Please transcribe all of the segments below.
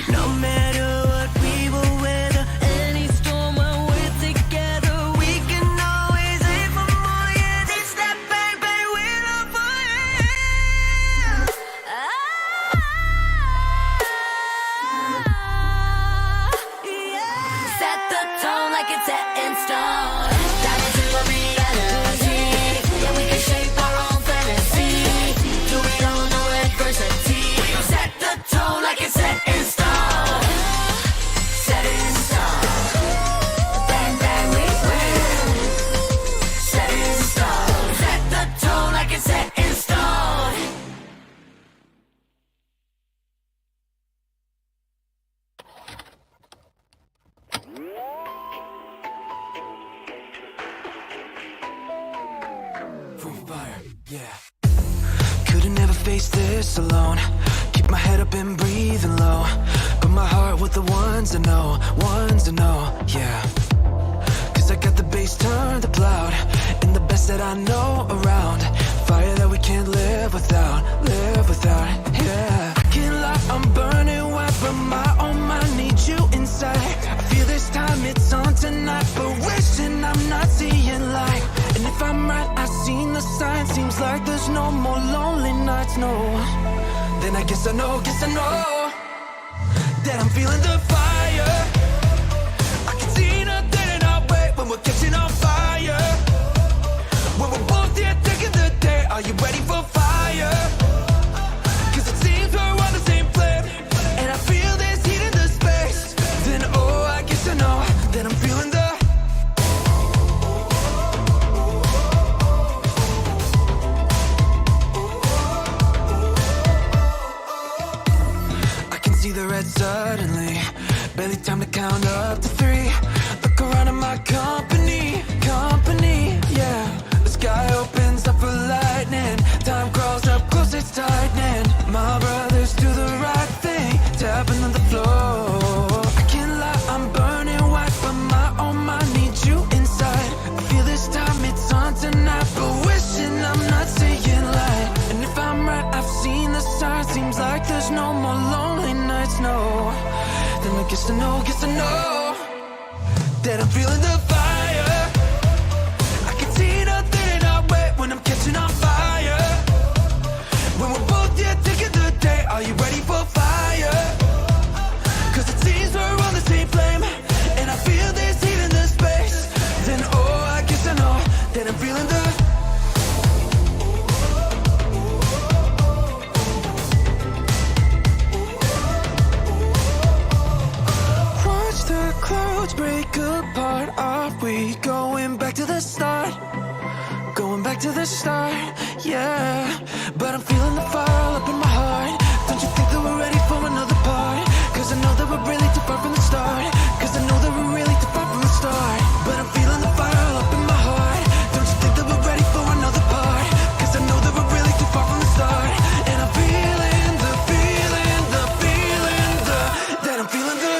No matter what, we will weather any storm when we're together. We can always aim for more, yeah. It's that bang bang we're on fire. Set the tone like it's set in stone. Dive into a reality. Yeah, we can shape our own fantasy. Do it on no adversity. Set the tone like it's set in stone. Set in stone. Bang bang we win. Set in stone. Set the tone like it's set in stone. From fire, yeah. Could've never faced this alone. Keep my head up and breathing low. But my heart with the ones I know, yeah. Cause I got the bass turned up loud, and the best that I know around. Fire that we can't live without, yeah. I can't lie, I'm burning white, but my oh my, need you inside. I feel this time it's on tonight, but wishing I'm not seeing light. And if I'm right, I've seen the signs. Seems like there's no more lonely nights, no. Then I guess I know that I'm feeling the fire. I can see nothing in our way when we're catching on fire. When we're both here taking the day, are you ready for fire? Cause it seems we're on the same flame, and I feel this heat in the space. Then oh, I guess I know that I'm feeling the the red suddenly, barely time to count up to 3. Look around at my company, yeah. The sky opens up for lightning, time crawls up close, it's tightening. My brothers do the right thing, tapping on the floor. I can't lie, I'm burning white, but my oh my, need you inside. I feel this time it's on tonight, but wishing I'm not seeing light. And if I'm right, I've seen the signs. Seems like there's no more lonely nights, no. Then I guess I know that I'm feeling the fire. I can see nothing in our way when I'm catching on fire. When we're both here taking the day, are you ready for fire? Cause it seems we're on the same flame, and I feel this heat in the space. Then oh, I guess I know that I'm feeling the clouds break apart. Are we going back to the start? Going back to the start, yeah. But I'm feeling the fire all up in my heart. Don't you think that we're ready for another part? Cause I know that we're really too far from the start. Cause I know that we're really too far from the start. But I'm feeling the fire all up in my heart. Don't you think that we're ready for another part? Cause I know that we're really too far from the start. And I'm feeling that I'm feeling the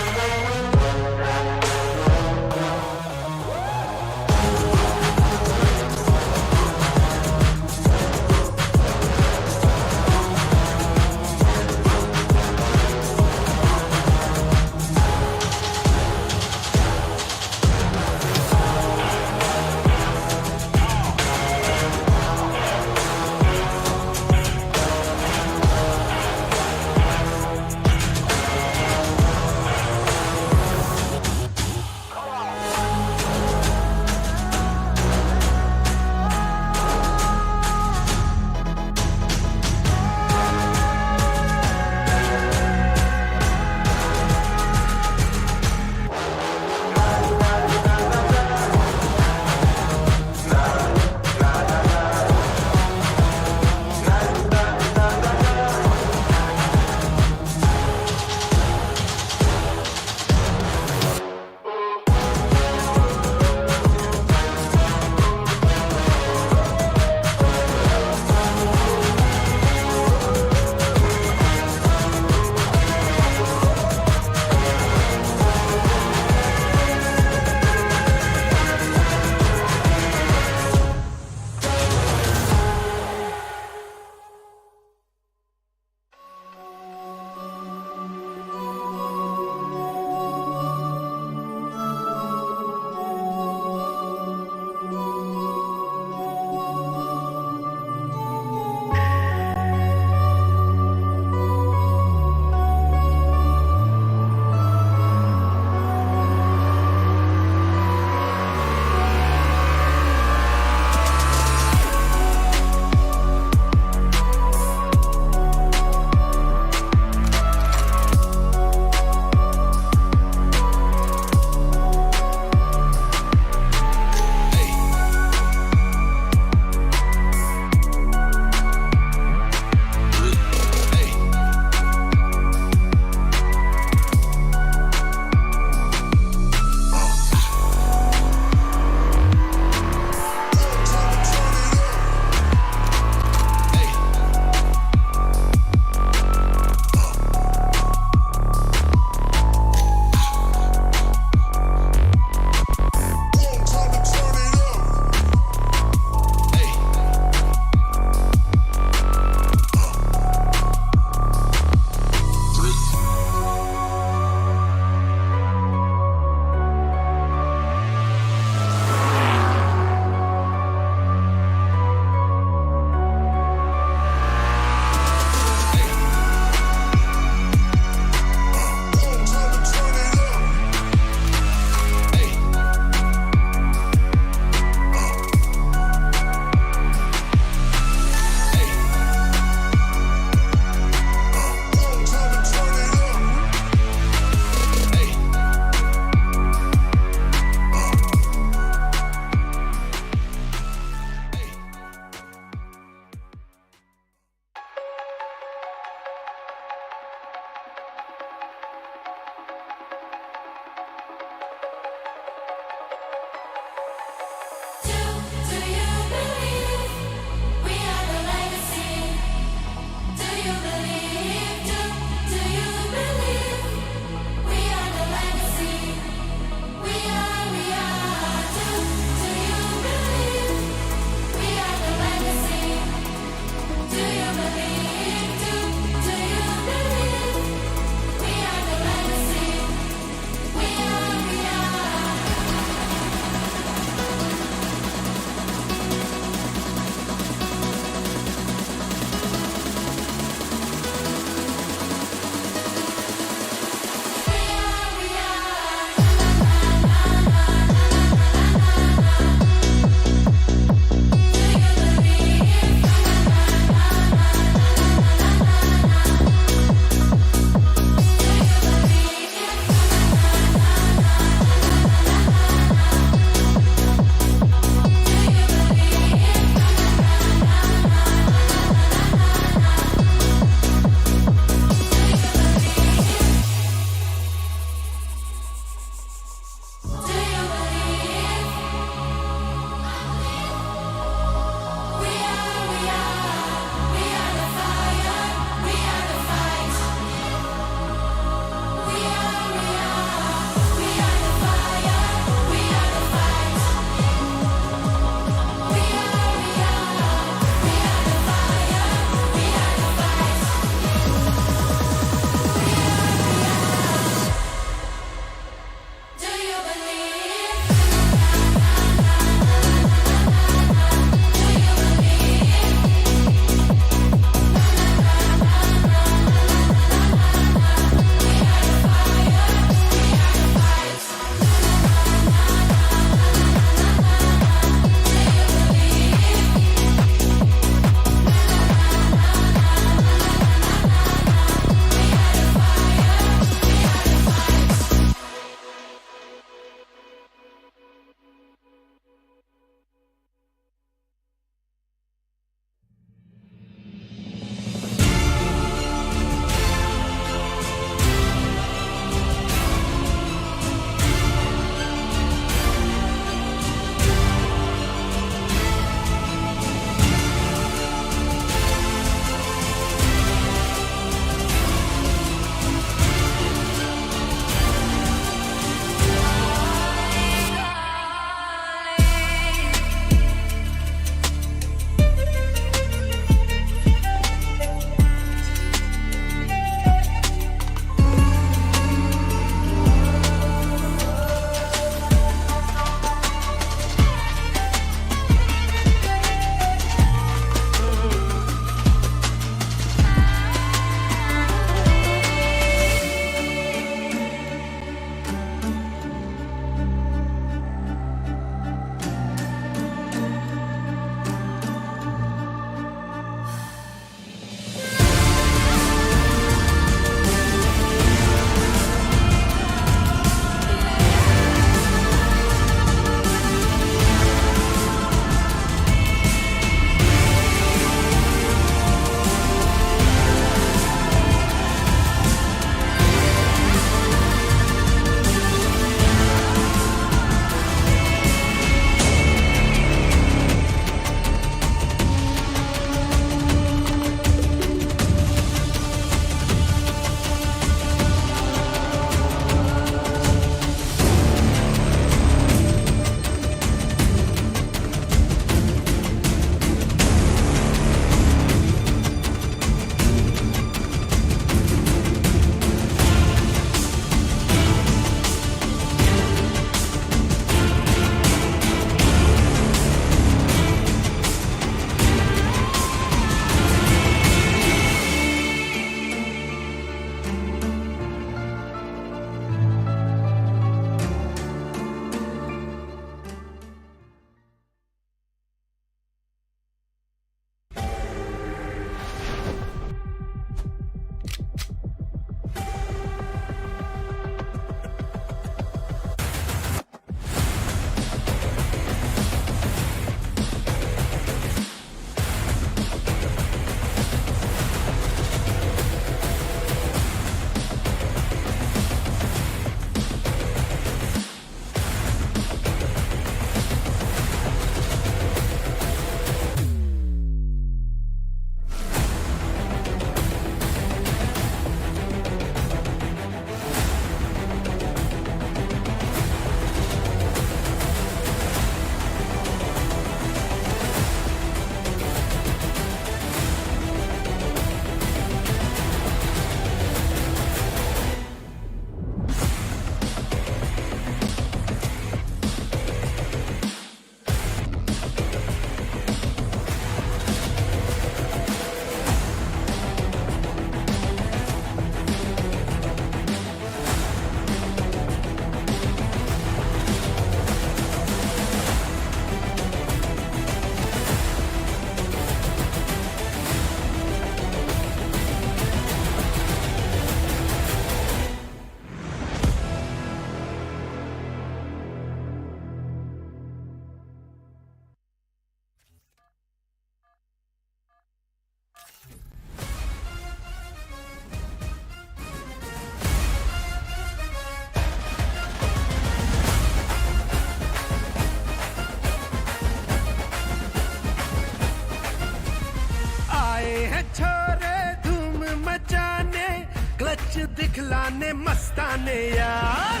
दिखलाने मस्ताने यार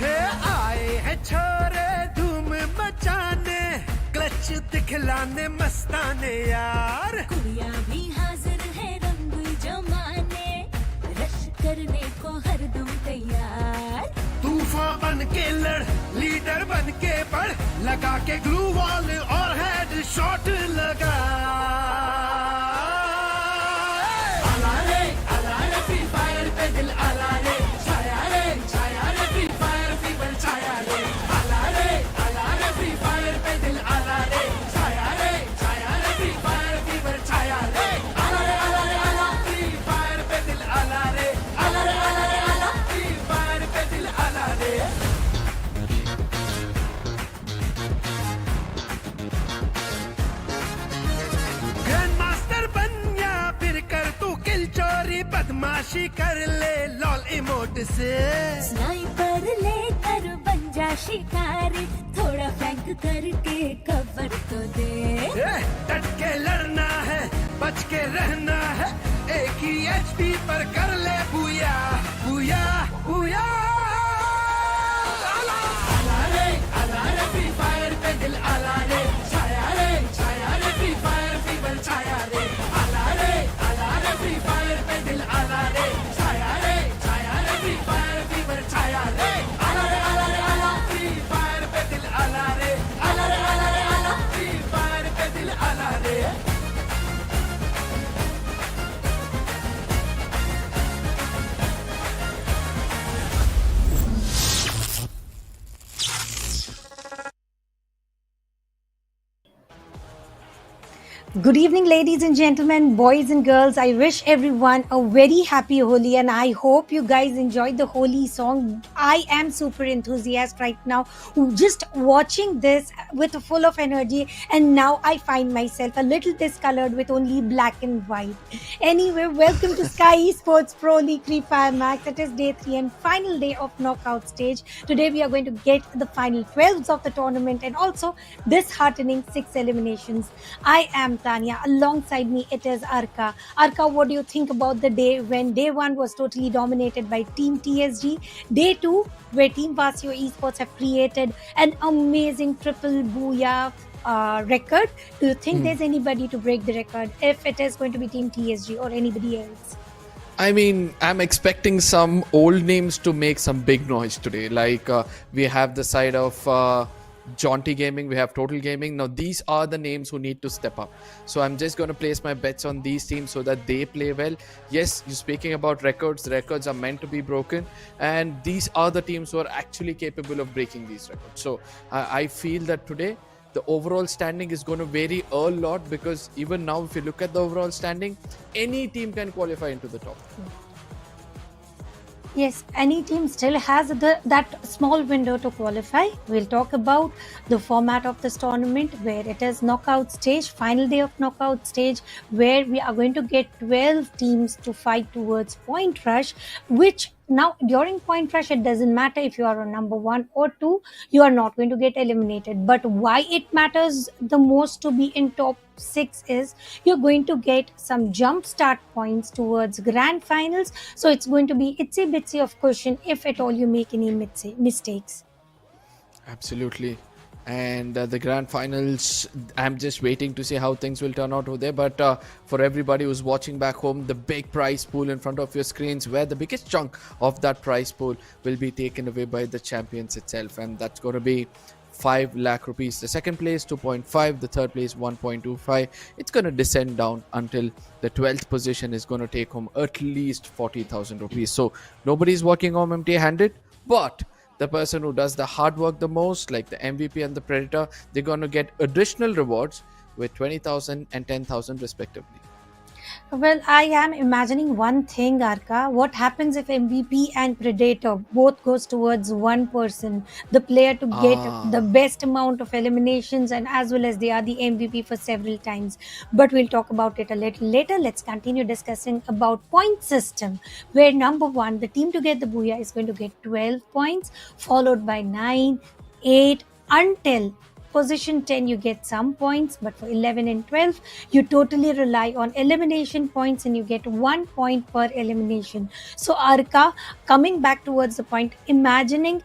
हे आए हैं छोरे धूम मचाने clutch दिखलाने मस्ताने यार कुड़िया भी हाजिर है रंग जमाने रश करने को हरदम तैयार तूफान बन के लड़ लीडर बन के बढ़ लगा के ग्लू वॉल और हेड शॉट लगा अलारे फ्री फायर पे दिल अलारे छाया रे फ्री फायर फीवर छाया रे अलारे फ्री फायर पे दिल अलारे छाया रे फ्री फायर फीवर छाया रे अलारे फ्री फायर पे दिल अलारे अलारे फ्री फायर पे दिल अलारे ग्रैंड मास्टर बन या फिर कर तू किल चोरी बदमाशी कर ले लॉल इमोट से स्नाइपर लेकर बन जा शिकारी थोड़ा फैंक करके कवर तो दे डट के लड़ना है बच के रहना है एक ही एचपी पर कर ले बुया बुया बुया अलारे फ्री फायर पे दिल अलारे छाया रे फ्री फायर फीवर छाया रे अलारे फ्री फायर पे दिल अलारे छाया रे फ्री फायर फीवर छाया रे अलारे फ्री फायर पे दिल अलारे अलारे फ्री फायर पे दिल अलारे Good evening, ladies and gentlemen, boys and girls. I wish everyone a very happy Holi and I hope you guys enjoyed the Holi song. I am super enthusiastic right now, just watching this with full of energy, and now I find myself a little discolored with only black and white. Anyway, welcome to Skyesports Pro League FFM Max. It is day 3 and final day of knockout stage. Today we are going to get the final 12s of the tournament and also disheartening 6 eliminations. I am Tanya. Alongside me, it is Arka. Arka, what do you think about the day when day 1 was totally dominated by Team TSG? Day 2, where Team Vasio Esports have created an amazing triple booyah record. Do you think there's anybody to break the record if it is going to be Team TSG or anybody else? I mean, I'm expecting some old names to make some big noise today. Like we have the side of Jaunty Gaming, we have Total Gaming. Now these are the names who need to step up. So I'm just going to place my bets on these teams so that they play well. Yes, you're speaking about records. The records are meant to be broken. And these are the teams who are actually capable of breaking these records. So I feel that today, the overall standing is going to vary a lot because even now, if you look at the overall standing, any team can qualify into the top. Yes, any team still has that small window to qualify. We'll talk about the format of this tournament where it is knockout stage, final day of knockout stage, where we are going to get 12 teams to fight towards point rush, which now during point rush, it doesn't matter if you are on number 1 or 2, you are not going to get eliminated. But why it matters the most to be in top 6 is you're going to get some jump start points towards grand finals. So it's going to be itsy bitsy of cushion if at all you make any mistakes. Absolutely. And the grand finals, I'm just waiting to see how things will turn out over there. But for everybody who's watching back home, the big prize pool in front of your screens, where the biggest chunk of that prize pool will be taken away by the champions itself, and that's going to be 5 lakh rupees. The second place 2.5, the third place 1.25. It's going to descend down until the 12th position is going to take home at least 40,000 rupees. So nobody's walking home empty handed, but the person who does the hard work the most, like the MVP and the Predator, they're going to get additional rewards with 20,000 and 10,000 respectively. Well, I am imagining one thing, Arka. What happens if MVP and Predator both goes towards one person, the player to get the best amount of eliminations, and as well as they are the MVP for several times. But we'll talk about it a little later. Let's continue discussing about point system, where number 1, the team to get the booyah is going to get 12 points, followed by 9, 8, until position 10 you get some points, but for 11 and 12 you totally rely on elimination points and you get 1 point per elimination. So Arka, coming back towards the point, imagining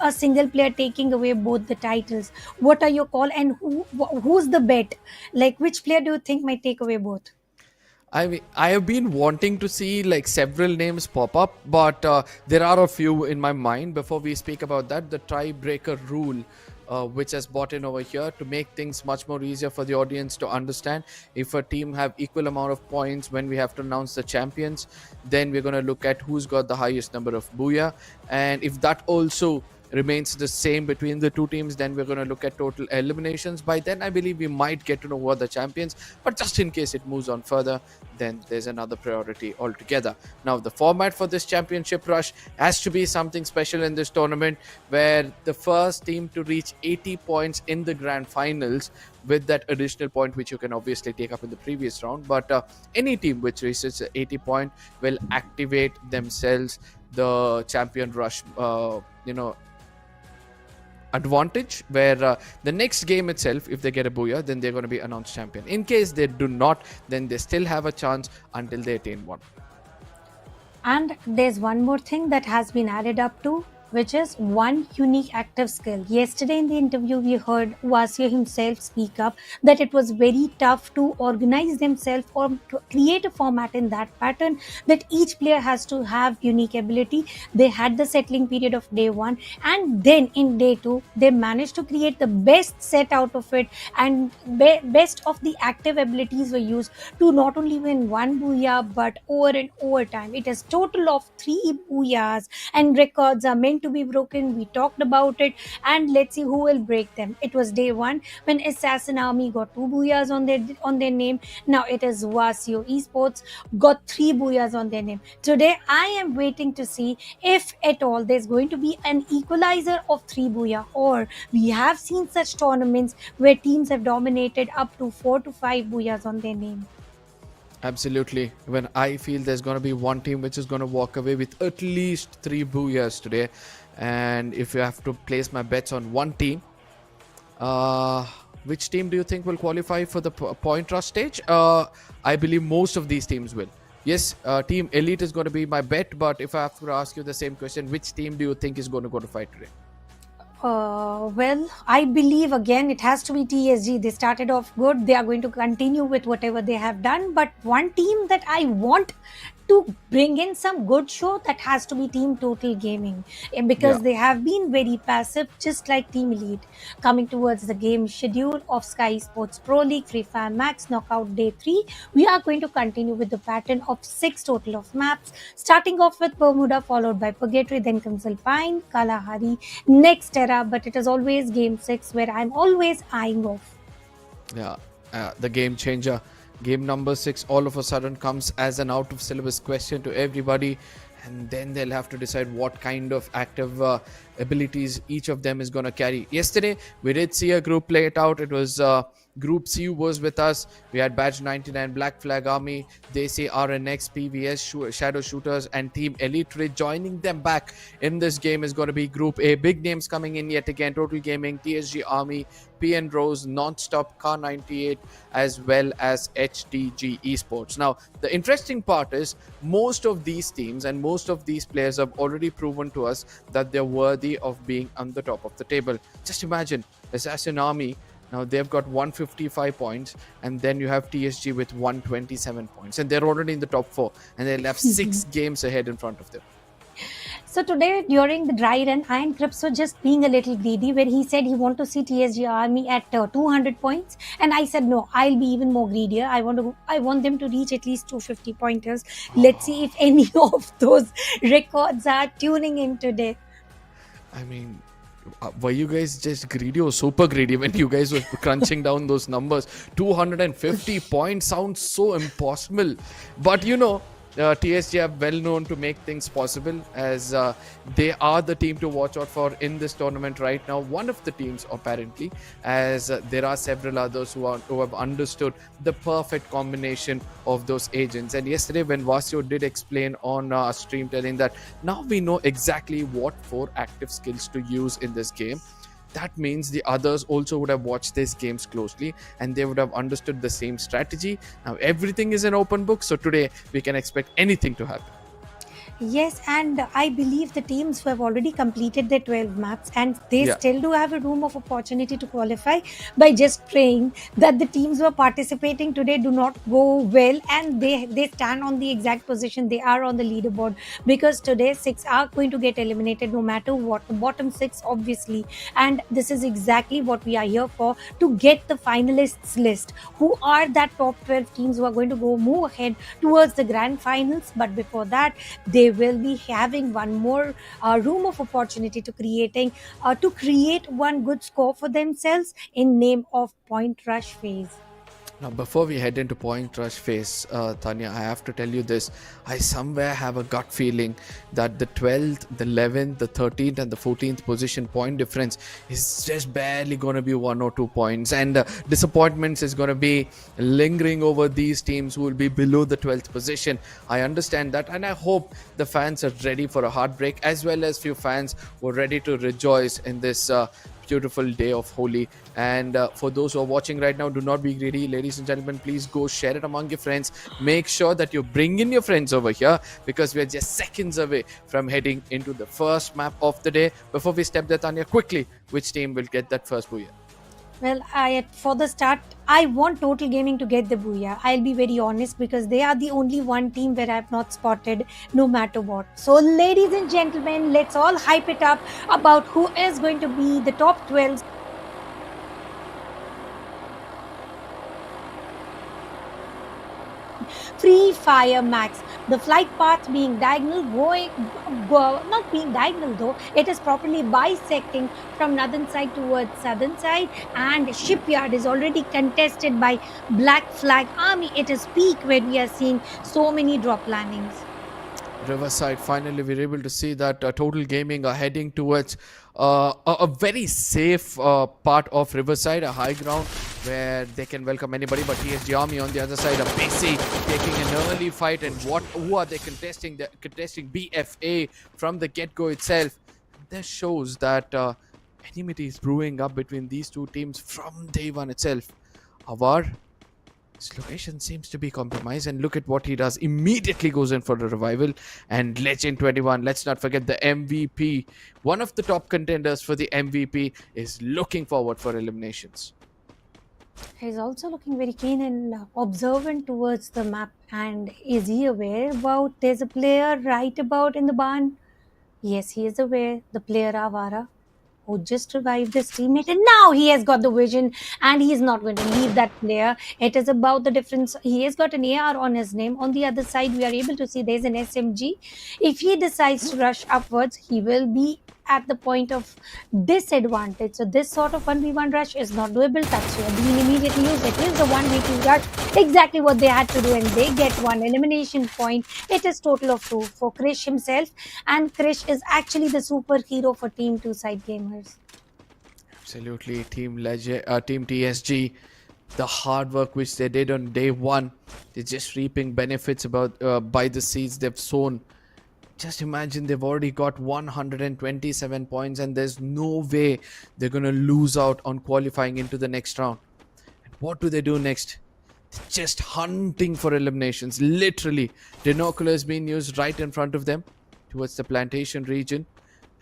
a single player taking away both the titles, what are your call, and who's the bet, like which player do you think might take away both? I mean, I have been wanting to see like several names pop up, but there are a few in my mind. Before we speak about that, the tiebreaker rule, which has brought in over here to make things much more easier for the audience to understand. If a team have equal amount of points when we have to announce the champions, then we're going to look at who's got the highest number of booyah, and if that also remains the same between the two teams, then we're going to look at total eliminations. By then I believe we might get to know who are the champions, but just in case it moves on further, then there's another priority altogether. Now the format for this championship rush has to be something special in this tournament, where the first team to reach 80 points in the grand finals, with that additional point which you can obviously take up in the previous round, but any team which reaches 80 point will activate themselves the champion rush advantage, where the next game itself, if they get a booyah, then they're going to be announced champion. In case they do not, then they still have a chance until they attain one. And there's one more thing that has been added up to, which is one unique active skill. Yesterday in the interview, we heard Vasya himself speak up that it was very tough to organize themselves or to create a format in that pattern, that each player has to have unique ability. They had the settling period of day one, and then in day two, they managed to create the best set out of it, and best of the active abilities were used to not only win one booyah, but over and over time. It is total of 3 booyahs, and records are meant to be broken. We talked about it, and let's see who will break them. It was day one when Assassin Army got 2 booyahs on their name. Now it is Vasio Esports got 3 booyahs on their name. Today I am waiting to see if at all there's going to be an equalizer of 3 booyah, or we have seen such tournaments where teams have dominated up to 4 to 5 booyahs on their name. Absolutely. When I feel there's going to be one team which is going to walk away with at least 3 booyahs today, and if you have to place my bets on one team, which team do you think will qualify for the point rush stage? I believe most of these teams will. Yes, Team Elite is going to be my bet, but if I have to ask you the same question, which team do you think is going to go to fight today? Well, I believe again it has to be TSG. They started off good. They are going to continue with whatever they have done. But one team that I want to bring in some good show, that has to be Team Total Gaming, because they have been very passive, just like Team Elite. Coming towards the game schedule of Skyesports Pro League Free Fire Max Knockout Day 3, we are going to continue with the pattern of 6 total of maps, starting off with Bermuda, followed by Purgatory, then comes Alpine, Kalahari, Nexterra, but it is always game 6 where I'm always eyeing off. Yeah, the game changer. Game number 6 all of a sudden comes as an out of syllabus question to everybody, and then they'll have to decide what kind of active abilities each of them is going to carry. Yesterday we did see a group play it out. It was Group C was with us. We had Badge 99 Black Flag Army, they say RNX, PVS Shadow Shooters, and Team Elite Ridge. Joining them back in this game is going to be Group A. Big names coming in yet again: Total Gaming, TSG Army, PN Rose, Nonstop, Car 98, as well as HDG Esports. Now the interesting part is most of these teams and most of these players have already proven to us that they're worthy of being on the top of the table. Just imagine Assassin Army. Now they've got 155 points, and then you have TSG with 127 points, and they're already in the top 4, and they'll have 6 games ahead in front of them. So today during the dry run, Iron Crips was just being a little greedy, where he said he want to see TSG Army at 200 points, and I said no, I'll be even more greedier. I want them to reach at least 250 pointers. Let's see if any of those records are tuning in today. I mean, were you guys just greedy or super greedy when you guys were crunching down those numbers? 250 points sounds so impossible, but TSG are well known to make things possible, as they are the team to watch out for in this tournament right now. One of the teams apparently, as there are several others who have understood the perfect combination of those agents. And yesterday when Vasio did explain on our stream, telling that now we know exactly what 4 active skills to use in this game, that means the others also would have watched these games closely and they would have understood the same strategy. Now everything is an open book, so today we can expect anything to happen. Yes, and I believe the teams who have already completed their 12 maps and they Yeah. still do have a room of opportunity to qualify by just praying that the teams who are participating today do not go well and they stand on the exact position they are on the leaderboard, because today six are going to get eliminated no matter what. The bottom six, obviously, and this is exactly what we are here for, to get the finalists list. Who are that top 12 teams who are going to go move ahead towards the grand finals? But before that, they will be having one more room of opportunity to create one good score for themselves in name of point rush phase. Now, before we head into point rush phase, Tanya, I have to tell you this. I somewhere have a gut feeling that the 12th, the 11th, the 13th, and the 14th position point difference is just barely going to be 1 or 2 points. And disappointments is going to be lingering over these teams who will be below the 12th position. I understand that, and I hope the fans are ready for a heartbreak, as well as few fans who are ready to rejoice in this beautiful day of Holi. And for those who are watching right now, do not be greedy, ladies and gentlemen. Please go share it among your friends. Make sure that you bring in your friends over here, because we are just seconds away from heading into the first map of the day. Before we step there, Tanya, quickly, which team will get that first booyah? Well, for the start, I want Total Gaming to get the booyah. I'll be very honest, because they are the only one team where I've not spotted no matter what. So, ladies and gentlemen, let's all hype it up about who is going to be the top 12. Free Fire Max. The flight path being diagonal, not being diagonal though, it is properly bisecting from northern side towards southern side, and Shipyard is already contested by Black Flag Army. It is peak where we are seeing so many drop landings. Riverside, finally we're able to see that Total Gaming are heading towards a very safe part of Riverside, a high ground where they can welcome anybody. But TSG Army on the other side, a Pacey taking an early fight. And who are they contesting? They're contesting BFA from the get-go itself. This shows that enmity is brewing up between these two teams from day one itself. Avar, his location seems to be compromised, and look at what he does. Immediately goes in for the revival. And Legend 21, let's not forget the MVP, one of the top contenders for the MVP, is looking forward for eliminations. He's also looking very keen and observant towards the map. And is he aware about there's a player right about in the barn? Yes, he is aware. The player Avara, who just revived his teammate, and now he has got the vision and he is not going to leave that player. It is about the difference. He has got an AR on his name. On the other side, we are able to see there's an SMG. If he decides to rush upwards, he will be at the point of disadvantage. So this sort of 1v1 rush is not doable. Tatsuya being immediately used. It is the 1v2 rush, exactly what they had to do, and they get one elimination point. It is total of 2 for Krish himself, and Krish is actually the superhero for Team 2 side gamers. Absolutely, Team TSG, the hard work which they did on day one, they're just reaping benefits by the seeds they've sown. Just imagine, they've already got 127 points, and there's no way they're going to lose out on qualifying into the next round. And what do they do next? They're just hunting for eliminations. Literally, Dinoculars being used right in front of them towards the plantation region.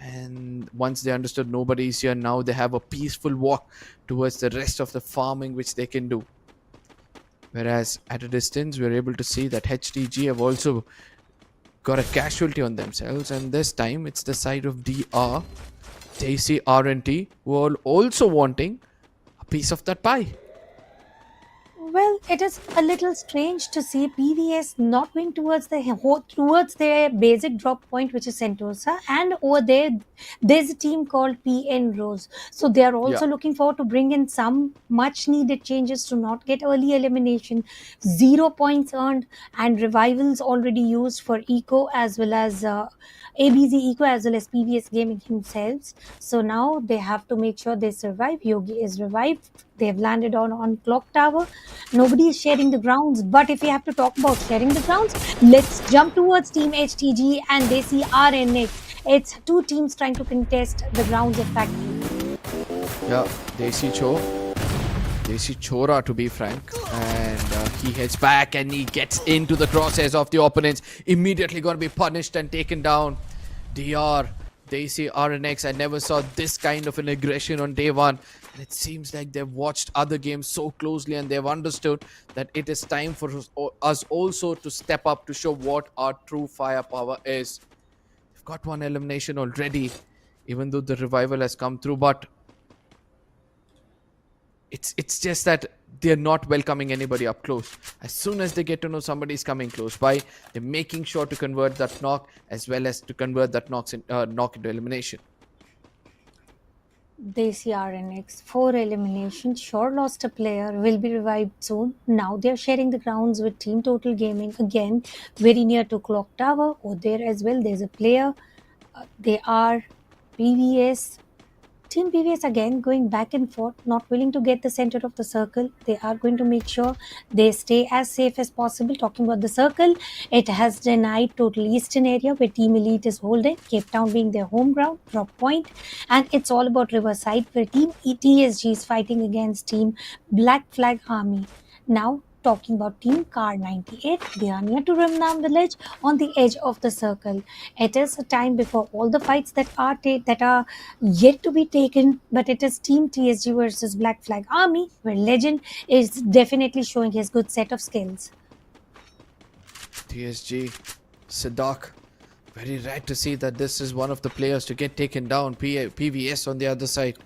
And once they understood nobody's here, now they have a peaceful walk towards the rest of the farming which they can do. Whereas at a distance, we're able to see that HTG have also got a casualty on themselves, and this time it's the side of DR, JC R&T, who are also wanting a piece of that pie. Well, it is a little strange to see PVS not going towards their basic drop point, which is Sentosa, and over there's a team called PN Rose. So they are also looking forward to bring in some much needed changes to not get early elimination. 0 points earned, and revivals already used for Eco as well as ABZ Eco as well as PVS Gaming himself. So now they have to make sure they survive. Yogi is revived. They have landed on Clock Tower. Nobody is sharing the grounds. But if we have to talk about sharing the grounds, let's jump towards Team HTG, and they see RNX. It's two teams trying to contest the grounds of factory. Yeah, Desi Cho. Desi Chora to be frank. And he heads back and he gets into the crosshairs of the opponents. Immediately going to be punished and taken down. DR, Desi RNX. I never saw this kind of an aggression on day one. And it seems like they've watched other games so closely and they've understood that it is time for us also to step up to show what our true firepower is. We've got one elimination already, even though the revival has come through, but it's just that they're not welcoming anybody up close. As soon as they get to know somebody's coming close by, they're making sure to convert that knock as well as to convert that knock into elimination. Desi RNX, 4 eliminations, sure lost a player, will be revived soon. Now they're sharing the grounds with Team Total Gaming again, very near to Clock Tower. Or there as well, there's a player. They are PVS. Team PVS again going back and forth, not willing to get the center of the circle. They are going to make sure they stay as safe as possible. Talking about the circle, it has denied total eastern area where Team Elite is holding, Cape Town being their home ground, drop point, and it's all about Riverside where Team TSG is fighting against Team Black Flag Army. Now, talking about Team Car 98, they are near to Rimnam village on the edge of the circle. It is a time before all the fights that are yet to be taken, but it is Team TSG versus Black Flag Army, where Legend is definitely showing his good set of skills. TSG, Sadak. Very rare to see that this is one of the players to get taken down. PVS on the other side.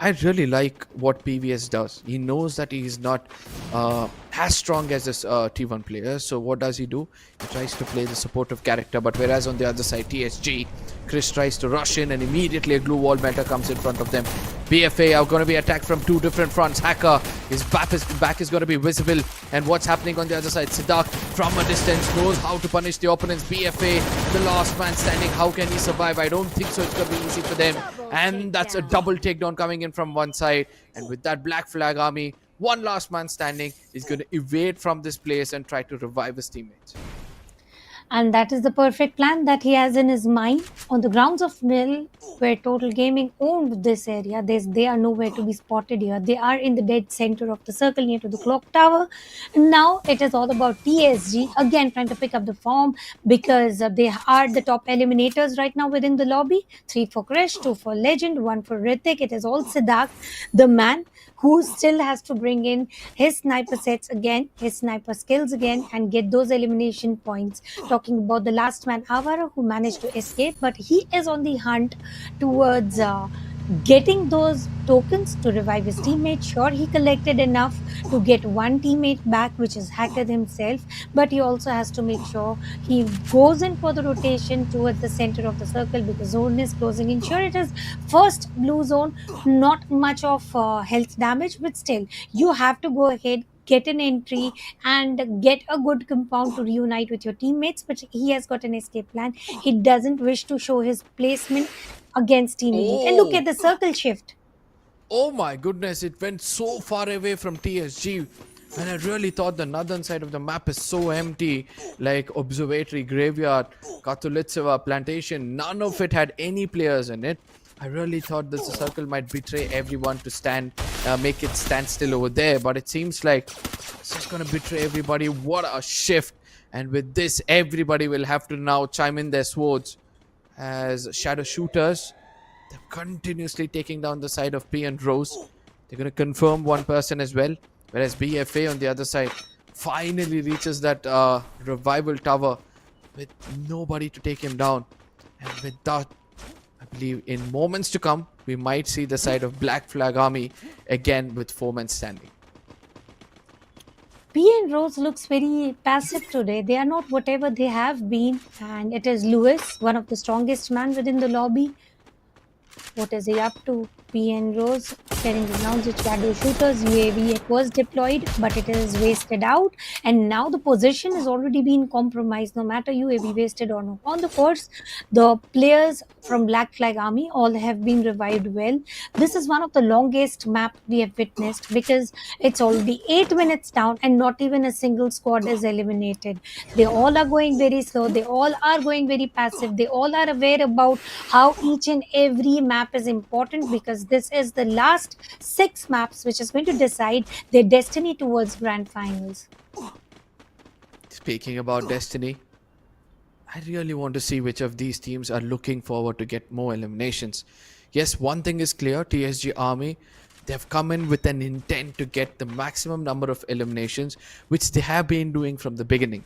I really like what PVS does. He knows that he is not as strong as this T1 player. So what does he do? He tries to play the supportive character. But whereas on the other side, TSG, Chris tries to rush in and immediately a glue wall meta comes in front of them. BFA are going to be attacked from two different fronts. Hacker, his back is going to be visible. And what's happening on the other side? Sadak from a distance knows how to punish the opponents. BFA, the last man standing. How can he survive? I don't think so. It's going to be easy for them. And that's a double takedown coming in from one side. And with that Black Flag Army, one last man standing is going to evade from this place and try to revive his teammates. And that is the perfect plan that he has in his mind. On the grounds of Mill, where Total Gaming owned this area, they are nowhere to be spotted here. They are in the dead center of the circle near to the clock tower. Now it is all about TSG, again trying to pick up the form because they are the top eliminators right now within the lobby. 3 for Krish, 2 for Legend, 1 for Ritik. It is all Siddharth, the man who still has to bring in his sniper sets again, his sniper skills again, and get those elimination points. Talking about the last man, Avara, who managed to escape, but he is on the hunt towards getting those tokens to revive his teammate. Sure, he collected enough to get one teammate back, which is Hacker himself, but he also has to make sure he goes in for the rotation towards the center of the circle because zone is closing in. Sure, it is first blue zone, not much of health damage, but still you have to go ahead, get an entry and get a good compound to reunite with your teammates, but he has got an escape plan. He doesn't wish to show his placement against Team Elite. And look at the circle shift. Oh my goodness, it went so far away from TSG. And I really thought the northern side of the map is so empty, like Observatory, Graveyard, Katulitseva, Plantation. None of it had any players in it. I really thought this circle might betray everyone to make it stand still over there. But it seems like it's just going to betray everybody. What a shift. And with this, everybody will have to now chime in their swords as shadow shooters. They're continuously taking down the side of P and Rose. They're going to confirm one person as well. Whereas BFA on the other side finally reaches that revival tower with nobody to take him down. And with that, I believe in moments to come, we might see the side of Black Flag Army again with 4 men standing. P and Rose looks very passive today. They are not whatever they have been. And it is Lewis, one of the strongest men within the lobby. What is he up to? P and Rose sharing the grounds with shadow shooters. UAV it was deployed, but it is wasted out. And now the position has already been compromised, no matter UAV wasted or not. On the course, the players from Black Flag Army all have been revived well. This is one of the longest map we have witnessed because it's already 8 minutes down and not even a single squad is eliminated. They all are going very slow. They all are going very passive. They all are aware about how each and every map is important because because this is the last 6 maps which is going to decide their destiny towards grand finals. Speaking about destiny, I really want to see which of these teams are looking forward to get more eliminations. Yes, one thing is clear, TSG Army, they have come in with an intent to get the maximum number of eliminations, which they have been doing from the beginning.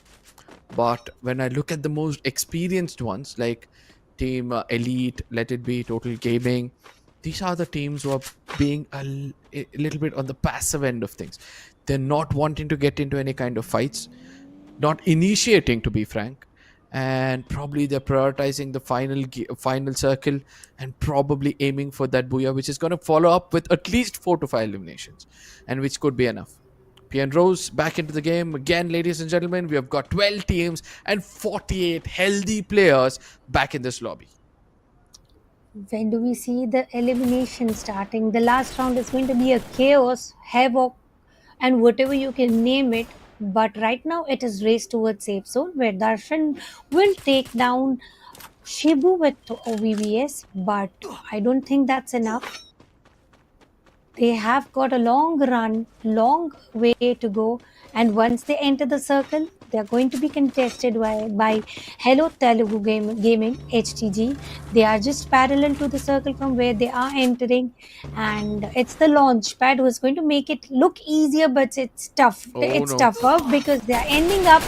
But when I look at the most experienced ones, like Team Elite, Let It Be, Total Gaming, these are the teams who are being a little bit on the passive end of things. They're not wanting to get into any kind of fights, not initiating, to be frank, and probably they're prioritizing the final circle and probably aiming for that booyah, which is going to follow up with at least 4 to 5 eliminations, and which could be enough. PN Rose back into the game again, ladies and gentlemen. We have got 12 teams and 48 healthy players back in this lobby. When do we see the elimination starting? The last round is going to be a chaos, havoc, and whatever you can name it. But right now it is race towards safe zone where Darshan will take down Shibu with VVS, but I don't think that's enough. They have got a long run, long way to go, and once they enter the circle, they are going to be contested by Hello Telugu Gaming HTG. They are just parallel to the circle from where they are entering, and it's the launch pad who is going to make it look easier, but it's tough. It's no. tougher because they are ending up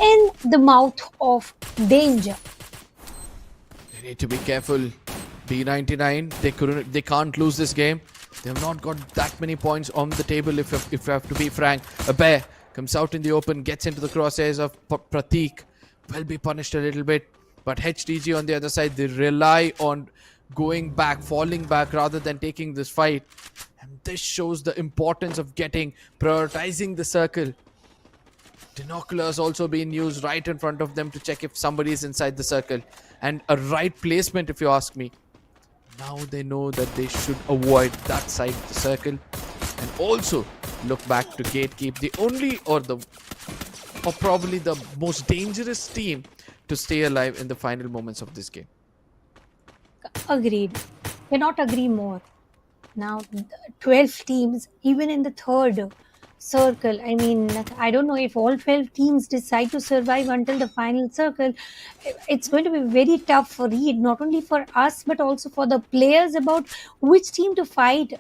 in the mouth of danger. They need to be careful. B99, they can't lose this game. They have not got that many points on the table, if I have to be frank. A bear comes out in the open, gets into the crosshairs of Pratik, will be punished a little bit. But HTG on the other side, they rely on going back, falling back, rather than taking this fight. And this shows the importance of prioritizing the circle. Binoculars also being used right in front of them to check if somebody is inside the circle. And a right placement, if you ask me. Now they know that they should avoid that side of the circle and also look back to gatekeep or probably the most dangerous team to stay alive in the final moments of this game. Agreed. Cannot agree more. Now, 12 teams, even in the third circle. I mean, I don't know if all 12 teams decide to survive until the final circle. It's going to be very tough for read, not only for us, but also for the players about which team to fight.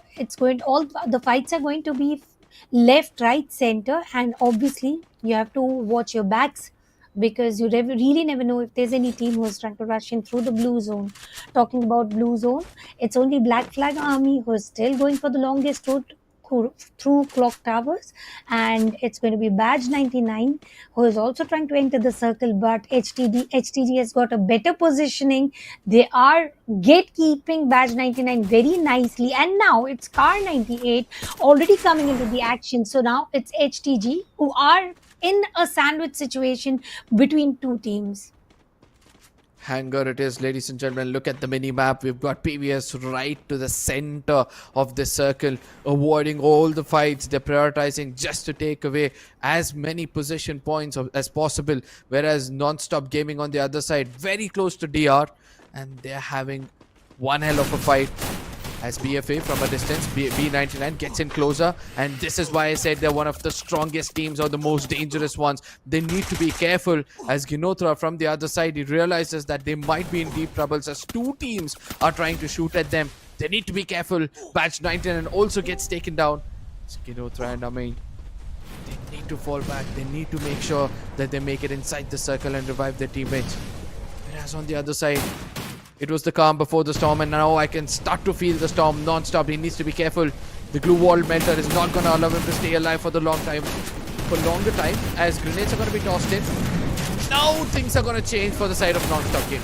All the fights are going to be left, right, center, and obviously you have to watch your backs because you really never know if there's any team who is trying to rush in through the blue zone. Talking about blue zone, it's only Black Flag Army who is still going for the longest route through clock towers, and it's going to be Badge 99 who is also trying to enter the circle, but HTG has got a better positioning. They are gatekeeping Badge 99 very nicely, and now it's Car 98 already coming into the action. So now it's HTG who are in a sandwich situation between two teams. Hangar it is, ladies and gentlemen. Look at the mini map. We've got PVS right to the center of the circle, avoiding all the fights. They're prioritizing just to take away as many position points as possible, whereas Non-Stop Gaming on the other side, very close to DR, and they're having one hell of a fight. As BFA from a distance, B99 gets in closer, and this is why I said they're one of the strongest teams or the most dangerous ones. They need to be careful as Ginotra from the other side, he realizes that they might be in deep troubles as two teams are trying to shoot at them. They need to be careful. Batch 99 also gets taken down. It's Ginotra and Amin. They need to fall back. They need to make sure that they make it inside the circle and revive their teammates. Whereas on the other side, it was the calm before the storm, and now I can start to feel the storm non-stop. He needs to be careful. The glue wall melter is not going to allow him to stay alive for longer time, as grenades are going to be tossed in. Now things are going to change for the side of non-stop game.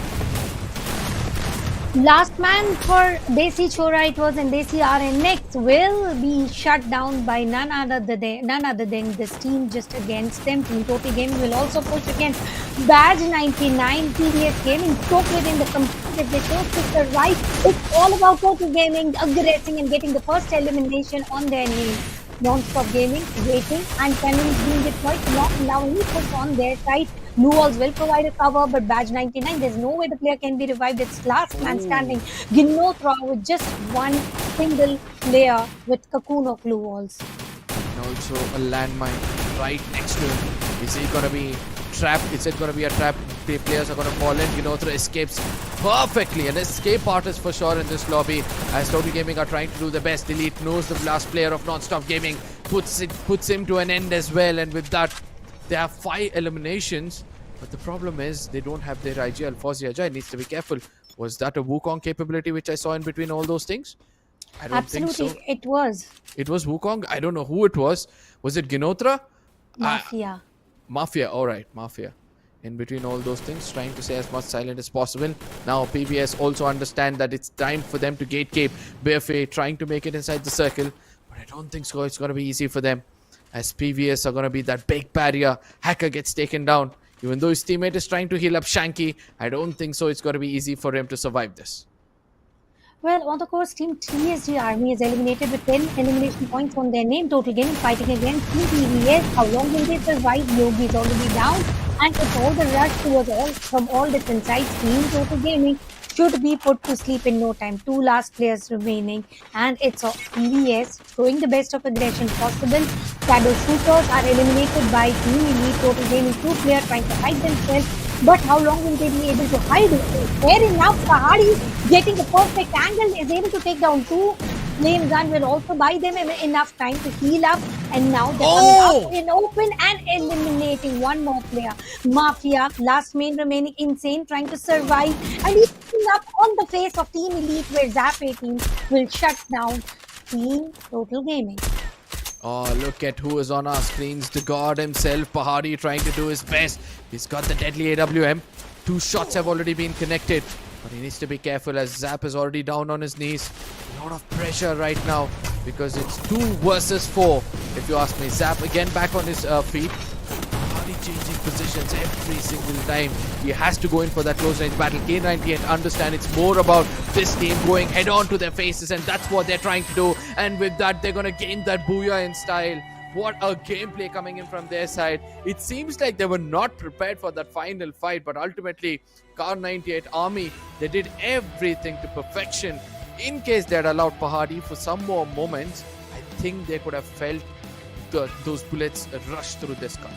Last man for Desi Chora it was, and Desi RNX will be shut down by none other than this team just against them. Team Total Gaming will also push against Badge 99. TDS Gaming spoke within the competitive. They chose to the right. It's all about Total Gaming aggressing and getting the first elimination on their name. Non-Stop Gaming waiting and cannons being deployed, not allowing any push on their side. Blue walls will provide a cover, but Badge 99, there's no way the player can be revived. It's last man standing. Ginotra with just one single player with cocoon of blue walls. And also a landmine right next to him. Is he gonna be trapped? Is it gonna be a trap? The players are gonna fall in. Ginotra escapes perfectly. An escape artist for sure in this lobby. As Total Gaming are trying to do the best. Elite knows the last player of Non-Stop Gaming. Puts him to an end as well. And with that, they have 5 eliminations. But the problem is they don't have their IG. Alforzi Ajay needs to be careful. Was that a Wukong capability which I saw in between all those things? I don't Absolutely, think so. it was It was Wukong. I don't know who it was. Was it Ginotra? Mafia. Mafia. All right, Mafia. In between all those things, trying to stay as much silent as possible. Now PBS also understand that it's time for them to gatekeep. BFA trying to make it inside the circle. But I don't think so. It's going to be easy for them. As PVS are going to be that big barrier. Hacker gets taken down. Even though his teammate is trying to heal up Shanky, I don't think so. It's going to be easy for him to survive this. Well, on the course, Team TSG Army is eliminated with 10 elimination points on their name. Total Gaming fighting against Team PVS. How long will they survive? Yogi is already down. And it's all the rush towards all from all different sides. Team Total Gaming should be put to sleep in no time. 2 last players remaining. And it's PVS showing the best of aggression possible. Shadow Shooters are eliminated by Team Elite. Total Gaming 2 players trying to hide themselves. But how long will they be able to hide it? Fair enough, Kalahari getting the perfect angle is able to take down 2. Flame gun will also buy them enough time to heal up. And now they're coming up in open and eliminating one more player. Mafia, last main remaining, Insane trying to survive. And he's up on the face of Team Elite where Zap 18 will shut down Team Total Gaming. Oh, look at who is on our screens. The god himself, Pahadi, trying to do his best. He's got the deadly AWM. 2 shots have already been connected. But he needs to be careful as Zap is already down on his knees. A lot of pressure right now because it's 2 versus 4. If you ask me, Zap again back on his feet. Pahadi changing positions every single time. He has to go in for that close range battle. K98 understand it's more about this team going head on to their faces, and that's what they're trying to do. And with that, they're going to gain that booyah in style. What a gameplay coming in from their side. It seems like they were not prepared for that final fight, but ultimately, K98 Army, they did everything to perfection. In case they had allowed Pahadi for some more moments, I think they could have felt those bullets rush through their skull.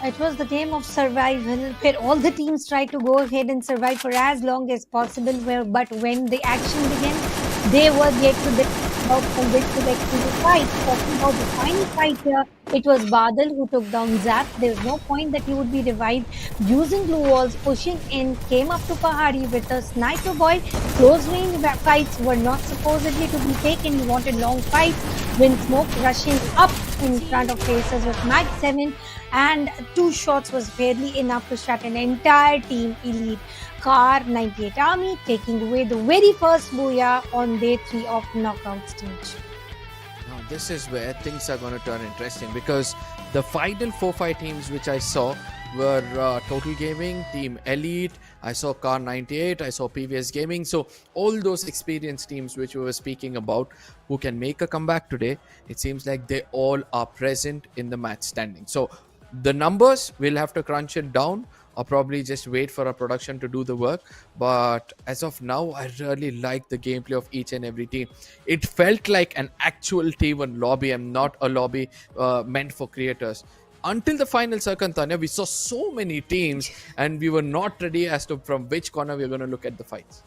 It was the game of survival where all the teams tried to go ahead and survive for as long as possible. But when the action began, they were yet to decide about from which direction to fight. Talking about the final fight here, it was Badal who took down Zap. There's no point that he would be revived. Using blue walls, pushing in, came up to Pahari with a sniper boy. Close range fights were not supposedly to be taken. He wanted long fights. Wind smoke rushing up in front of faces with Mag 7. And 2 shots was barely enough to shut an entire Team Elite. K98 Army taking away the very first booyah on day 3 of knockout stage. Now this is where things are going to turn interesting because the final 4-5 teams which I saw were Total Gaming, Team Elite, I saw K98, I saw PVS Gaming. So all those experienced teams which we were speaking about who can make a comeback today, it seems like they all are present in the match standing. So the numbers, we'll have to crunch it down or probably just wait for our production to do the work. But as of now, I really like the gameplay of each and every team. It felt like an actual T1 lobby and not a lobby meant for creators. Until the final circle, Tanya, we saw so many teams and we were not ready as to from which corner we are going to look at the fights.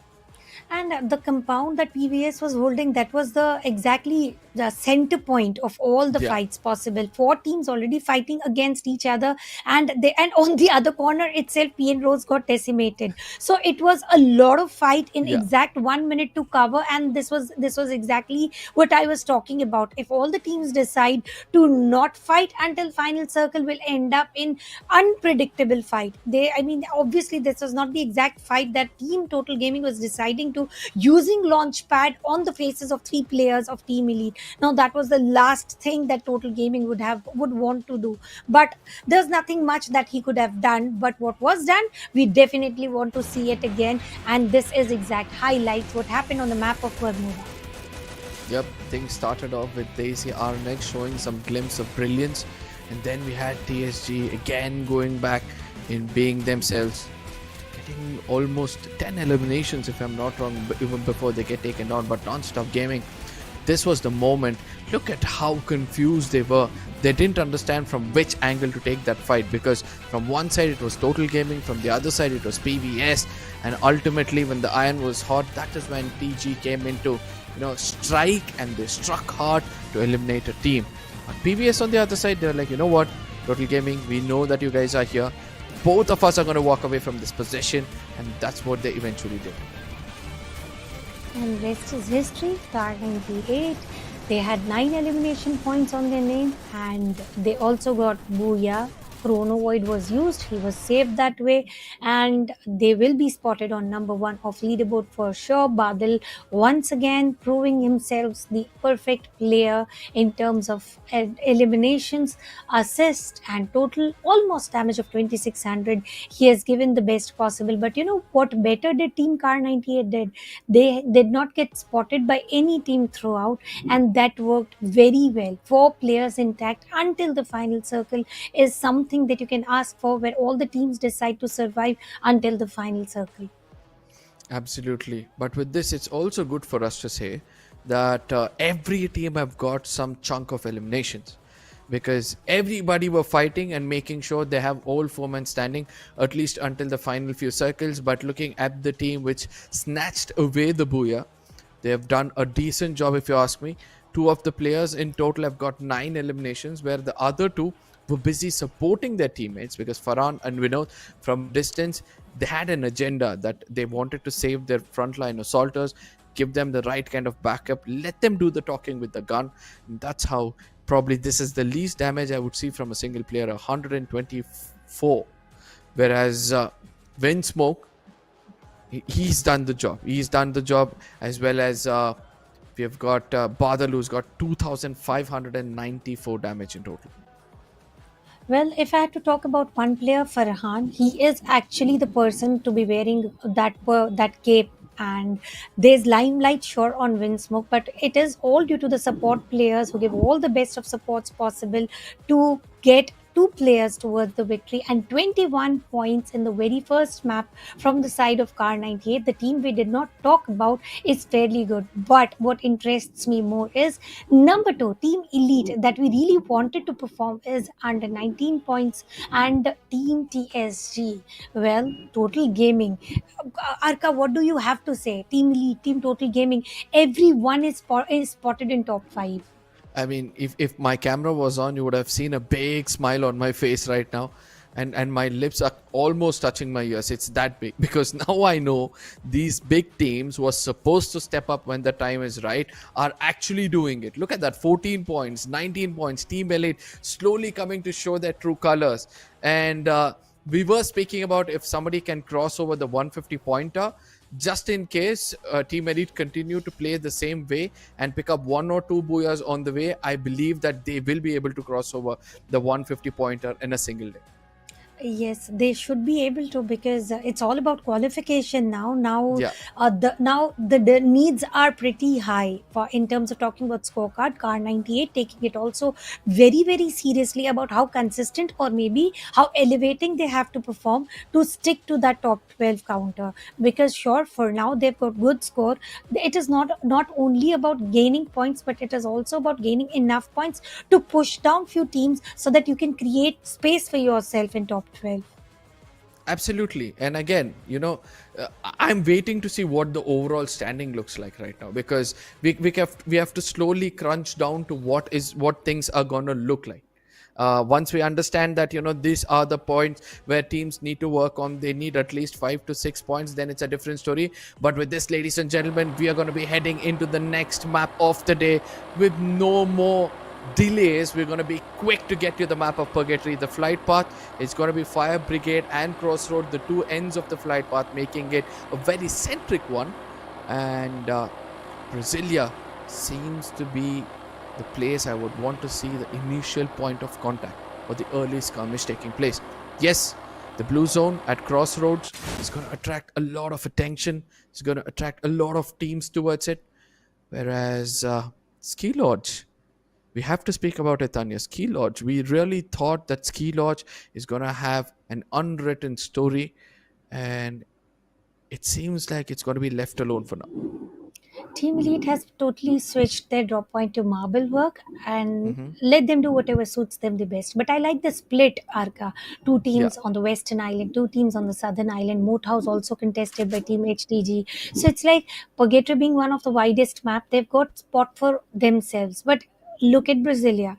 And the compound that PVS was holding, that was the exactly the center point of all the fights possible. 4 teams already fighting against each other, and on the other corner itself, PN Rose got decimated. So it was a lot of fight in exact 1 minute to cover, and this was exactly what I was talking about. If all the teams decide to not fight until final circle, will end up in unpredictable fight. Obviously this was not the exact fight that Team Total Gaming was deciding to, using Launchpad on the faces of 3 players of Team Elite. Now that was the last thing that Total Gaming would want to do, but there's nothing much that he could have done. But what was done, we definitely want to see it again, and this is exact highlights what happened on the map of Bermuda. Yep, things started off with Daisy Arnex showing some glimpse of brilliance, and then we had TSG again going back in being themselves. getting almost 10 eliminations, if I'm not wrong, even before they get taken down. But non-stop gaming, this was the moment. Look at how confused they were. They didn't understand from which angle to take that fight, because from one side it was total gaming, from the other side it was PVS, and ultimately when the iron was hot, that is when TG came into strike, and they struck hard to eliminate a team. But PVS on the other side, they're like, you know what, total gaming, we know that you guys are here. Both of us are going to walk away from this position, and that's what they eventually did. And rest is history. Star 98. They had 9 elimination points on their name, and they also got Booyah. Chrono Void was used, he was saved that way, and they will be spotted on number 1 of leaderboard for sure. Badal once again proving himself the perfect player in terms of eliminations, assist, and total almost damage of 2600. He has given the best possible, but you know what better did Team Car 98 did? They did not get spotted by any team throughout, and that worked very well. 4 players intact until the final circle is something that you can ask for, where all the teams decide to survive until the final circle. Absolutely. But with this, it's also good for us to say that every team have got some chunk of eliminations, because everybody were fighting and making sure they have all 4 men standing at least until the final few circles. But looking at the team which snatched away the Booyah, they have done a decent job, if you ask me. 2 of the players in total have got 9 eliminations, where the other 2 were busy supporting their teammates, because Farhan and Vinod, from distance, they had an agenda that they wanted to save their frontline assaulters, give them the right kind of backup, let them do the talking with the gun. And that's how probably this is the least damage I would see from a single player, 124. Whereas Windsmoke, he's done the job. He's done the job, as well as we have got Badal, who's got 2,594 damage in total. Well, if I had to talk about one player, Farhan, he is actually the person to be wearing that cape. And there's limelight sure on Windsmoke, but it is all due to the support players who give all the best of supports possible to get 2 players towards the victory, and 21 points in the very first map from the side of Car 98. The team we did not talk about is fairly good, but what interests me more is number 2, Team Elite, that we really wanted to perform is under 19 points, and Team TSG. Well, Total Gaming. Arka, what do you have to say? Team Elite, Team Total Gaming, everyone is spotted in top 5. I mean, if my camera was on, you would have seen a big smile on my face right now. And my lips are almost touching my ears. It's that big, because now I know these big teams who are supposed to step up when the time is right are actually doing it. Look at that, 14 points, 19 points. Team Elite slowly coming to show their true colors. And we were speaking about if somebody can cross over the 150 pointer, just in case Team Elite continue to play the same way and pick up 1 or 2 Booyahs on the way. I believe that they will be able to cross over the 150 pointer in a single day. Yes, they should be able to, because it's all about qualification now. Yeah. The needs are pretty high for in terms of talking about scorecard. Car 98 taking it also very very seriously about how consistent or maybe how elevating they have to perform to stick to that top 12 counter. Because sure, for now they've got good score. It is not only about gaining points, but it is also about gaining enough points to push down few teams so that you can create space for yourself in top 12. Absolutely. And again, I'm waiting to see what the overall standing looks like right now, because we have to slowly crunch down to what things are going to look like. Once we understand that these are the points where teams need to work on, they need at least 5 to 6 points, then it's a different story. But with this, ladies and gentlemen, we are going to be heading into the next map of the day with no more delays. We're going to be quick to get to the map of Purgatory. The flight path is going to be Fire Brigade and Crossroad, the 2 ends of the flight path, making it a very centric one. And Brasilia seems to be the place I would want to see the initial point of contact or the early skirmish taking place. Yes, the blue zone at Crossroads is going to attract a lot of attention. It's going to attract a lot of teams towards it. Whereas Ski Lodge, we have to speak about it, Tanya. Ski Lodge, we really thought that Ski Lodge is going to have an unwritten story, and it seems like it's going to be left alone for now. Team Elite has totally switched their drop point to marble work and Hmm. let them do whatever suits them the best. But I like the split, Arca. Two Yeah. teams on the western island, two teams on the southern island. Moat House also contested by Team HTG. So it's like Purgatory being one of the widest map, they've got spot for themselves. But look at Brasilia,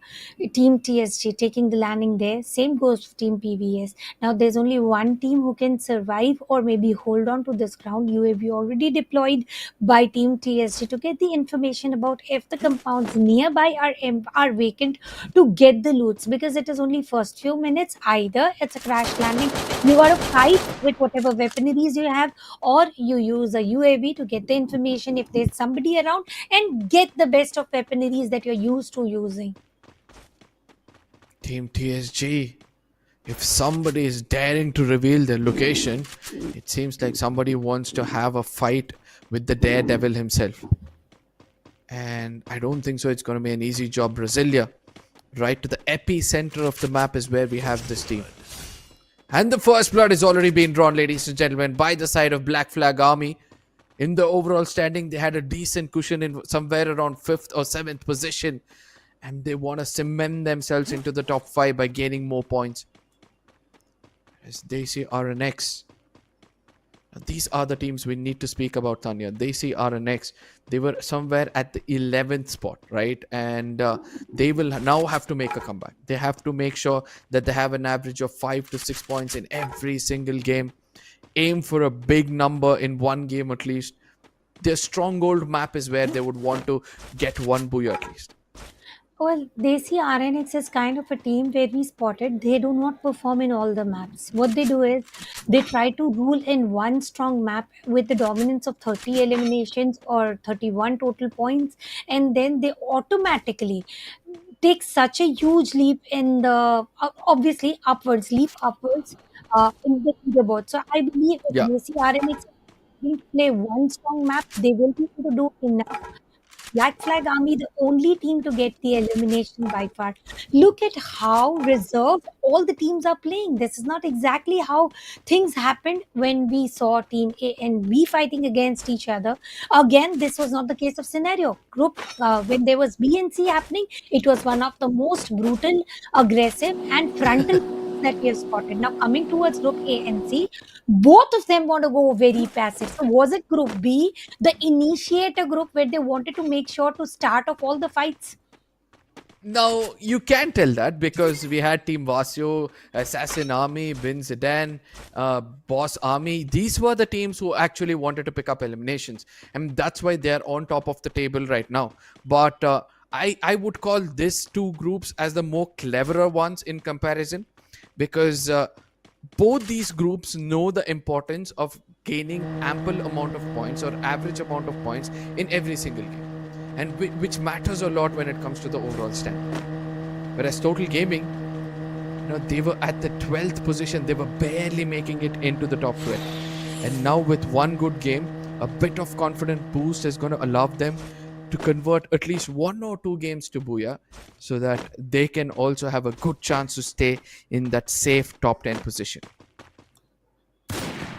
Team TSG taking the landing there. Same goes for Team PVS. Now there's only one team who can survive or maybe hold on to this ground. UAV already deployed by Team TSG to get the information about if the compounds nearby are vacant to get the loots, because it is only first few minutes. Either it's a crash landing, you got to fight with whatever weaponaries you have, or you use a UAV to get the information if there's somebody around and get the best of weaponaries that you're used to using. Team TSG. If somebody is daring to reveal their location, it seems like somebody wants to have a fight with the daredevil himself. And I don't think so. It's going to be an easy job. Brasilia, right to the epicenter of the map, is where we have this team. And the first blood is already being drawn, ladies and gentlemen, by the side of Black Flag Army. In the overall standing, they had a decent cushion in somewhere around 5th or 7th position. And they want to cement themselves into the top 5 by gaining more points. As they see RNX. Now, these are the teams we need to speak about, Tanya. They see RNX. They were somewhere at the 11th spot, right? And they will now have to make a comeback. They have to make sure that they have an average of 5 to 6 points in every single game. Aim for a big number in one game at least. Their stronghold map is where they would want to get one booyah at least. Well, they see RNX as kind of a team where we spotted they do not perform in all the maps. What they do is they try to rule in one strong map with the dominance of 30 eliminations or 31 total points, and then they automatically take such a huge leap in the obviously upwards, leap upwards in the leaderboard. So I believe if Yeah. they see RNX will play one strong map, they will be able to do enough. Black Flag Army, the only team to get the elimination by far. Look at how reserved all the teams are playing. This is not exactly how things happened when we saw Team A and B fighting against each other. Again, this was not the case of scenario. Group when there was B and C happening, it was one of the most brutal, aggressive, and frontal that we have spotted. Now coming towards Group A and C, both of them want to go very passive. So was it Group B, the initiator group, where they wanted to make sure to start off all the fights? Now, you can tell that because we had Team Vasio, Assassin Army, Bin Zidane, Boss Army. These were the teams who actually wanted to pick up eliminations. And that's why they're on top of the table right now. But I would call these two groups as the more cleverer ones in comparison, because both these groups know the importance of gaining ample amount of points or average amount of points in every single game, and which matters a lot when it comes to the overall standing. Whereas Total Gaming, they were at the 12th position. They were barely making it into the top 12. And now with one good game, a bit of confident boost is going to allow them to convert at least 1 or 2 games to booyah, so that they can also have a good chance to stay in that safe top 10 position.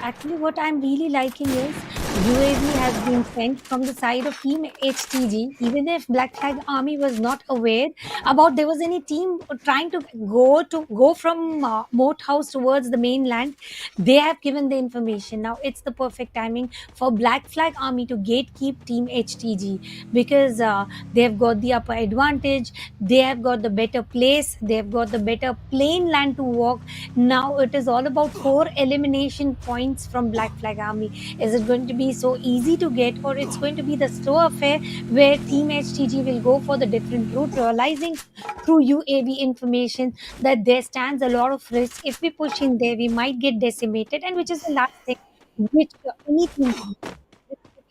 Actually, what I'm really liking is UAV has been sent from the side of Team HTG. Even if Black Flag Army was not aware about there was any team trying to go from Moat House towards the mainland, they have given the information. Now it's the perfect timing for Black Flag Army to gatekeep Team HTG, because they have got the upper advantage, they have got the better place, they have got the better plain land to walk. Now it is all about 4 elimination points from Black Flag Army. Is it going to be so easy to get, or it's going to be the slow affair where Team HTG will go for the different route, realizing through UAV information that there stands a lot of risk. If we push in there, we might get decimated, and which is the last thing which any team can do.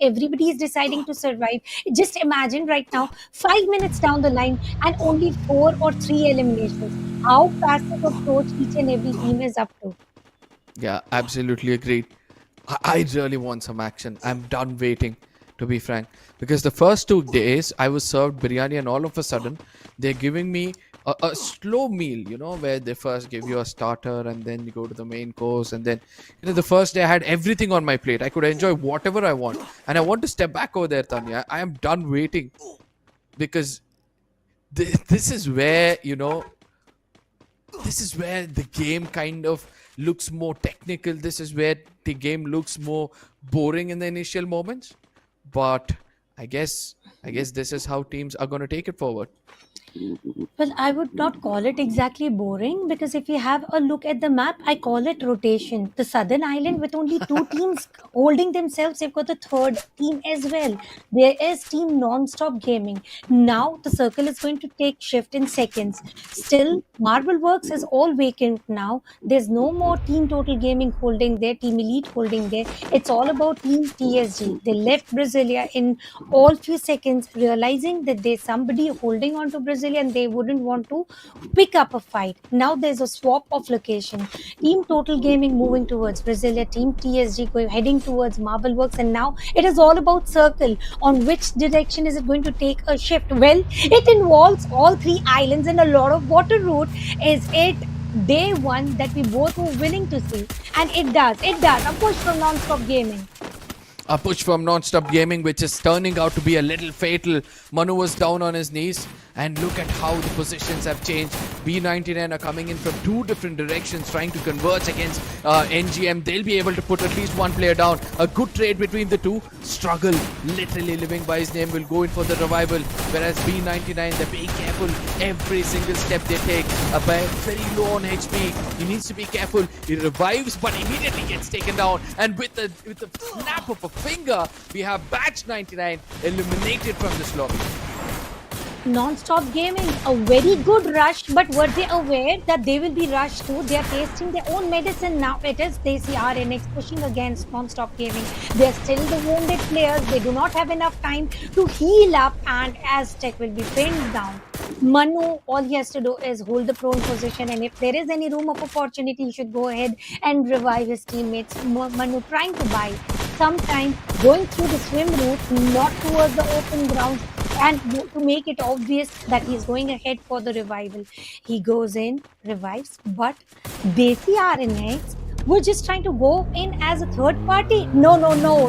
Everybody is deciding to survive. Just imagine right now, 5 minutes down the line, and only 4 or 3 eliminations. How passive approach each and every team is up to. Yeah, absolutely agreed. I really want some action. I'm done waiting. to be frank, because the first 2 days I was served biryani, and all of a sudden they're giving me a slow meal, where they first give you a starter and then you go to the main course, and then the first day I had everything on my plate. I could enjoy whatever I want, and I want to step back over there, Tanya. I am done waiting, because this is where this is where the game kind of looks more technical. This is where the game looks more boring in the initial moments, but I guess this is how teams are going to take it forward. Well, I would not call it exactly boring, because if you have a look at the map, I call it rotation. The southern island with only two teams holding themselves, they've got the third team as well. There is team non-stop gaming. Now the circle is going to take shift in seconds. Still, Marble Works is all vacant now. There's no more team total gaming holding there, team elite holding there. It's all about team TSG. They left Brasilia in all few seconds, realizing that there's somebody holding on to Brasilia and they wouldn't want to pick up a fight. Now there's a swap of location. Team Total Gaming moving towards Brasilia, Team TSG heading towards Marble Works, and now it is all about circle. On which direction is it going to take a shift? Well, it involves all three islands and a lot of water route. Is it day one that we both were willing to see? And it does. A push from non-stop gaming. A push from non-stop gaming, which is turning out to be a little fatal. Manu was down on his knees, and look at how the positions have changed. B99 are coming in from two different directions, trying to converge against NGM. They'll be able to put at least one player down. A good trade between the two. Struggle, literally living by his name, will go in for the revival, whereas B99, they're being careful every single step they take. Very low on HP. He needs to be careful. He revives, but immediately gets taken down. And with the snap of a finger, we have Batch 99 eliminated from this lobby. Non-stop gaming, a very good rush, but were they aware that they will be rushed too? They are tasting their own medicine now. It is Desi RNX pushing against non-stop gaming. They are still the wounded players. They do not have enough time to heal up, and Aztec will be pinned down. Manu, all he has to do is hold the prone position, and if there is any room of opportunity, he should go ahead and revive his teammates. Manu trying to buy some time, going through the swim route, not towards the open ground, and to make it obvious that he's going ahead for the revival. He goes in, revives, but Desi RNX were just trying to go in as a third party. No.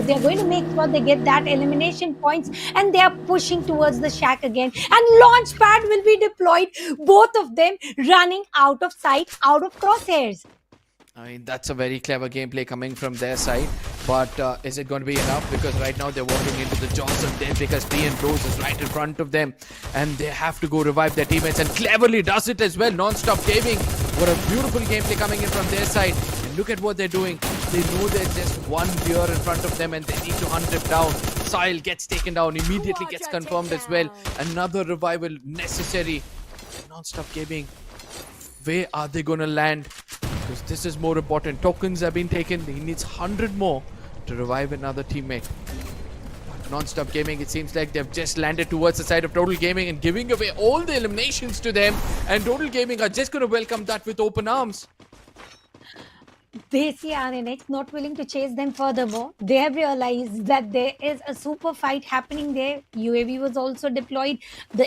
They're going to make sure they get that elimination points, and they are pushing towards the shack again. And Launchpad will be deployed. Both of them running out of sight, out of crosshairs. I mean, that's a very clever gameplay coming from their side, but is it going to be enough? Because right now they're walking into the jaws of death, because T and Rose is right in front of them, and they have to go revive their teammates, and cleverly does it as well. Non-stop gaming. What a beautiful gameplay coming in from their side. And look at what they're doing. They know there's just one player in front of them, and they need to hunt him down. Sile gets taken down, immediately gets confirmed as well. Another revival necessary. Non-stop gaming. Where are they going to land? Because this is more important. Tokens have been taken. He needs 100 more to revive another teammate. Non-stop gaming, it seems like they've just landed towards the side of Total Gaming and giving away all the eliminations to them. And Total Gaming are just going to welcome that with open arms. Desi RNX not willing to chase them furthermore. They have realized that there is a super fight happening there. UAV was also deployed. The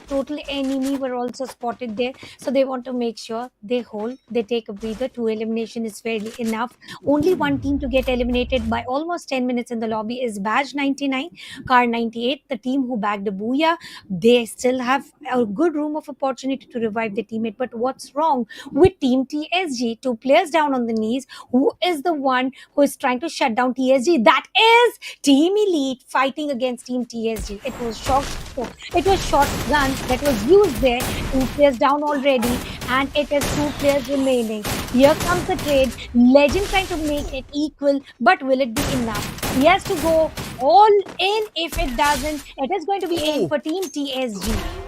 total enemy were also spotted there. So they want to make sure they hold, they take a breather. 2 elimination is fairly enough. Only one team to get eliminated by almost 10 minutes in the lobby is Badge 99, Car 98, the team who bagged a Booyah. They still have a good room of opportunity to revive their teammate. But what's wrong with Team TSG? 2 players down on the knees. Who is the one who is trying to shut down TSG? That is Team Elite fighting against Team TSG. It was shotgun that was used there. 2 players down already, and it is 2 players remaining. Here comes the trade. Legend trying to make it equal, but will it be enough? He has to go all in. If it doesn't, it is going to be in for Team TSG.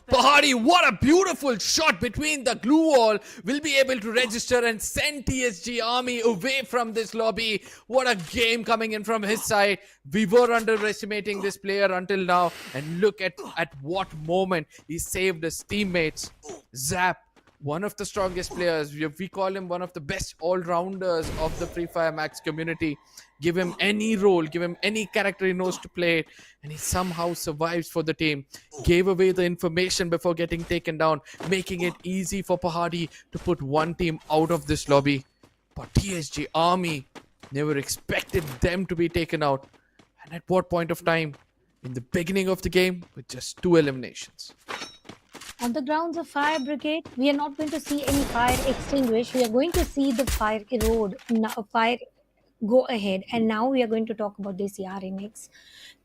Kalahari, what a beautiful shot between the glue wall. Will be able to register and send TSG army away from this lobby. What a game coming in from his side. We were underestimating this player until now. And look at what moment he saved his teammates. Zap, one of the strongest players. We call him one of the best all-rounders of the Free Fire Max community. give him any role, give him any character he knows to play it, and he somehow survives for the team. Gave away the information before getting taken down, making it easy for Pahadi to put one team out of this lobby. But TSG Army never expected them to be taken out. And at what point of time? In the beginning of the game, with just 2 eliminations. On the grounds of fire brigade, we are not going to see any fire extinguish. We are going to see the fire erode. Now, fire go ahead. And now we are going to talk about this RNX.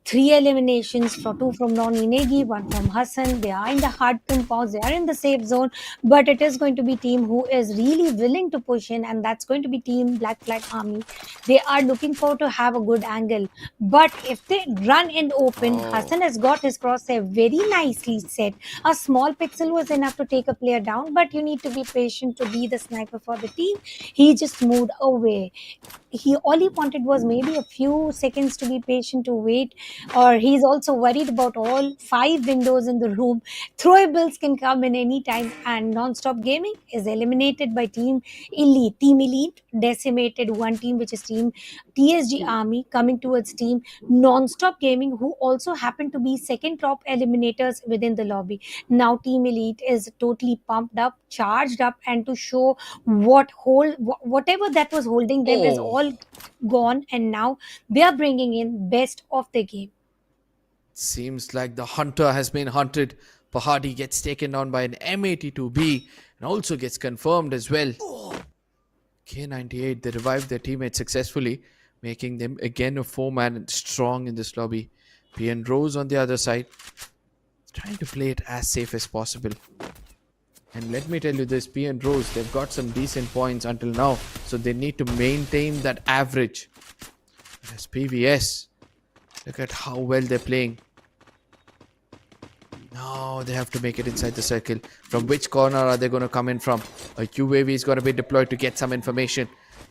3 eliminations, for 2 from Non-Inegi, 1 from Hassan. They are in the hard compounds, they are in the safe zone, but it is going to be team who is really willing to push in, and that's going to be team Black Flag Army. They are looking forward to have a good angle, but if they run in open, Hassan has got his crosshair very nicely set. A small pixel was enough to take a player down, but you need to be patient to be the sniper for the team. He just moved away. All he wanted was maybe a few seconds to be patient to wait, or he's also worried about all 5 windows in the room. Throwables can come in any time, and Non-Stop Gaming is eliminated by Team Elite. Team Elite decimated one team, which is Team TSG Army, coming towards Team Non-Stop Gaming, who also happen to be second top eliminators within the lobby. Now Team Elite is totally pumped up, charged up, and to show whatever that was holding them is all gone, and now they are bringing in best of the game. Seems like the hunter has been hunted. Pahadi gets taken down by an M82B and also gets confirmed as well. K98, they revived their teammate successfully, making them again a 4-man and strong in this lobby. PN Rose on the other side, trying to play it as safe as possible. And let me tell you this, PN Rose, they've got some decent points until now, so they need to maintain that average. Whereas PVS, look at how well they're playing. Now they have to make it inside the circle. From which corner are they going to come in from? A UAV is going to be deployed to get some information.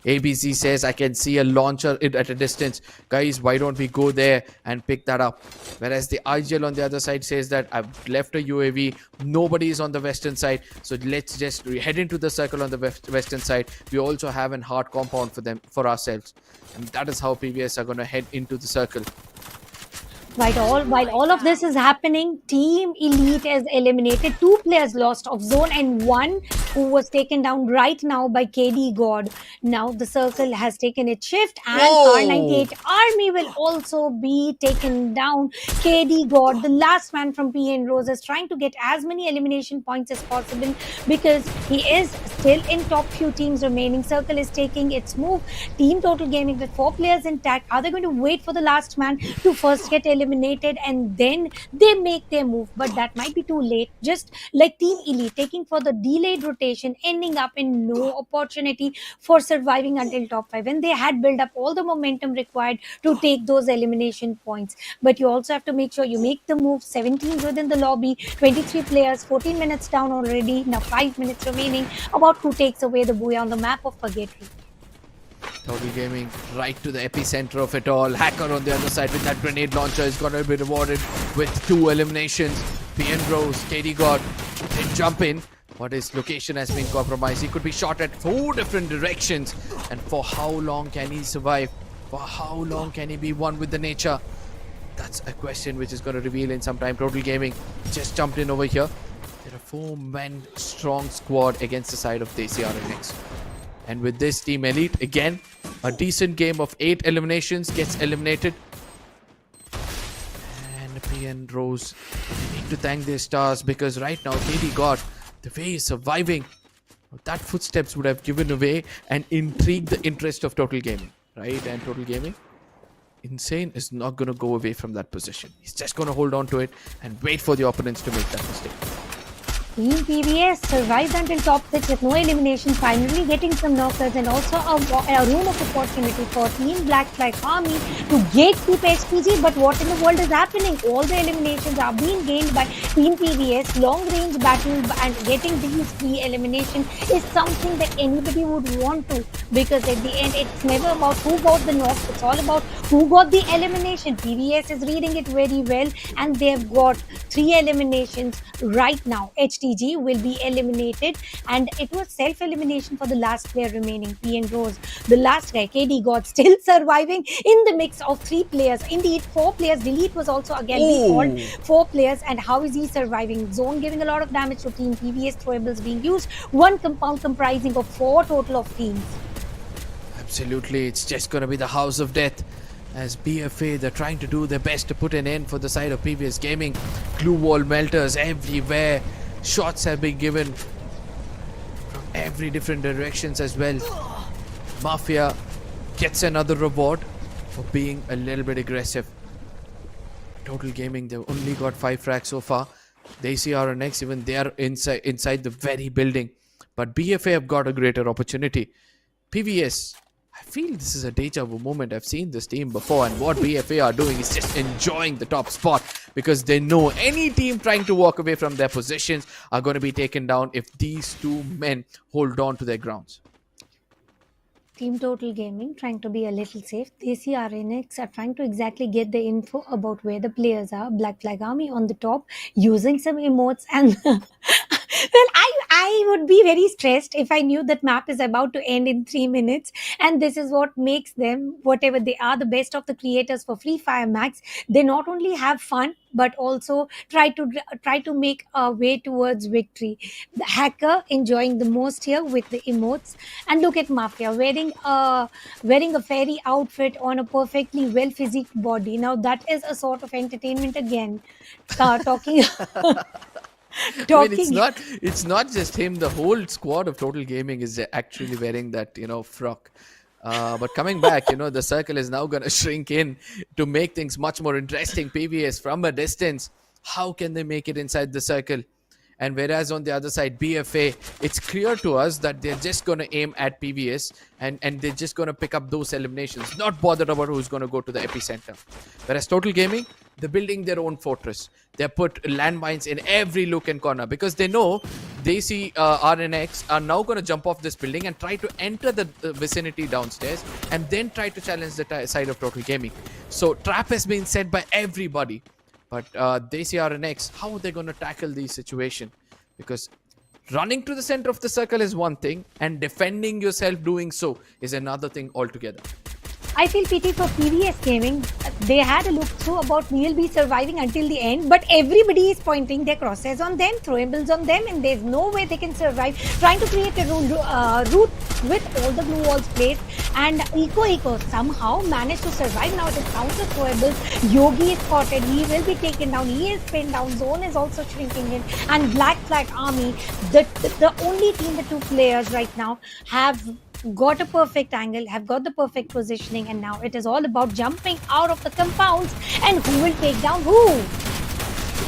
ABC says, I can see a launcher at a distance. Guys, why don't we go there and pick that up? Whereas the IGL on the other side says that I've left a UAV. Nobody is on the western side. So let's just head into the circle on the western side. We also have a hard compound for ourselves. And that is how PVS are going to head into the circle. While all of this is happening, Team Elite is eliminated. 2 players lost of zone, and 1 who was taken down right now by KD God. Now the circle has taken its shift, and R98 Army will also be taken down. KD God, the last man from PN Rose, is trying to get as many elimination points as possible because he is still in top few teams remaining. Circle is taking its move. Team Total Gaming with 4 players intact. Are they going to wait for the last man to first get eliminated and then they make their move? But that might be too late. Just like Team Elite taking for the delayed rotation, ending up in no opportunity for surviving until top 5 when they had built up all the momentum required to take those elimination points. But you also have to make sure you make the move. 17 within the lobby, 23 players, 14 minutes down already, now 5 minutes remaining. About who takes away the booyah on the map of Purgatory. Total Gaming right to the epicenter of it all. Hacker on the other side with that grenade launcher is going to be rewarded with 2 eliminations. PN Rose, KD God did jump in, but his location has been compromised. He could be shot at 4 different directions. And for how long can he survive? For how long can he be one with the nature? That's a question which is going to reveal in some time. Total Gaming just jumped in over here. They're a 4-man strong squad against the side of the RNX. And with this, Team Elite, again, a decent game of 8 eliminations gets eliminated. And PN Rose, they need to thank their stars because right now, KD God, the way he's surviving, that footsteps would have given away and intrigued the interest of Total Gaming, right? And Total Gaming, Insane is not going to go away from that position. He's just going to hold on to it and wait for the opponents to make that mistake. Team PBS survived until top 6 with no elimination, finally getting some knockers and also a room of opportunity for Team Black Flag Army to gatekeep HPG. But what in the world is happening? All the eliminations are being gained by Team PBS. Long range battle and getting these free elimination is something that anybody would want to, because at the end it's never about who got the knock, it's all about Who got the elimination? PVS is reading it very well, and they've got 3 eliminations right now. HTG will be eliminated, and it was self-elimination for the last player remaining, P and Rose. The last guy, KD, got still surviving in the mix of 3 players. Indeed, 4 players. Delete was also again default. 4 players, and how is he surviving? Zone giving a lot of damage to team. PVS throwables being used. One compound comprising of 4 total of teams. Absolutely, it's just going to be the house of death. As BFA, they're trying to do their best to put an end for the side of PVS Gaming. Glue wall melters everywhere. Shots have been given from every different directions as well. Mafia gets another reward for being a little bit aggressive. Total Gaming, they've only got 5 frags so far. They see RNX, even they are inside the very building. But BFA have got a greater opportunity. PVS, I feel this is a deja vu moment. I've seen this team before, and what BFA are doing is just enjoying the top spot, because they know any team trying to walk away from their positions are going to be taken down if these 2 men hold on to their grounds. Team Total Gaming trying to be a little safe. They see RNX are trying to exactly get the info about where the players are. Black Flag Army on the top using some emotes, and well, I would be very stressed if I knew that map is about to end in 3 minutes, and this is what makes them, whatever they are, the best of the creators for Free Fire Max. They not only have fun but also try to make a way towards victory. The hacker enjoying the most here with the emotes, and look at Mafia wearing a fairy outfit on a perfectly well physique body. Now that is a sort of entertainment again. Talking. I mean, it's not just him. The whole squad of Total Gaming is actually wearing that, frock. But coming back, the circle is now going to shrink in to make things much more interesting. PVS from a distance, how can they make it inside the circle? And whereas on the other side, BFA, it's clear to us that they're just going to aim at PVS and they're just going to pick up those eliminations, not bothered about who's going to go to the epicenter. Whereas Total Gaming, they're building their own fortress. They put landmines in every nook and corner, because they know they see RNX are now going to jump off this building and try to enter the vicinity downstairs and then try to challenge the side of Total Gaming. So trap has been set by everybody. But they see RNX, how are they going to tackle the situation? Because running to the center of the circle is one thing, and defending yourself doing so is another thing altogether. I feel pity for PVS Gaming. They had a look through about we'll be surviving until the end, but everybody is pointing their crosshairs on them, throwables on them, and there's no way they can survive. Trying to create a route with all the glue walls placed, and Eco somehow managed to survive. Now it is counter throwables. Yogi is spotted. He will be taken down. He is pinned down. Zone is also shrinking in. And Black Flag Army, the only team, the 2 players right now, have got a perfect angle, have got the perfect positioning, and now it is all about jumping out of the compounds and who will take down who.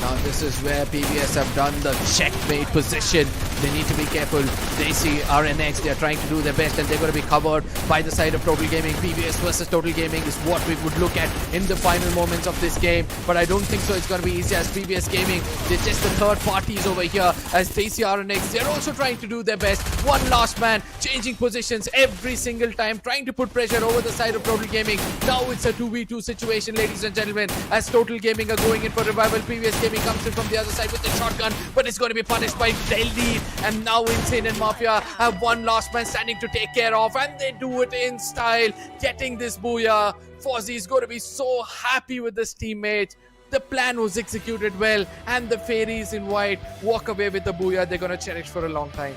Now this is where PVS have done the checkmate position. They need to be careful. They see RNX, they are trying to do their best, and they're going to be covered by the side of Total Gaming. PVS versus Total Gaming is what we would look at in the final moments of this game, but I don't think so it's going to be easy, as PVS Gaming, they're just the third parties over here. As they see RNX, they're also trying to do their best. One last man, changing positions every single time, trying to put pressure over the side of Total Gaming. Now it's a 2v2 situation, ladies and gentlemen, as Total Gaming are going in for revival. PVS Gaming comes in from the other side with the shotgun, but it's going to be punished by Delhi. And now Insane and Mafia have one last man standing to take care of, and they do it in style, getting this booyah. Fozzy is going to be so happy with his teammates. The plan was executed well, and the fairies in white walk away with the booyah they're going to cherish for a long time.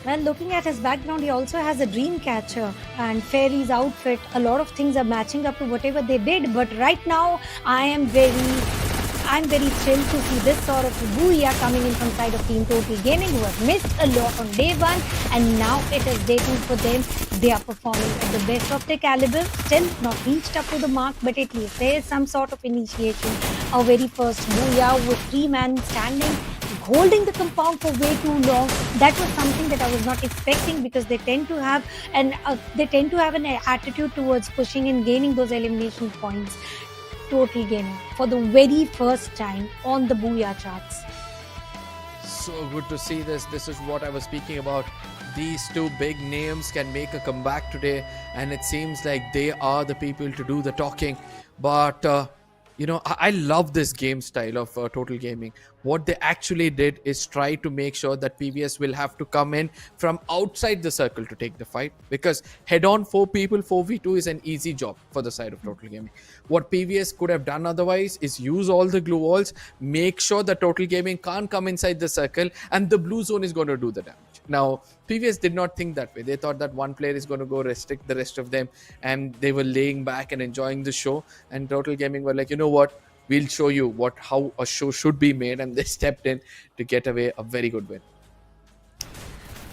Well, looking at his background, he also has a dream catcher and fairy's outfit. A lot of things are matching up to whatever they did, but right now I'm very thrilled to see this sort of booyah coming in from side of Team Total Gaming, who have missed a lot on day 1, and now it is day 2 for them. They are performing at the best of their caliber, still not reached up to the mark, but at least there is some sort of initiation. Our very first booyah with 3 men standing, holding the compound for way too long. That was something that I was not expecting, because they tend to have an attitude towards pushing and gaining those elimination points. Total Gaming for the very first time on the booyah charts. So good to see this. This is what I was speaking about. These two big names can make a comeback today, and it seems like they are the people to do the talking. But I love this game style of Total Gaming. What they actually did is try to make sure that PVS will have to come in from outside the circle to take the fight, because head-on 4 people 4v2 is an easy job for the side of Total Gaming. What PVS could have done otherwise is use all the glue walls, make sure that Total Gaming can't come inside the circle, and the blue zone is going to do the damage. Now, PVS did not think that way. They thought that one player is going to go restrict the rest of them, and they were laying back and enjoying the show. And Total Gaming were like, you know what? We'll show you how a show should be made, and they stepped in to get away a very good win.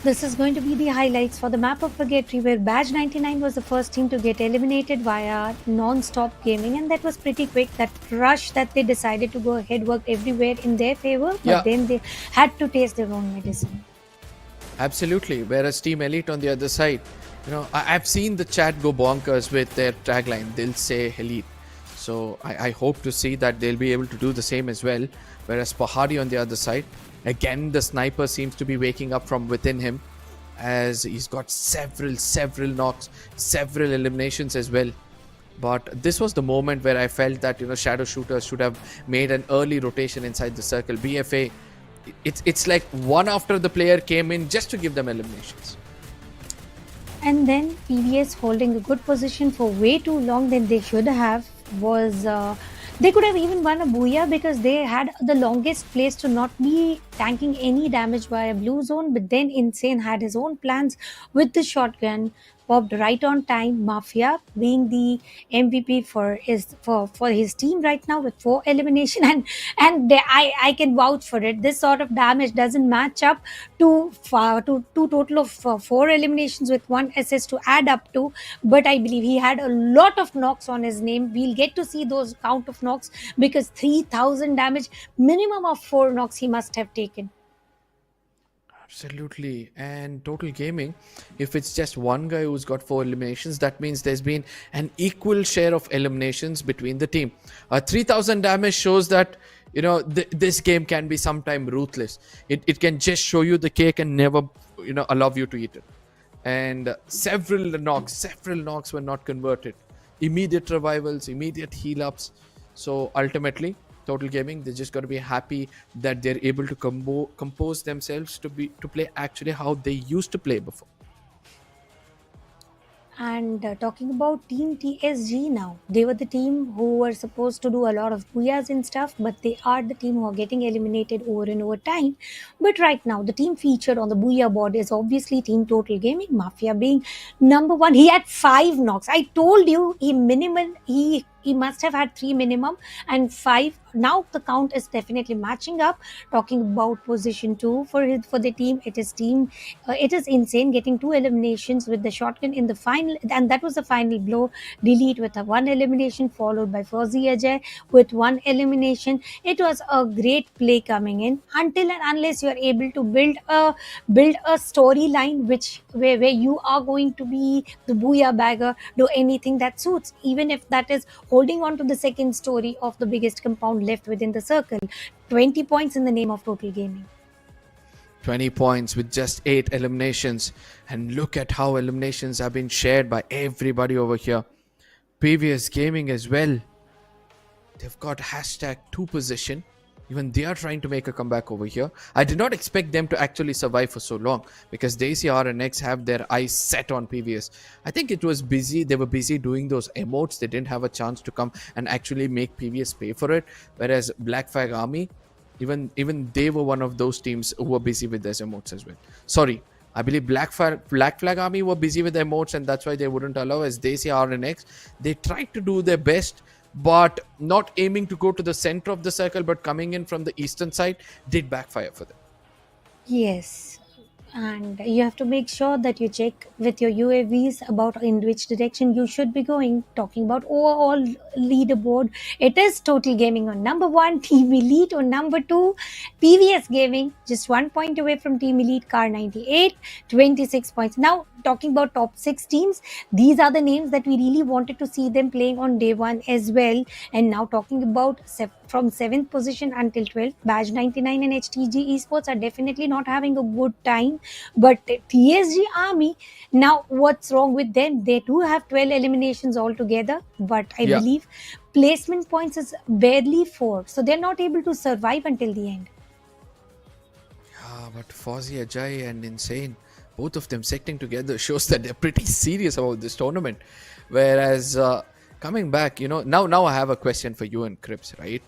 This is going to be the highlights for the map of Purgatory, where Badge 99 was the first team to get eliminated via non-stop gaming, and that was pretty quick. That rush that they decided to go ahead worked everywhere in their favor, but then they had to taste their own medicine. Absolutely. Whereas Team Elite on the other side, I've seen the chat go bonkers with their tagline. They'll say Elite. So I hope to see that they'll be able to do the same as well. Whereas Pahari on the other side, again, the sniper seems to be waking up from within him, as he's got several knocks, several eliminations as well. But this was the moment where I felt that Shadow Shooters should have made an early rotation inside the circle. BFA, it's like one after the player came in just to give them eliminations. And then PVS holding a good position for way too long than they should have was they could have even won a booyah, because they had the longest place to not be tanking any damage via blue zone. But then Insane had his own plans with the shotgun, popped right on time. Mafia being the MVP for his team right now with 4 elimination, I can vouch for it. This sort of damage doesn't match up to total of 4 eliminations with 1 assist to add up to. But I believe he had a lot of knocks on his name. We'll get to see those count of knocks, because 3000 damage, minimum of 4 knocks he must have taken. Absolutely. And Total Gaming, if it's just one guy who's got 4 eliminations, that means there's been an equal share of eliminations between the team. 3000 damage shows that this game can be sometime ruthless. It can just show you the cake and never allow you to eat it. And several knocks were not converted. Immediate revivals, immediate heal ups. So ultimately, Total Gaming, they just got to be happy that they're able to compose themselves to play actually how they used to play before. And talking about Team TSG now, they were the team who were supposed to do a lot of booyahs and stuff, but they are the team who are getting eliminated over and over time. But right now, the team featured on the booyah board is obviously Team Total Gaming. Mafia being number 1. He had 5 knocks. I told you he must have had 3 minimum and 5. Now the count is definitely matching up. Talking about position 2 for the team, it is Insane getting 2 eliminations with the shotgun in the final, and that was the final blow. Delete with a 1 elimination, followed by Fauzi Ajay with 1 elimination. It was a great play coming in, until and unless you are able to build a storyline where you are going to be the booyah bagger, do anything that suits, even if that is holding on to the second story of the biggest compound left within the circle. 20 points in the name of Total Gaming. 20 points with just 8 eliminations. And look at how eliminations have been shared by everybody over here. Previous Gaming as well. They've got #2 position. Even they are trying to make a comeback over here. I did not expect them to actually survive for so long, because Daisy R and X have their eyes set on PVS. I think it was busy. They were busy doing those emotes. They didn't have a chance to come and actually make PVS pay for it. Whereas Black Flag Army, even they were one of those teams who were busy with their emotes as well. Sorry, I believe Black Flag Army were busy with their emotes, and that's why they wouldn't allow. As Daisy R and X, they tried to do their best, but not aiming to go to the center of the circle, but coming in from the eastern side did backfire for them. Yes, and you have to make sure that you check with your UAVs about in which direction you should be going. Talking about overall leaderboard, it is Total Gaming on number 1, Team Elite on number 2, PVS Gaming just 1 point away from Team Elite, Car 98, 26 points. Now talking about top 6 teams, these are the names that we really wanted to see them playing on day one as well. And now talking about from 7th position until 12th, Badge 99 and HTG Esports are definitely not having a good time. But TSG Army, now what's wrong with them? They do have 12 eliminations altogether, but I Yeah. believe placement points is barely 4, so they're not able to survive until the end. But Fozzy, Ajay, and Insane, both of them sitting together shows that they're pretty serious about this tournament. Whereas coming back, now I have a question for you and Crips, right?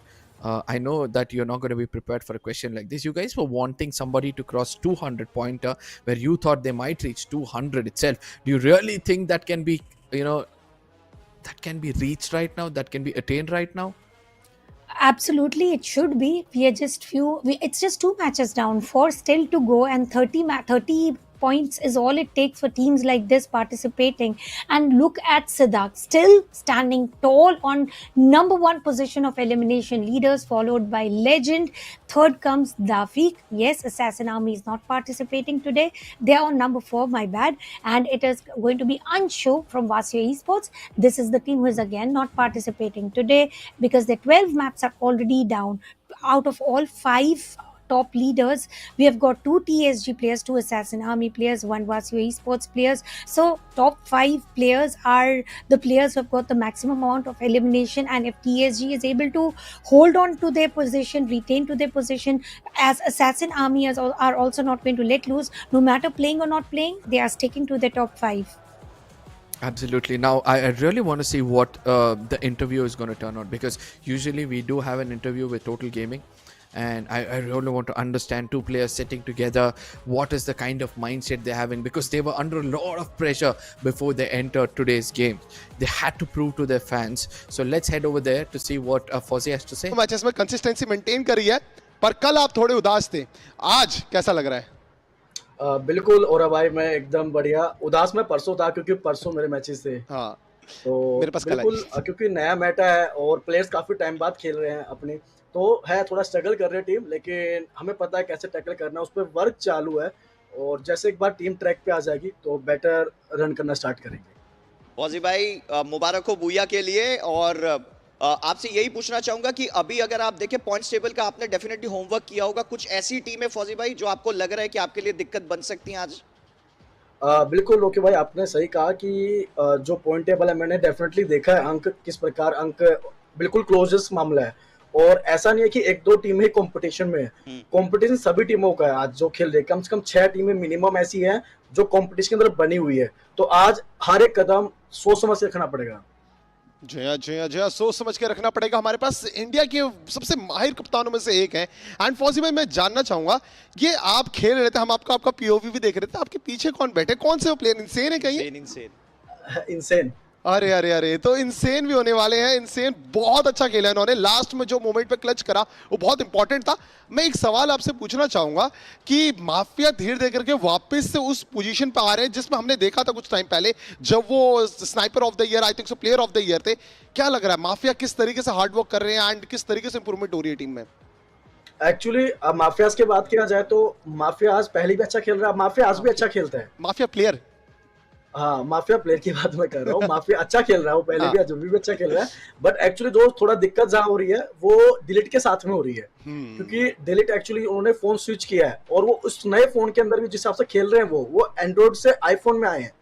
I know that you're not going to be prepared for a question like this. You guys were wanting somebody to cross 200 pointer, where you thought they might reach 200 itself. Do you really think that can be, that can be reached right now? That can be attained right now? Absolutely, it should be. We are just it's just 2 matches down, 4 still to go, and 30 points is all it takes for teams like this participating. And look at Siddharth, still standing tall on number 1 position of elimination leaders, followed by Legend. Third comes Dafiq. Yes, Assassin Army is not participating today. They are on number 4, my bad. And it is going to be Anshu from Vasya Esports. This is the team who is again not participating today because the 12 maps are already down. Out of all 5 top leaders, we have got 2 TSG players, 2 Assassin Army players, 1 Vasya Esports players. So top 5 players are the players who have got the maximum amount of elimination. And if TSG is able to hold on to their position, retain to their position, as Assassin Army are also not going to let loose, no matter playing or not playing, they are sticking to the top 5. Absolutely. Now, I really want to see what the interview is going to turn out, because usually we do have an interview with Total Gaming, and I really want to understand 2 players sitting together, what is the kind of mindset they're having, because they were under a lot of pressure before they entered today's game. They had to prove to their fans. So let's head over there to see what Fozzy has to say. Matches में consistency maintain करी है, पर कल आप थोड़े उदास थे, आज कैसा लग रहा है? बिल्कुल। और भाई मैं एकदम बढ़िया। उदास मैं परसों था क्योंकि परसों मेरे मैचेस थे। हाँ, तो मेरे पास कल बिल्कुल क्योंकि नया मेटा है और प्लेयर्स काफी टाइम बाद खेल रहे हैं अपने, तो है थोड़ा स्ट्रगल कर रही है टीम, लेकिन हमें पता है कैसे टैकल करना है, उस पर वर्क चालू है। और जैसे एक बार टीम ट्रैक पे आ जाएगी तो बेटर रन करना स्टार्ट करेंगे। फौजी भाई, मुबारक हो बुया के लिए। और आपसे यही पूछना चाहूंगा कि अभी अगर आप देखें पॉइंट्स टेबल का, आपने डेफिनेटली होमवर्क किया होगा, कुछ ऐसी टीम है फौजी भाई जो आपको लग रहा है कि आपके लिए दिक्कत बन सकती है आज? बिल्कुल रोके भाई, आपने सही कहा कि जो पॉइंट टेबल है मैंने डेफिनेटली देखा है, अंक किस प्रकार, अंक बिल्कुल क्लोजेस्ट मामला है। और ऐसा नहीं है कि 1-2 टीमें कंपटीशन में है, कंपटीशन सभी टीमों का है। आज जो खेल रहे कम से कम 6 टीमें मिनिमम ऐसी हैं जो कंपटीशन के अंदर बनी हुई है, तो आज हर एक कदम सोच समझ के रखना पड़ेगा। जया सोच समझ के रखना पड़ेगा। हमारे पास इंडिया के सबसे माहिर कप्तानों में से एक हैं। एंड फौजी भाई, मैं जानना चाहूंगा, ये आप खेल रहे थे, हम आपका पीओवी भी देख रहे थे, आपके पीछे कौन बैठे, कौन से वो प्लेयर? इंसेन है कहीं? इंसेन। अरे तो इंसेन भी होने वाले हैं। इंसेन बहुत अच्छा खेला इन्होंने, लास्ट में जो मोमेंट पे क्लच करा वो बहुत इंपॉर्टेंट था। मैं एक सवाल आपसे पूछना चाहूंगा कि माफिया धीरे धीरे करके वापस से उस पोजीशन पे आ रहे हैं जिसमें हमने देखा था कुछ टाइम पहले जब वो sniper of the year, I think so player of the year थे। क्या लग रहा है, माफिया किस तरीके से हार्ड वर्क कर रहे हैं एंड किस तरीके से इंप्रूवमेंट हो रही है टीम में? एक्चुअली माफियाज की बात किया जाए तो माफिया आज पहले भी अच्छा खेल रहा है, माफिया आज भी अच्छा खेलता है। Mafia player? हाँ, माफिया प्लेयर की बात मैं कर रहा हूँ। माफिया अच्छा खेल रहा है, वो पहले भी अभी भी अच्छा खेल रहा है। बट एक्चुअली जो थोड़ा दिक्कत जहाँ हो रही है वो डिलीट के साथ में हो रही है, क्योंकि डिलीट एक्चुअली उन्होंने फोन स्विच किया है और वो उस नए फोन के अंदर भी जिस हिसाब से खेल रहे हैं वो एंड्रॉइड से आईफोन में आए हैं,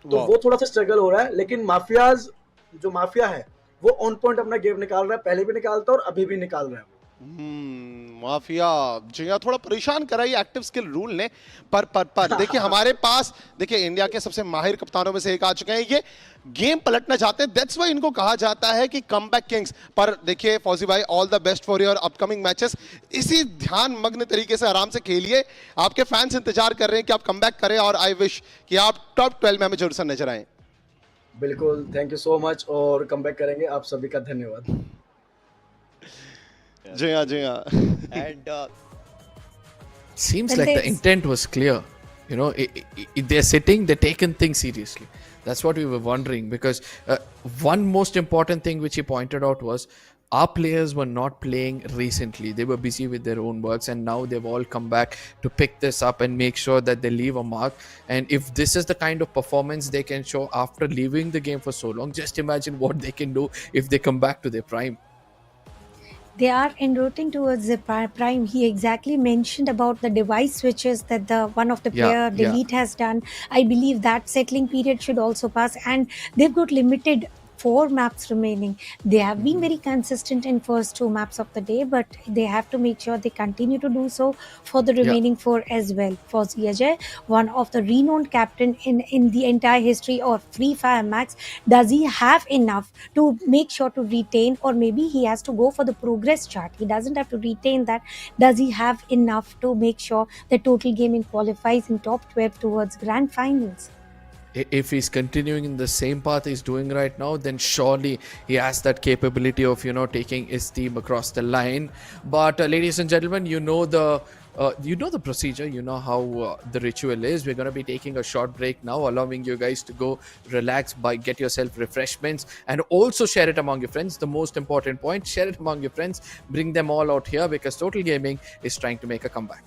तो वो थोड़ा सा स्ट्रगल हो रहा है। लेकिन माफियाज जो माफिया है वो ऑन पॉइंट अपना गेम निकाल रहा है, पहले भी निकालता है और अभी भी निकाल रहा है। माफिया जी हाँ, थोड़ा परेशान करा ये एक्टिव स्किल रूल ने, पर देखिए हमारे पास, देखिए इंडिया के सबसे माहिर कप्तानों में से एक आ चुके हैं, ये गेम पलटना चाहते हैं, दैट्स व्हाई इनको कहा जाता है कि कमबैक किंग्स। पर देखिए फौजी भाई, all the best for your upcoming matches. इसी ध्यान मग्न तरीके से आराम से खेलिए, आपके फैंस इंतजार कर रहे हैं कि आप कमबैक करें और आई विश कि आप टॉप 12 में हमें जरूर से नजर आए। बिल्कुल, थैंक यू सो मच और कमबैक करेंगे। आप सभी का धन्यवाद। जी हाँ। And Seems And like the there's- intent was clear. They're sitting, they're taking things seriously. That's what we were wondering, because one most important thing which he pointed out was our players were not playing recently. They were busy with their own works, and now they've all come back to pick this up and make sure that they leave a mark. And if this is the kind of performance they can show after leaving the game for so long, just imagine what they can do if they come back to their prime. They are en routing towards the prime. He exactly mentioned about the device switches that the one of the Yeah, player yeah. delete has done. I believe that settling period should also pass, and they've got limited 4 maps remaining. They have been very consistent in first 2 maps of the day, but they have to make sure they continue to do so for the remaining 4 as well. For Ajay, one of the renowned captain in the entire history of Free Fire Max, does he have enough to make sure to retain, or maybe he has to go for the progress chart? He doesn't have to retain that. Does he have enough to make sure the total gaming qualifies in top 12 towards grand finals? If he's continuing in the same path he's doing right now, then surely he has that capability of taking his team across the line. But ladies and gentlemen, you know the procedure, you know how the ritual is. We're going to be taking a short break now, allowing you guys to go relax, get yourself refreshments, and also share it among your friends. The most important point, share it among your friends, bring them all out here, because Total Gaming is trying to make a comeback.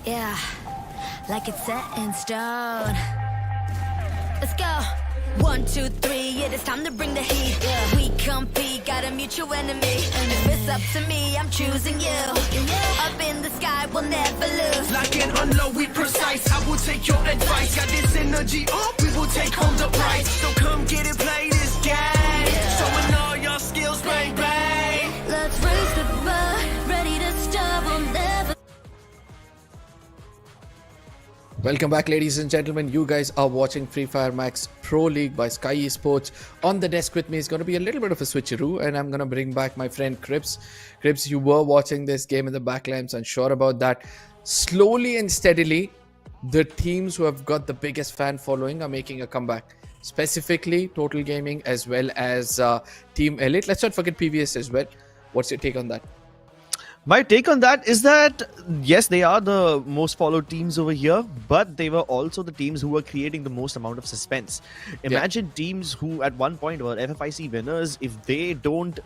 Yeah, like it's set in stone. Let's go. 1, 2, 3, it is time to bring the heat. We compete, got a mutual enemy. And if it's up to me, I'm choosing you. Up in the sky, we'll never lose. Like an unload, we precise. I will take your advice. Got this energy up, we will take home the prize. So come get it, play this game. Showing all your skills, bang, bang. Let's raise the bar, ready to start, we'll never. Welcome back, ladies and gentlemen. You guys are watching Free Fire Max Pro League by Skyesports. On the desk with me is going to be a little bit of a switcheroo, and I'm going to bring back my friend Crips. Crips, you were watching this game in the backlamps, and sure about that. Slowly and steadily, the teams who have got the biggest fan following are making a comeback. Specifically, Total Gaming as well as Team Elite. Let's not forget PVS as well. What's your take on that? My take on that is that, yes, they are the most followed teams over here, but they were also the teams who were creating the most amount of suspense. Imagine teams who at one point were FFIC winners, if they don't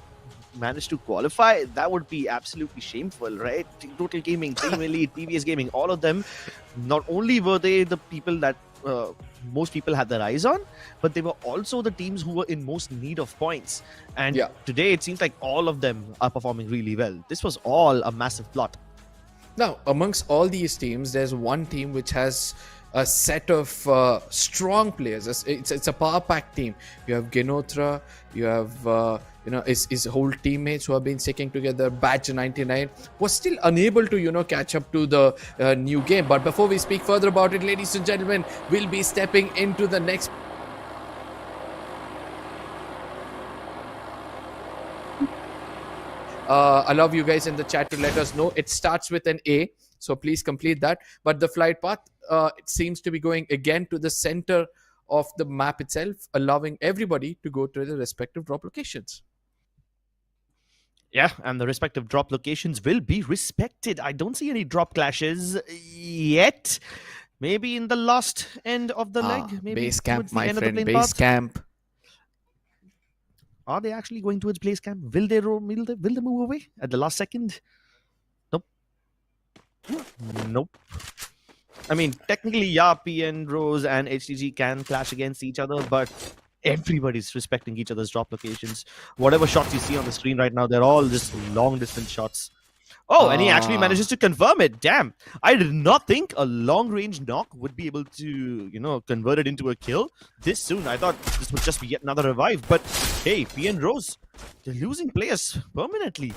manage to qualify, that would be absolutely shameful, right? Total Gaming, Team Elite, TVS Gaming, all of them, not only were they the people that most people had their eyes on, but they were also the teams who were in most need of points. And today it seems like all of them are performing really well. This was all a massive plot. Now, amongst all these teams, there's one team which has a set of strong players. It's a power pack team. You have Genotra, you have his whole teammates who have been sticking together. Badge 99 was still unable to catch up to the new game. But before we speak further about it, ladies and gentlemen, we'll be stepping into the next. I love you guys in the chat to let us know. It starts with an A, so please complete that. But the flight path, it seems to be going again to the center of the map itself, allowing everybody to go to the respective drop locations. Yeah, and the respective drop locations will be respected. I don't see any drop clashes yet. Maybe in the last end of the leg. Maybe base camp, towards the my end of the friend, plane base path. camp. Are they actually going towards base camp? Will they move away at the last second? Nope. Nope. I mean, technically, yeah, PN, Rose, and HTG can clash against each other, but everybody's respecting each other's drop locations. Whatever shots you see on the screen right now, they're all just long-distance shots. Oh, and he actually manages to confirm it. Damn. I did not think a long-range knock would be able to, convert it into a kill this soon. I thought this would just be yet another revive. But, hey, PN Rose, they're losing players permanently.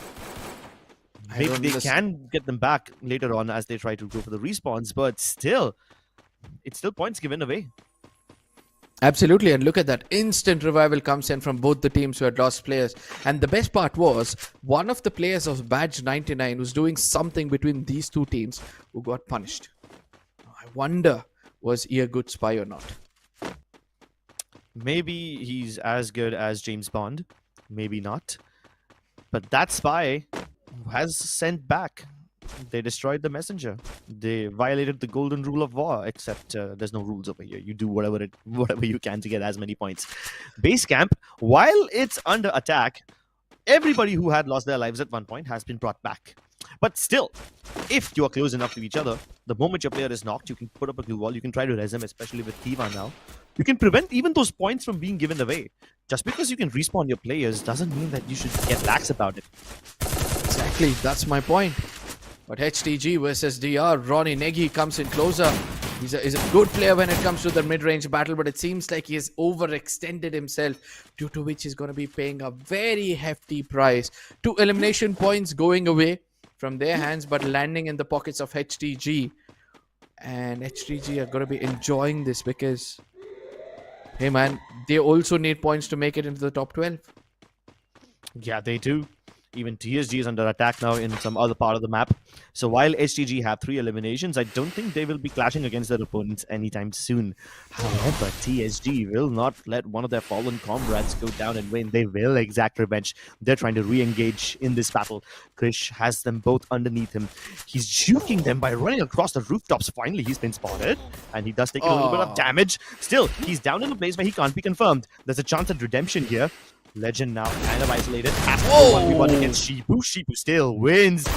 Maybe they can get them back later on as they try to go for the respawns. But still, it's still points given away. Absolutely, and look at that. Instant revival comes in from both the teams who had lost players. And the best part was, one of the players of Badge 99 was doing something between these two teams who got punished. I wonder, was he a good spy or not? Maybe he's as good as James Bond. Maybe not. But that spy has sent back. They destroyed the messenger. They violated the golden rule of war, except there's no rules over here. You do whatever you can to get as many points. Base camp, while it's under attack, everybody who had lost their lives at one point has been brought back. But still, if you are close enough to each other, the moment your player is knocked, you can put up a glue wall. You can try to res him, especially with Kiva now. You can prevent even those points from being given away. Just because you can respawn your players doesn't mean that you should get lax about it. Exactly, that's my point. But HTG versus DR, Ronnie Negi comes in closer. He's a good player when it comes to the mid-range battle, but it seems like he has overextended himself, due to which he's going to be paying a very hefty price. 2 elimination points going away from their hands, but landing in the pockets of HTG. And HTG are going to be enjoying this because, hey man, they also need points to make it into the top 12. Yeah, they do. Even TSG is under attack now in some other part of the map. So while HTG have 3 eliminations, I don't think they will be clashing against their opponents anytime soon. However, TSG will not let one of their fallen comrades go down and win. They will exact revenge. They're trying to re-engage in this battle. Krish has them both underneath him. He's juking them by running across the rooftops. Finally, he's been spotted. And he does take a little bit of damage. Still, he's down in a place where he can't be confirmed. There's a chance at redemption here. Legend now kind of isolated. Has to go 1v1 against Shibu. Shibu still wins. 2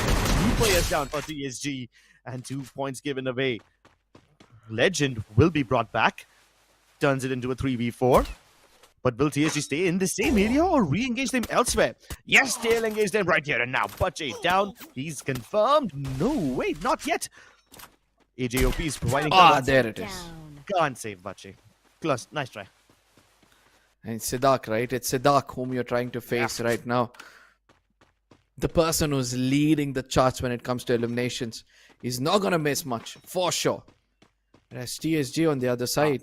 players down for TSG and 2 points given away. Legend will be brought back. Turns it into a 3v4. But will TSG stay in the same area or re-engage them elsewhere? Yes, they'll engage them right here and now. Butchie down. He's confirmed. No, wait, not yet. AJOP is providing... there it is. Can't save Butchie. Close. Nice try. And it's Sidak, right? It's Sidak whom you're trying to face right now. The person who's leading the charts when it comes to eliminations. He's not going to miss much, for sure. Whereas TSG on the other side,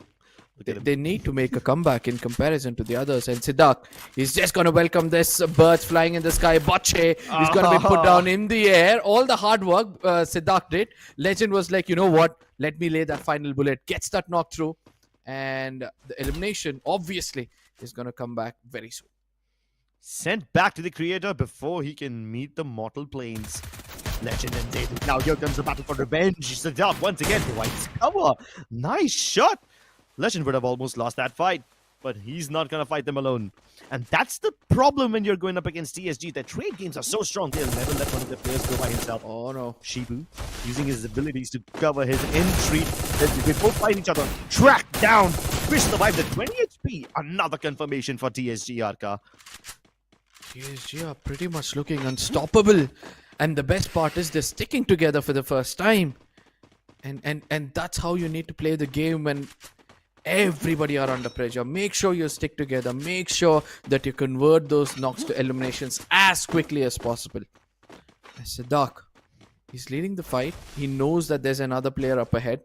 they need to make a comeback in comparison to the others. And Sidak, he's just going to welcome this birds flying in the sky. Butchie is going to be put down in the air. All the hard work Sidak did. Legend was like, you know what? Let me lay that final bullet. Gets that knock through. And the elimination, obviously, is going to come back very soon. Sent back to the creator before he can meet the mortal planes. Legend and David. Now here comes the battle for revenge. Sidak once again provides cover. Nice shot. Legend would have almost lost that fight. but he's not going to fight them alone. And that's the problem when you're going up against TSG. Their trade games are so strong, they'll never let one of their players go by himself. Oh no. Shibu using his abilities to cover his entry. They both fight each other. Track down. Fish survived at 20 HP. Another confirmation for TSG, Arka. TSG are pretty much looking unstoppable. And the best part is they're sticking together for the first time. And that's how you need to play the game when everybody are under pressure. Make sure you stick together. Make sure that you convert those knocks to eliminations as quickly as possible. Sadak, he's leading the fight. He knows that there's another player up ahead.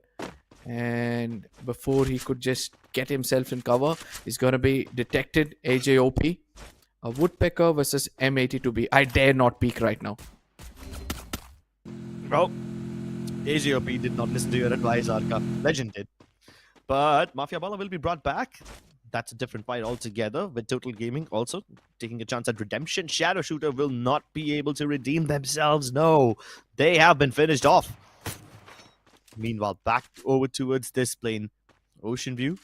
And before he could just get himself in cover, he's going to be detected. AJOP. A Woodpecker versus M82B. I dare not peek right now. Bro, AJOP did not listen to your advice, Arka. Legend did. But Mafia Bala will be brought back. That's a different fight altogether, with Total Gaming also taking a chance at redemption. Shadow Shooter will not be able to redeem themselves. No, they have been finished off. Meanwhile, back over towards this plane. Ocean View.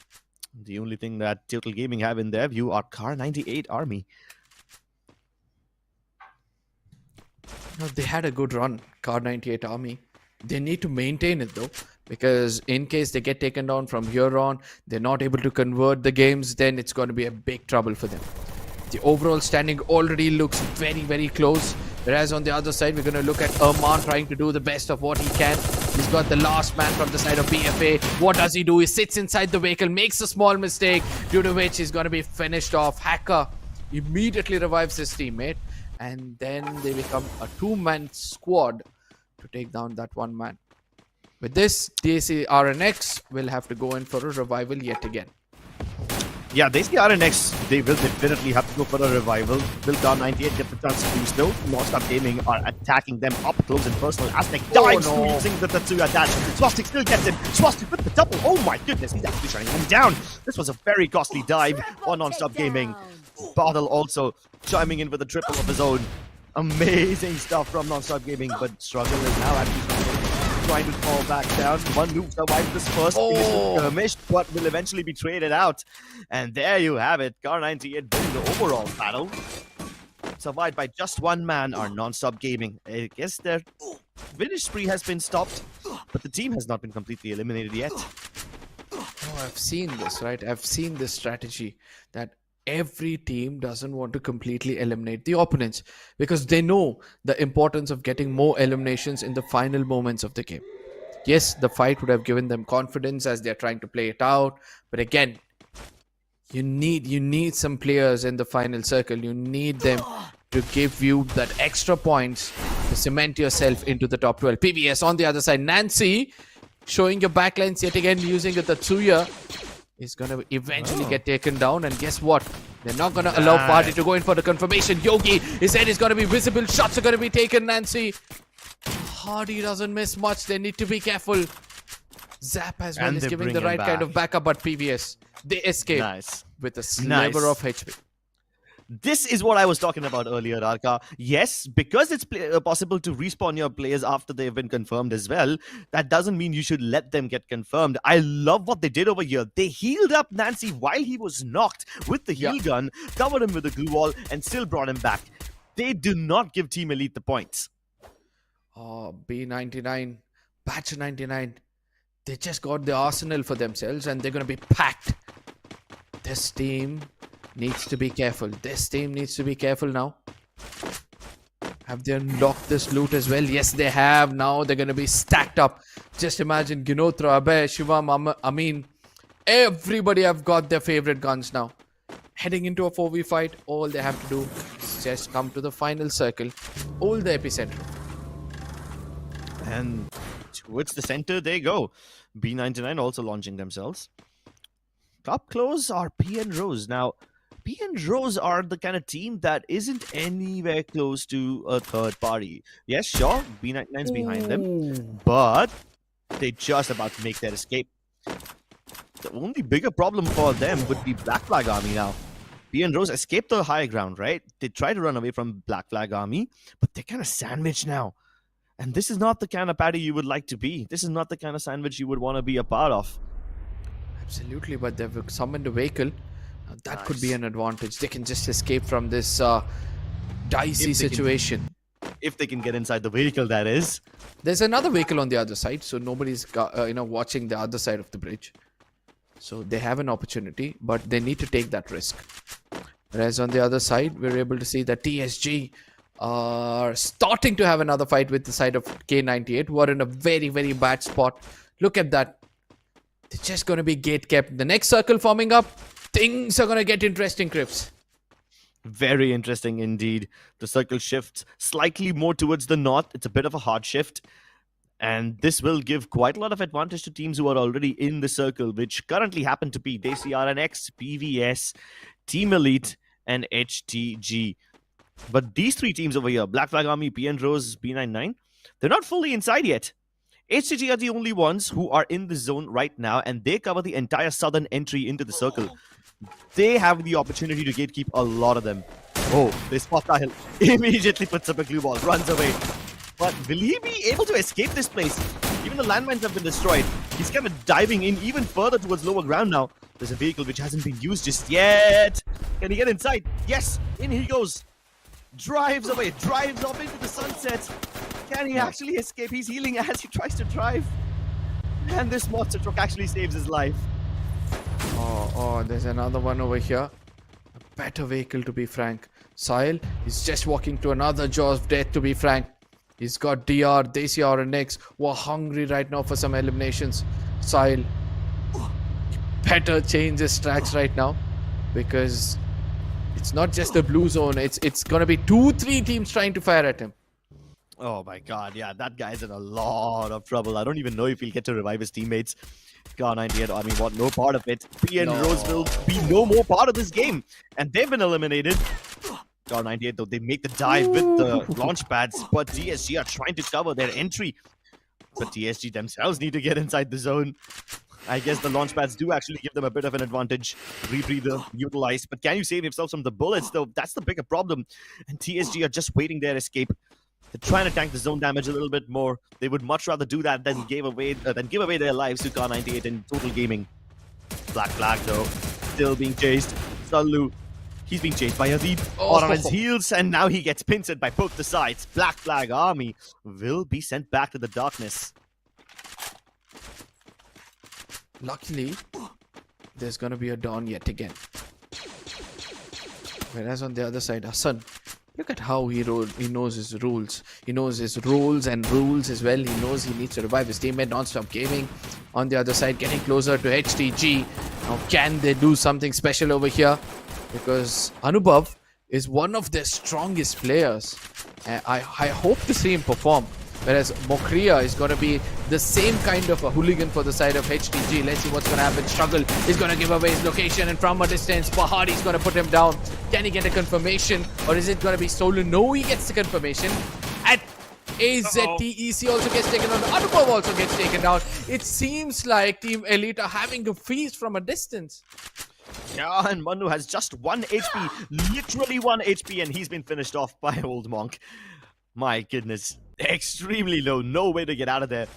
The only thing that Total Gaming have in their view are Car 98 Army. No, they had a good run, Car 98 Army. They need to maintain it though, because in case they get taken down from here on, they're not able to convert the games, then it's going to be a big trouble for them. The overall standing already looks very, very close. Whereas on the other side, we're going to look at Erman trying to do the best of what he can. He's got the last man from the side of BFA. What does he do? He sits inside the vehicle, makes a small mistake, due to which he's going to be finished off. Hacker immediately revives his teammate. And then they become a two-man squad to take down that one man. With this, DAC RNX will have to go in for a revival yet again. Yeah, they see RNX, they will definitely have to go for a revival. Will Car 98 get the chance to do so? Non-Stop Gaming are attacking them up close and personal. Aztec dives through using the Tatsuya dash. Swastik still gets him. Swastik with the double. Oh my goodness, he's actually shutting him down. This was a very costly dive on Non-Stop Gaming. Bartle also chiming in with a triple of his own. Amazing stuff from Non-Stop Gaming, but struggle is now actually trying to fall back down. One move survived this first initial skirmish, but will eventually be traded out. And there you have it. Car 98 winning the overall battle. Survived by just one man are Non-Stop Gaming. I guess their finish spree has been stopped, but the team has not been completely eliminated yet. Oh, I've seen this, right? I've seen this strategy that every team doesn't want to completely eliminate the opponents because they know the importance of getting more eliminations in the final moments of the game. Yes, the fight would have given them confidence as they're trying to play it out, but again, you need some players in the final circle. You need them to give you that extra points to cement yourself into the top 12. PVS on the other side. Nancy showing your backlines yet again using a Tatsuya is going to eventually get taken down. And guess what? They're not going to allow Party to go in for the confirmation. Yogi, his head is going to be visible. Shots are going to be taken, Nancy. Hardy doesn't miss much. They need to be careful. Zap as well is giving the right kind of backup, but PVS, they escape with a sliver of HP. This is what I was talking about earlier, Arka. Yes, because it's possible to respawn your players after they've been confirmed as well, that doesn't mean you should let them get confirmed. I love what they did over here. They healed up Nancy while he was knocked with the heal gun, covered him with a glue wall, and still brought him back. They do not give Team Elite the points. Oh, B99, Batch 99. They just got the arsenal for themselves and they're going to be packed. This team needs to be careful. This team needs to be careful now. Have they unlocked this loot as well? Yes, they have. Now they're going to be stacked up. Just imagine Ginotra, Abhay, Shivam, Amin. Everybody have got their favorite guns now. Heading into a 4v fight, all they have to do is just come to the final circle. Hold the epicenter. And towards the center they go. B99 also launching themselves. Up close are P and Rose. Now, P and Rose are the kind of team that isn't anywhere close to a third party. Yes, sure, B99's behind them, but they just about to make their escape. The only bigger problem for them would be Black Flag Army now. P and Rose escaped the high ground, right? They try to run away from Black Flag Army, but they're kind of sandwiched now. And this is not the kind of patty you would like to be. This is not the kind of sandwich you would want to be a part of. Absolutely, but they've summoned a vehicle. That could be an advantage. They can just escape from this dicey If they can- situation. If they can get inside the vehicle, that is. There's another vehicle on the other side, so nobody's watching the other side of the bridge. So they have an opportunity, but they need to take that risk. Whereas on the other side, we're able to see that TSG are starting to have another fight with the side of K98, who are in a very, very bad spot. Look at that. They're just going to be gate kept. The next circle forming up, things are going to get interesting, Crips. Very interesting indeed. The circle shifts slightly more towards the north. It's a bit of a hard shift. And this will give quite a lot of advantage to teams who are already in the circle, which currently happen to be DCRNX, PVS, Team Elite, and HTG. But these three teams over here, Black Flag Army, PN Rose, B99, they're not fully inside yet. HTG are the only ones who are in the zone right now, and they cover the entire southern entry into the circle. They have the opportunity to gatekeep a lot of them. Oh, they spot Tahil. Immediately puts up a glue ball, runs away. But will he be able to escape this place? Even the landmines have been destroyed. He's kind of diving in even further towards lower ground now. There's a vehicle which hasn't been used just yet. Can he get inside? Yes, in he goes. Drives away, drives off into the sunset. Can he actually escape? He's healing as he tries to drive. And this monster truck actually saves his life. Oh, there's another one over here. A better vehicle, to be frank. Sahil is just walking to another jaws of death, to be frank. He's got DR, DCR, and X who are hungry right now for some eliminations. Sahil better change his tracks right now, because it's not just the blue zone. It's gonna be 2-3 teams trying to fire at him. Oh my god, yeah, that guy's in a lot of trouble. I don't even know if he'll get to revive his teammates. K98 Army want no part of it. PN Rose will be no more part of this game. And they've been eliminated. K98 though, they make the dive with the launch pads, but TSG are trying to cover their entry. But TSG themselves need to get inside the zone. I guess the launch pads do actually give them a bit of an advantage. Rebreather, utilize. But can you save yourself from the bullets though? That's the bigger problem. And TSG are just waiting their escape. They're trying to tank the zone damage a little bit more. They would much rather do that than give away their lives to K98 in Total Gaming. Black Flag though, still being chased. Salu, he's being chased by Adib on his heels, and now he gets pincered by both the sides. Black Flag Army will be sent back to the darkness. Luckily, there's gonna be a dawn yet again. Whereas on the other side, Hassan, look at how he knows his rules. He knows his roles and rules as well. He knows he needs to revive his teammate. Non-stop gaming. On the other side, getting closer to HTG. Now, can they do something special over here? Because Anubhav is one of their strongest players. I hope to see him perform. Whereas Mokria is going to be the same kind of a hooligan for the side of HTG. Let's see what's going to happen. Struggle is going to give away his location, and from a distance, Pahadi is going to put him down. Can he get a confirmation, or is it going to be stolen? No, he gets the confirmation. At AZTEC also gets taken down. Anubhav also gets taken down. It seems like Team Elite are having to feast from a distance. Yeah, and Manu has just 1 HP, literally 1 HP, and he's been finished off by Old Monk. My goodness, extremely low, no way to get out of there.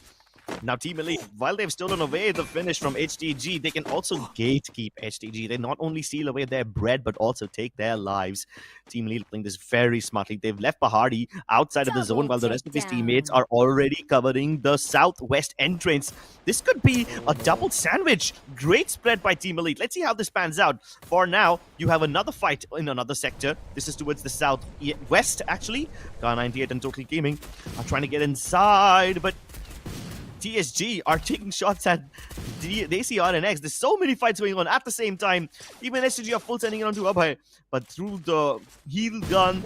Now Team Elite, while they've stolen away the finish from HTG, they can also gatekeep HTG. They not only steal away their bread, but also take their lives. Team Elite playing this very smartly. They've left Pahadi outside of the zone while the rest of his teammates are already covering the southwest entrance. This could be a double sandwich. Great spread by Team Elite. Let's see how this pans out. For now, you have another fight in another sector. This is towards the southwest, actually. K98 and Total Gaming are trying to get inside, but TSG are taking shots at DCR and X. There's so many fights going on at the same time. Even STG are full sending it onto Abhay. But through the heal gun,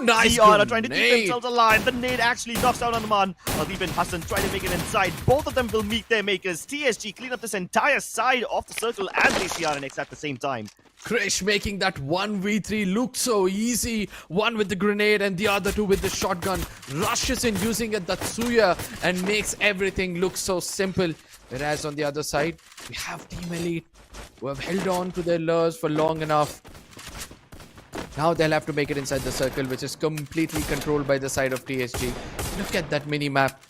Nice DR are trying to keep themselves alive. The nade actually knocks out Anuman. Adib and Hassan trying to make it inside. Both of them will meet their makers. TSG clean up this entire side of the circle and DCR and X at the same time. Krish making that 1v3 look so easy. One with the grenade and the other two with the shotgun. Rushes in using a Datsuya and makes everything look so simple. Whereas on the other side, we have Team Elite who have held on to their lures for long enough. Now they'll have to make it inside the circle, which is completely controlled by the side of TSG. Look at that mini-map.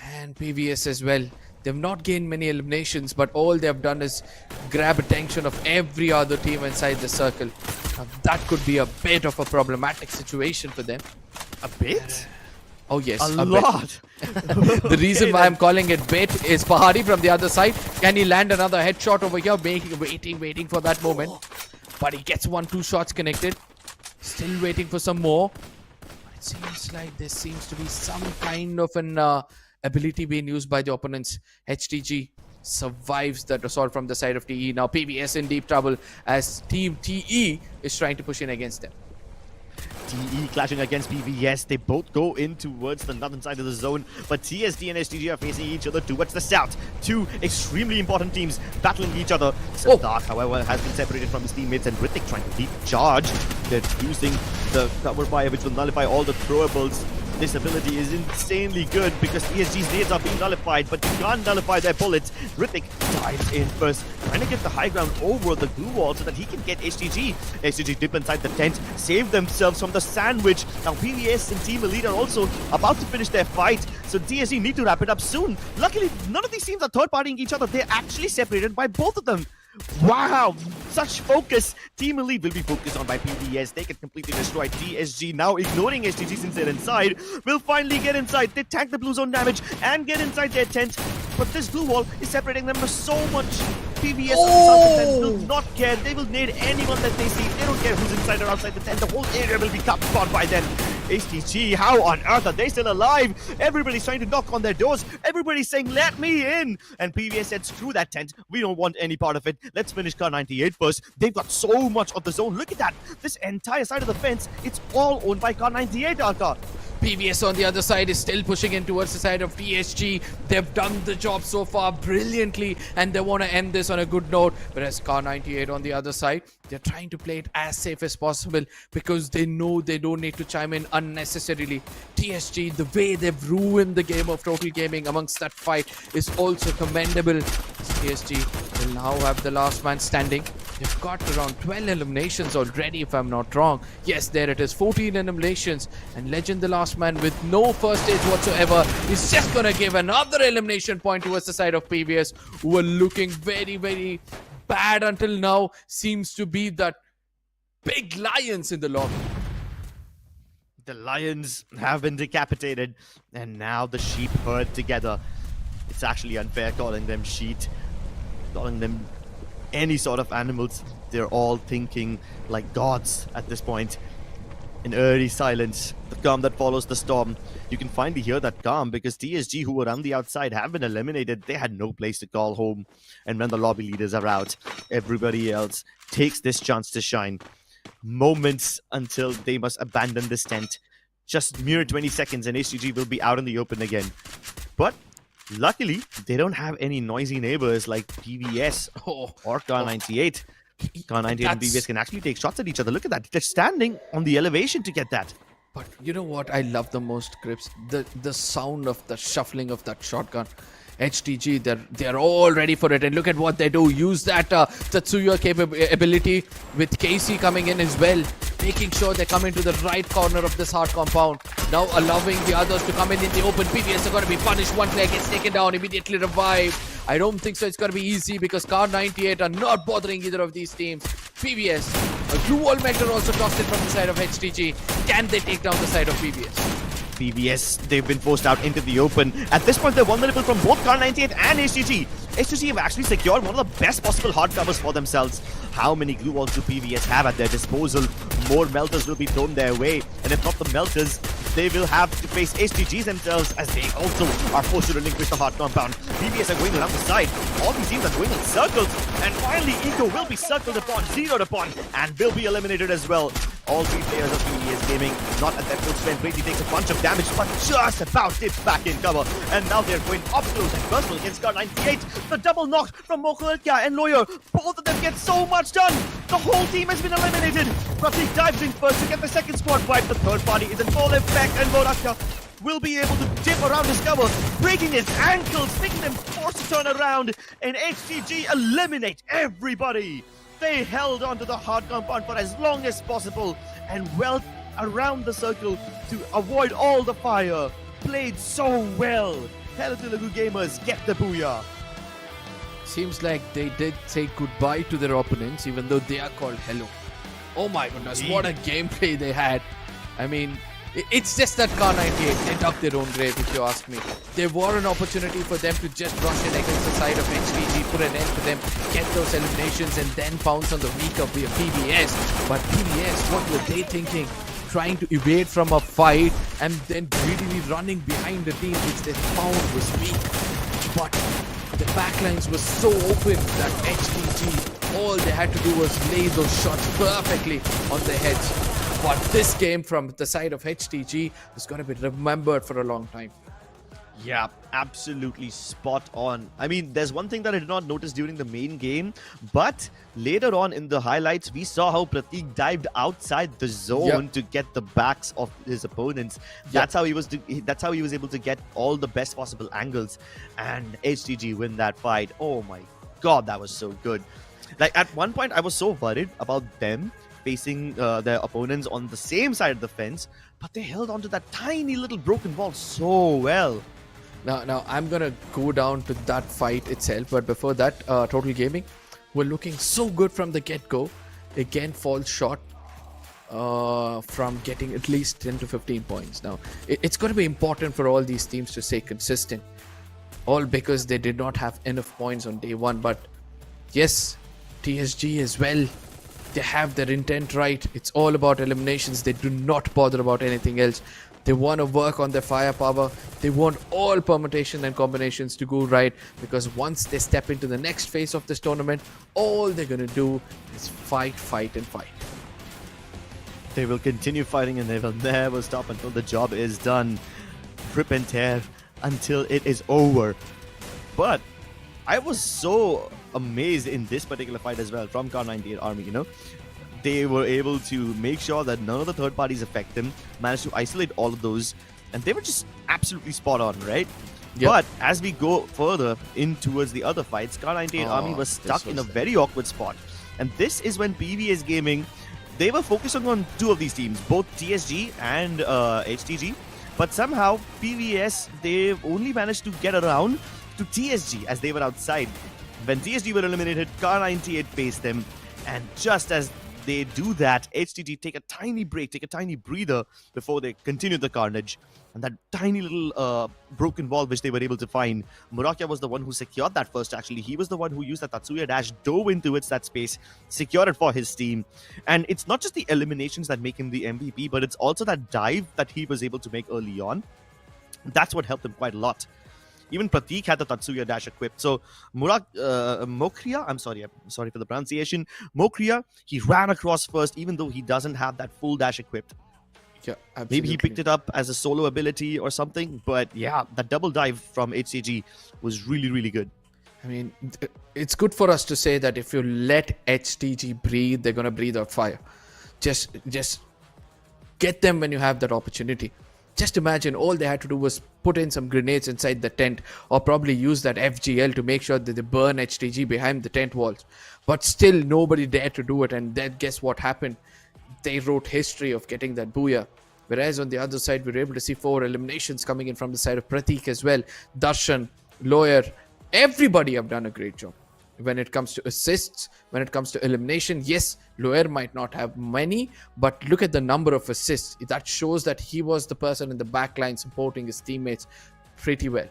And PVS as well. They've not gained many eliminations, but all they've done is grab attention of every other team inside the circle. Now, that could be a bit of a problematic situation for them. A bit? Oh yes, A bit. lot. The reason why I'm calling it bait is Pahari from the other side. Can he land another headshot over here? Waiting for that moment. But he gets 1-2 shots connected. Still waiting for some more. It seems like there seems to be some kind of an ability being used by the opponents. HTG survives that assault from the side of TE. Now PBS in deep trouble as Team TE is trying to push in against them. TE clashing against PVS. They both go in towards the northern side of the zone, but TSD and STG are facing each other towards the south. Two extremely important teams battling each other. Siddharth, however, has been separated from his teammates, and Ritik trying to deep charge. They're using the cover fire, which will nullify all the throwables. This ability is insanely good because TSG's nades are being nullified, but you can't nullify their bullets. Ritik dives in first, trying to get the high ground over the glue wall so that he can get HTG. HTG dip inside the tent, save themselves from the sandwich. Now PVS and Team Elite are also about to finish their fight, so TSG need to wrap it up soon. Luckily, none of these teams are third-partying each other. They're actually separated by both of them. Wow, such focus. Team Elite will be focused on by PVS. They can completely destroy TSG. Now ignoring HTG since they're inside, will finally get inside. They tank the blue zone damage and get inside their tent. But this blue wall is separating them so much. PVS will not care. They will nade anyone that they see. They don't care who's inside or outside the tent. The whole area will be covered by them. HTG, how on earth are they still alive? Everybody's trying to knock on their doors. Everybody's saying, let me in. And PVS said, screw that tent. We don't want any part of it. Let's finish Kar98 first. They've got so much of the zone. Look at that. This entire side of the fence, it's all owned by Kar98, Arka. PVS on the other side is still pushing in towards the side of TSG. They've done the job so far brilliantly, and they want to end this on a good note. Whereas Kar98 on the other side, they're trying to play it as safe as possible because they know they don't need to chime in unnecessarily. TSG, the way they've ruined the game of Total Gaming amongst that fight is also commendable. TSG will now have the last man standing. They've got around 12 eliminations already, if I'm not wrong. Yes, there it is, 14 eliminations. And Legend, the last man, with no first stage whatsoever, is just going to give another elimination point towards the side of PBS, who were looking very, very bad until now. Seems to be that big lions in the lobby. The lions have been decapitated, and now the sheep herd together. It's actually unfair calling them sheep, calling them any sort of animals. They're all thinking like gods at this point. In eerie silence, the calm that follows the storm. You can finally hear that calm because TSG, who were on the outside, have been eliminated. They had no place to call home. And when the lobby leaders are out, everybody else takes this chance to shine. Moments until they must abandon this tent. Just mere 20 seconds and HTG will be out in the open again. But luckily, they don't have any noisy neighbors like PVS or Kar98. Kar98 and PVS can actually take shots at each other. Look at that. They're standing on the elevation to get that. But you know what I love the most, Crips? The sound of the shuffling of that shotgun. HTG, they're all ready for it, and look at what they do. Use that Tatsuya capability with KC coming in as well, making sure they come into the right corner of this hard compound. Now allowing the others to come in the open. PVS are going to be punished. One player gets taken down, immediately revived. I don't think so it's going to be easy because Kar98 are not bothering either of these teams. PVS, a glue wall mentor also tossed in from the side of HTG. Can they take down the side of PVS? PVS, they've been forced out into the open. At this point, they're vulnerable from both Kar98 and HTG. HTG have actually secured one of the best possible hard covers for themselves. How many glue walls do PVS have at their disposal? More melters will be thrown their way. And if not the melters, they will have to face HTGs themselves as they also are forced to relinquish the hard compound. PVS are going around the side. All these teams are going in circles. And finally, Eco will be circled upon, zeroed upon, and will be eliminated as well. All three players of PVS Gaming not at their full strength. Brady takes a bunch of damage, but just about dips back in cover. And now they're going up close and personal against Kar98. The double knock from Mokulka and Lawyer. Both of them get so much done. The whole team has been eliminated. Pratik dives in first to get the second squad wipe. The third party is in full effect, and Moraka will be able to dip around his cover, breaking his ankles, making them forced to turn around. And HTG eliminate everybody. They held onto the hard compound for as long as possible and well around the circle to avoid all the fire. Played so well. Hello Telugu gamers, get the booyah! Seems like they did say goodbye to their opponents, even though they are called Hello. Oh my goodness, what a gameplay they had. I mean, it's just that Car98, they dug their own grave, if you ask me. There were an opportunity for them to just rush in against the side of HTG, put an end to them, get those eliminations, and then pounce on the weak of PBS. But PBS, what were they thinking? Trying to evade from a fight and then greedily running behind the team which they found was weak. But the backlines were so open that HTG, all they had to do was lay those shots perfectly on their heads. But this game from the side of HTG is going to be remembered for a long time. Yeah, absolutely spot on. I mean, there's one thing that I did not notice during the main game, but later on in the highlights, we saw how Prateek dived outside the zone to get the backs of his opponents. That's how he was. That's how he was able to get all the best possible angles, and HTG win that fight. Oh my god, that was so good. Like at one point, I was so worried about them facing their opponents on the same side of the fence, but they held onto that tiny little broken wall so well. Now I'm gonna go down to that fight itself, but before that, Total Gaming were looking so good from the get-go. Again, falls short from getting at least 10 to 15 points. Now, it's going to be important for all these teams to stay consistent, all because they did not have enough points on day one. But yes, TSG as well, they have their intent right. It's all about eliminations. They do not bother about anything else. They want to work on their firepower. They want all permutation and combinations to go right, because once they step into the next phase of this tournament, all they're going to do is fight, fight, and fight. They will continue fighting and they will never stop until the job is done. Rip and tear until it is over. But I was so amazed in this particular fight as well from Car98 Army, you know. They were able to make sure that none of the third parties affect them, managed to isolate all of those, and they were just absolutely spot on, right? Yep. But as we go further in towards the other fights, Car98 Army was stuck in a very awkward spot. And this is when PBS Gaming, they were focusing on two of these teams, both TSG and HTG. But somehow, PBS, they only managed to get around to TSG as they were outside. When TSG were eliminated, Car98 faced them. And just as they do that, HTG take a tiny break, take a tiny breather before they continue the carnage. And that tiny little broken wall which they were able to find, Murakia was the one who secured that first, actually. He was the one who used that Tatsuya dash, dove into that space, secured it for his team. And it's not just the eliminations that make him the MVP, but it's also that dive that he was able to make early on. That's what helped him quite a lot. Even Prateek had the Tatsuya dash equipped. So Mokria, I'm sorry for the pronunciation. Mokria, he ran across first, even though he doesn't have that full dash equipped. Yeah, absolutely. Maybe he picked it up as a solo ability or something. But yeah, that double dive from HCG was really, really good. I mean, it's good for us to say that if you let HTG breathe, they're going to breathe out fire. Just get them when you have that opportunity. Just imagine all they had to do was put in some grenades inside the tent, or probably use that FGL to make sure that they burn HTG behind the tent walls. But still, nobody dared to do it, and then guess what happened? They wrote history of getting that booyah. Whereas on the other side, we were able to see 4 eliminations coming in from the side of Prateek as well. Darshan, Lawyer, everybody have done a great job. When it comes to assists, when it comes to elimination, yes, Loer might not have many, but look at the number of assists. That shows that he was the person in the back line supporting his teammates pretty well.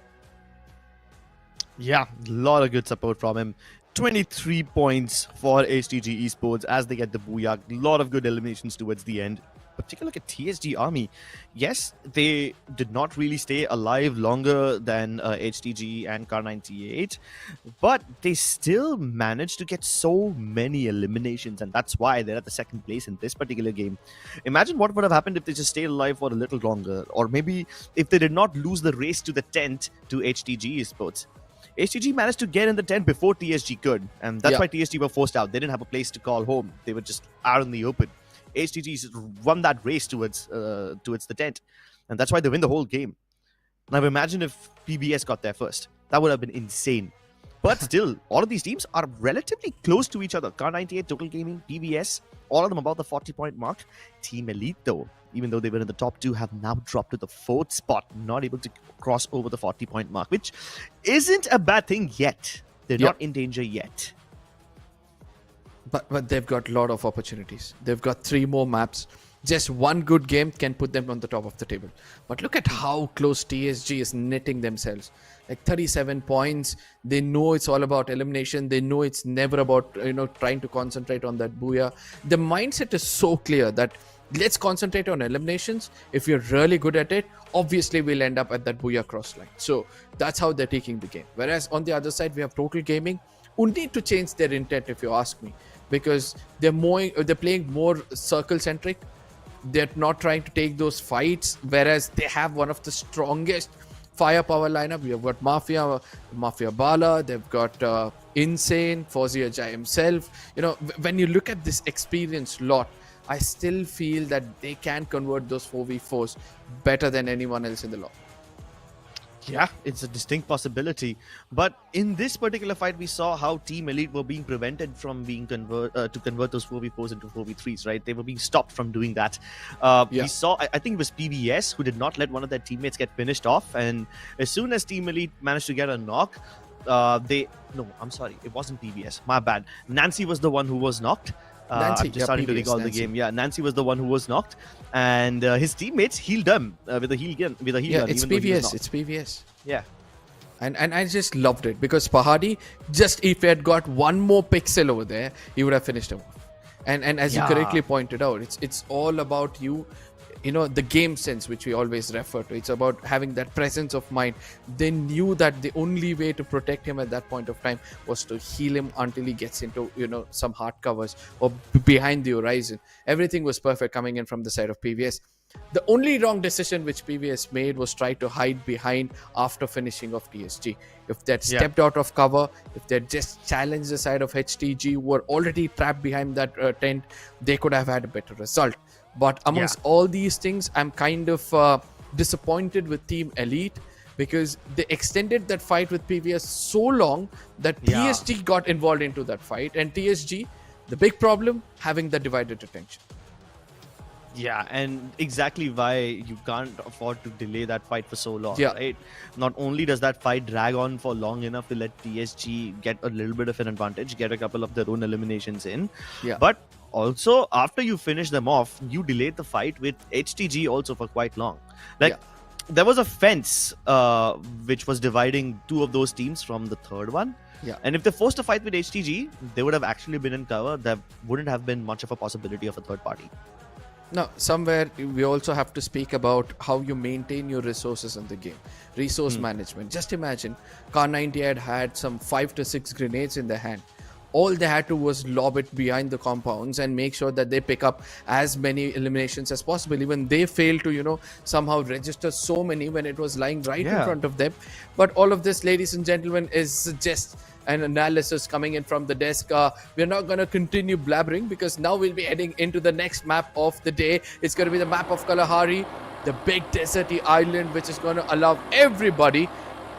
Yeah, a lot of good support from him. 23 points for HTG Esports as they get the booyah. A lot of good eliminations towards the end. Particularly look at TSG Army. Yes, they did not really stay alive longer than HTG and Car98, but they still managed to get so many eliminations, and that's why they're at the second place in this particular game. Imagine what would have happened if they just stayed alive for a little longer, or maybe if they did not lose the race to the tent to HTG Esports. HTG managed to get in the tent before TSG could, and that's why TSG were forced out. They didn't have a place to call home. They were just out in the open. HTG won that race towards the tent, and that's why they win the whole game. Now imagine if PBS got there first. That would have been insane. But still, all of these teams are relatively close to each other. Car98, Total Gaming, PBS, all of them about the 40-point mark. Team Elite, though, even though they were in the top 2, have now dropped to the 4th spot, not able to cross over the 40-point mark, which isn't a bad thing yet. They're not in danger yet. But they've got a lot of opportunities. They've got 3 more maps. Just one good game can put them on the top of the table. But look at how close TSG is knitting themselves. Like 37 points. They know it's all about elimination. They know it's never about, trying to concentrate on that booyah. The mindset is so clear that let's concentrate on eliminations. If you're really good at it, obviously we'll end up at that booyah cross line. So that's how they're taking the game. Whereas on the other side, we have Total Gaming, who need to change their intent, if you ask me, because they're playing more circle centric. They're not trying to take those fights, whereas they have one of the strongest firepower lineup. We have got Mafia Bala, they've got Insane, Fawzia Jai himself. When you look at this experienced lot, I still feel that they can convert those 4v4s better than anyone else in the lot. Yeah, it's a distinct possibility. But in this particular fight, we saw how Team Elite were being prevented from being convert those 4v4s into 4v3s, right? They were being stopped from doing that. We saw, I think it was PBS who did not let one of their teammates get finished off. And as soon as Team Elite managed to get a knock, no, I'm sorry, it wasn't PBS. My bad. Nancy was the one who was knocked. Nancy, I'm just starting to recall Nancy. the game. Yeah, Nancy was the one who was knocked, and his teammates healed him with a heal gun. Yeah, it's even though he was PVS. knocked. It's PVS. Yeah. And I just loved it because Pahadi, just if he had got one more pixel over there, he would have finished him off. And as you correctly pointed out, it's all about you. The game sense, which we always refer to. It's about having that presence of mind. They knew that the only way to protect him at that point of time was to heal him until he gets into, some hard covers or behind the horizon. Everything was perfect coming in from the side of PVS. The only wrong decision which PVS made was try to hide behind after finishing off TSG. If they'd stepped out of cover, if they'd just challenged the side of HTG, who were already trapped behind that tent, they could have had a better result. But amongst all these things, I'm kind of disappointed with Team Elite because they extended that fight with PVS so long that TSG got involved into that fight. And TSG, the big problem, having the divided attention. Yeah, and exactly why you can't afford to delay that fight for so long, right? Not only does that fight drag on for long enough to let TSG get a little bit of an advantage, get a couple of their own eliminations in, but also after you finish them off, you delayed the fight with HTG also for quite long. There was a fence which was dividing 2 of those teams from the third one. And if they forced a fight with HTG, they would have actually been in cover. There wouldn't have been much of a possibility of a third party. Now, somewhere we also have to speak about how you maintain your resources in the game. Resource management. Just imagine, Car90 had some 5 to 6 grenades in their hand. All they had to was lob it behind the compounds and make sure that they pick up as many eliminations as possible. Even they failed to, somehow register so many when it was lying right in front of them. But all of this, ladies and gentlemen, is just an analysis coming in from the desk. We're not going to continue blabbering because now we'll be heading into the next map of the day. It's going to be the map of Kalahari, the big deserty island, which is going to allow everybody,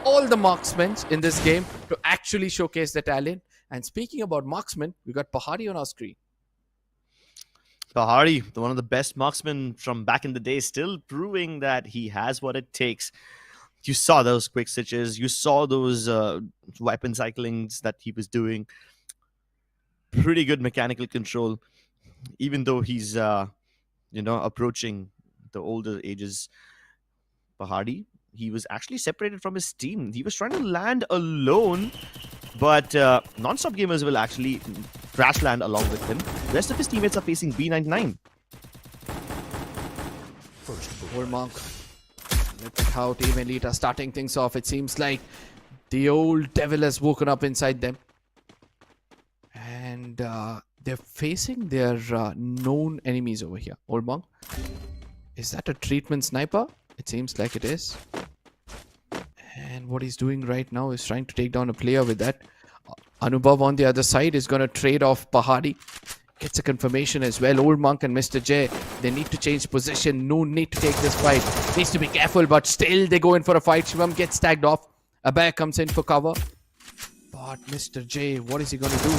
all the marksmen in this game, to actually showcase their talent. And speaking about marksmen, we got Pahadi on our screen. Pahadi, one of the best marksmen from back in the day, still proving that he has what it takes. You saw those quick stitches. You saw those weapon cyclings that he was doing. Pretty good mechanical control, even though he's, approaching the older ages. Pahadi, he was actually separated from his team. He was trying to land alone, but Non-Stop Gamers will actually crash land along with him. The rest of his teammates are facing B99. Old Monk. Look at how Team Elite are starting things off. It seems like the old devil has woken up inside them. And they're facing their known enemies over here. Old Monk. Is that a treatment sniper? It seems like it is. And what he's doing right now is trying to take down a player with that. Anubhav on the other side is going to trade off Pahadi. Gets a confirmation as well. Old Monk and Mr. J, they need to change position. No need to take this fight. Needs to be careful, but still they go in for a fight. Shivam gets tagged off. Abhay comes in for cover. But Mr. J, what is he going to do?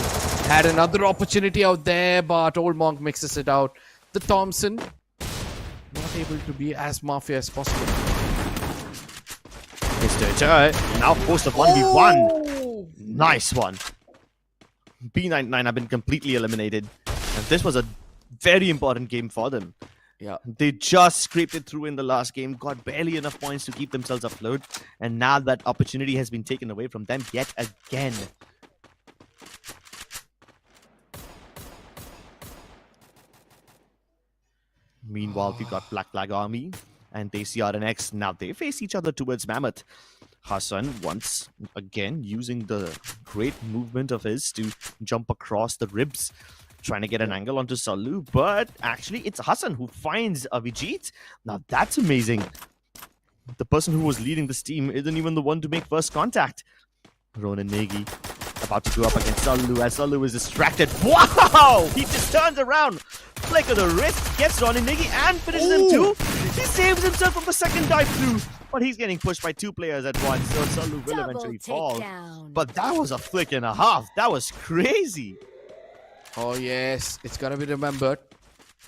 Had another opportunity out there, but Old Monk mixes it out. The Thompson, not able to be as mafia as possible. Nexterra now forced a 1v1. Nice one. B99 have been completely eliminated. And this was a very important game for them. Yeah. They just scraped it through in the last game, got barely enough points to keep themselves afloat, and now that opportunity has been taken away from them yet again. Meanwhile, we got Black Flag Army and TCRNX. Now they face each other towards Mammoth. Hassan once again using the great movement of his to jump across the ribs, trying to get an angle onto Salu, but actually it's Hassan who finds Avijit. Now that's amazing. The person who was leading this team isn't even the one to make first contact. Ronan Negi about to go up against Salu as Salu is distracted. Wow! He just turns around, flick of the wrist, gets Ronan Negi and finishes him too. He saves himself from the second dive through, but he's getting pushed by two players at once, so Salu will eventually fall. But that was a flick and a half. That was crazy. Oh yes, it's gonna be remembered.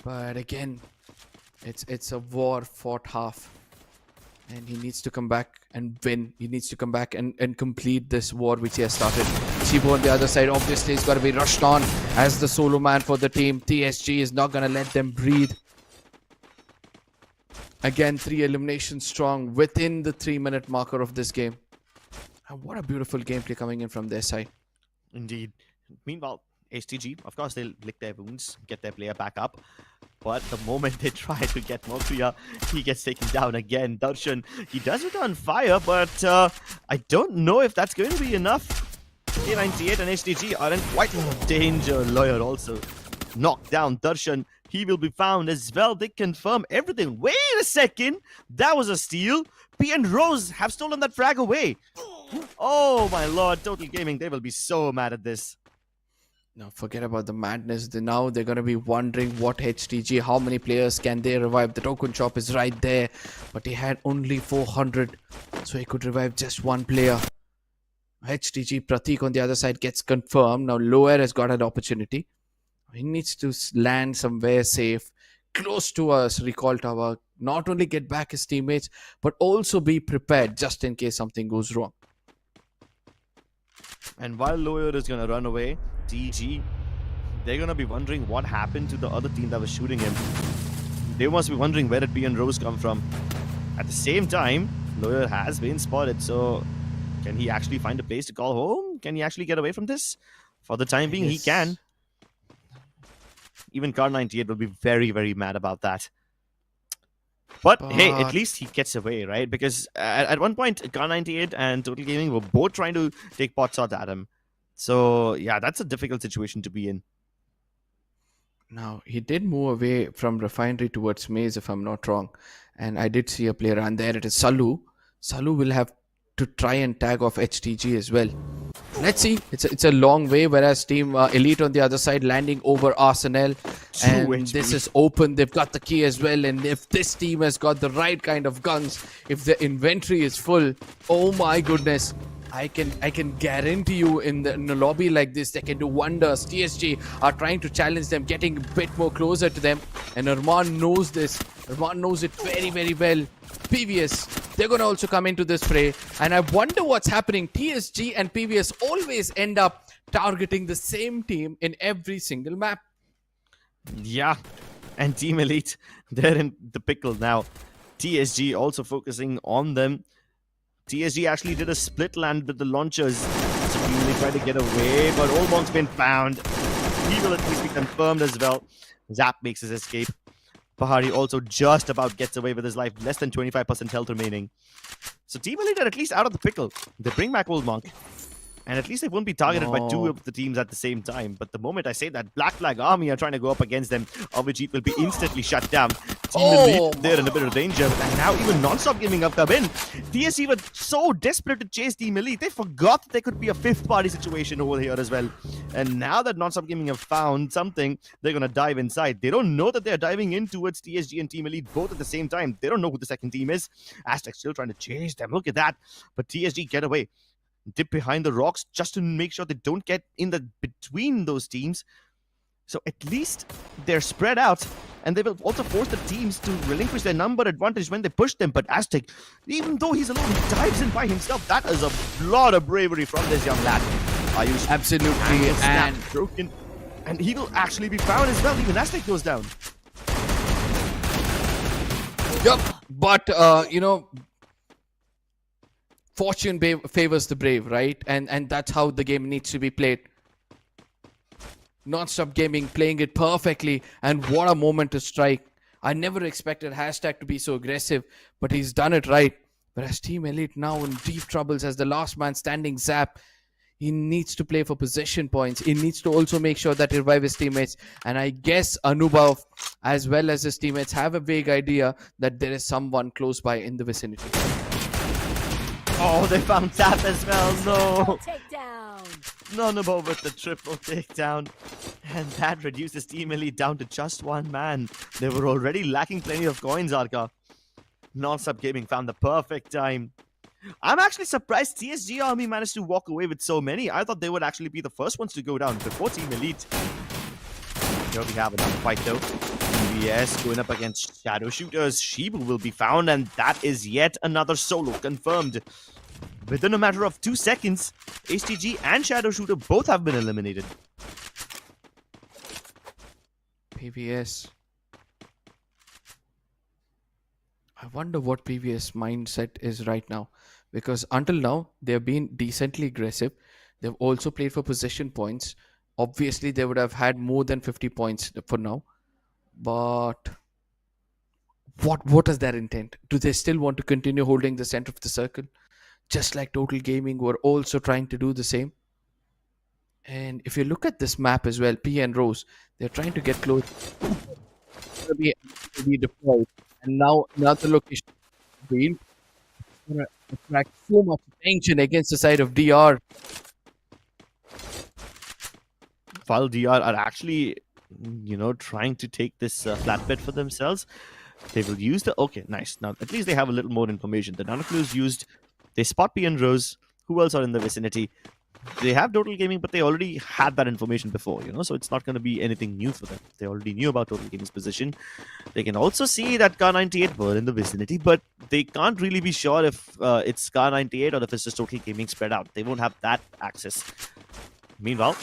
But again, it's a war fought half. And he needs to come back and win. He needs to come back and complete this war which he has started. Chibo on the other side obviously is gonna be rushed on as the solo man for the team. TSG is not gonna let them breathe. Again, 3 eliminations strong within the 3-minute marker of this game. And what a beautiful gameplay coming in from their side. Indeed. Meanwhile, HTG, of course, they'll lick their wounds, get their player back up. But the moment they try to get Mokuya, he gets taken down again. Darshan, he does return fire, but I don't know if that's going to be enough. K98 and HTG are in quite a danger. Lawyer also knocked down. Darshan, he will be found as well. They confirm everything. Wait a second. That was a steal. P and Rose have stolen that frag away. Oh my lord, Total Gaming, they will be so mad at this. Now forget about the madness. Now they're going to be wondering what HTG, how many players can they revive. The token shop is right there, but he had only 400, so he could revive just one player. HTG Pratik on the other side gets confirmed. Now Lower has got an opportunity. He needs to land somewhere safe, close to us recall tower. Not only get back his teammates, but also be prepared just in case something goes wrong. And while Lawyer is going to run away, TG, they're going to be wondering what happened to the other team that was shooting him. They must be wondering where did B and Rose come from. At the same time, Lawyer has been spotted, so can he actually find a place to call home? Can he actually get away from this? For the time being, he can. Even Car98 will be very, very mad about that. But hey, at least he gets away, right? Because at one point, Car98 and Total Gaming were both trying to take pot shots at him. So yeah, that's a difficult situation to be in. Now, he did move away from Refinery towards Maze, if I'm not wrong. And I did see a player, and there it is, Salu. Salu will have to try and tag off HTG as well. Let's see. It's a long way, whereas Team Elite on the other side landing over Arsenal. And this is open. They've got the key as well. And if this team has got the right kind of guns, if the inventory is full, oh my goodness. I can guarantee you in a lobby like this, they can do wonders. TSG are trying to challenge them, getting a bit more closer to them. And Arman knows this. Arman knows it very, very well. PVS, they're going to also come into this fray. And I wonder what's happening. TSG and PVS always end up targeting the same team in every single map. Yeah, and Team Elite, they're in the pickle now. TSG also focusing on them. TSG actually did a split land with the launchers. So they tried to get away, but Olmong's been found. He will at least be confirmed as well. Zap makes his escape. Pahari also just about gets away with his life. Less than 25% health remaining. So Team Elite are at least out of the pickle. They bring back Olmong. And at least they won't be targeted by two of the teams at the same time. But the moment I say that Black Flag Army are trying to go up against them, Avijit will be instantly shut down. Team Elite, they're in a bit of danger. And now even Non-Stop Gaming have come in. TSC were so desperate to chase Team Elite, they forgot that there could be a fifth party situation over here as well. And now that Non-Stop Gaming have found something, they're going to dive inside. They don't know that they're diving in towards TSG and Team Elite both at the same time. They don't know who the second team is. Aztec still trying to chase them. Look at that. But TSG get away. Dip behind the rocks just to make sure they don't get in the between those teams. So at least they're spread out. and they will also force the teams to relinquish their number advantage when they push them. But Aztec, even though he's alone, he dives in by himself. That is a lot of bravery from this young lad. Ayush, Absolutely, and broken, and he will actually be found as well. Even Aztec goes down. Yup, but fortune favors the brave, right? And that's how the game needs to be played. Non-stop gaming, playing it perfectly, and what a moment to strike. I never expected Hashtag to be so aggressive, but he's done it right. Whereas Team Elite now in deep troubles as the last man standing, Zap. He needs to play for possession points. He needs to also make sure that he revive his teammates. And I guess Anubhav, as well as his teammates, have a vague idea that there is someone close by in the vicinity. Oh, they found Zap as well. No. Takedown. Nonabo with the triple takedown. And that reduces Team Elite down to just one man. They were already lacking plenty of coins, Arka. Non-stop gaming found the perfect time. I'm actually surprised TSG Army managed to walk away with so many. I thought they would actually be the first ones to go down before Team Elite. Here we have another fight though. EVS going up against Shadow Shooters. Shibu will be found, and that is yet another solo confirmed. Within a matter of 2 seconds, HTG and Shadow Shooter both have been eliminated. PVS. I wonder what PVS mindset is right now. Because until now, they've been decently aggressive. They've also played for possession points. Obviously, they would have had more than 50 points for now. But what is their intent? Do they still want to continue holding the center of the circle? Just like Total Gaming were also trying to do the same. And if you look at this map as well, P and Rose, they're trying to get close to be deployed. And now another location going to attract so much attention against the side of DR. While DR are actually, trying to take this flatbed for themselves, they will use the... Okay, nice. Now, at least they have a little more information. The Nanoclues used... They spot P and Rose. Who else are in the vicinity? They have Total Gaming, but they already had that information before, so it's not going to be anything new for them. They already knew about Total Gaming's position. They can also see that Kar98 were in the vicinity, but they can't really be sure if it's Kar98 or if it's just Total Gaming spread out. They won't have that access. Meanwhile,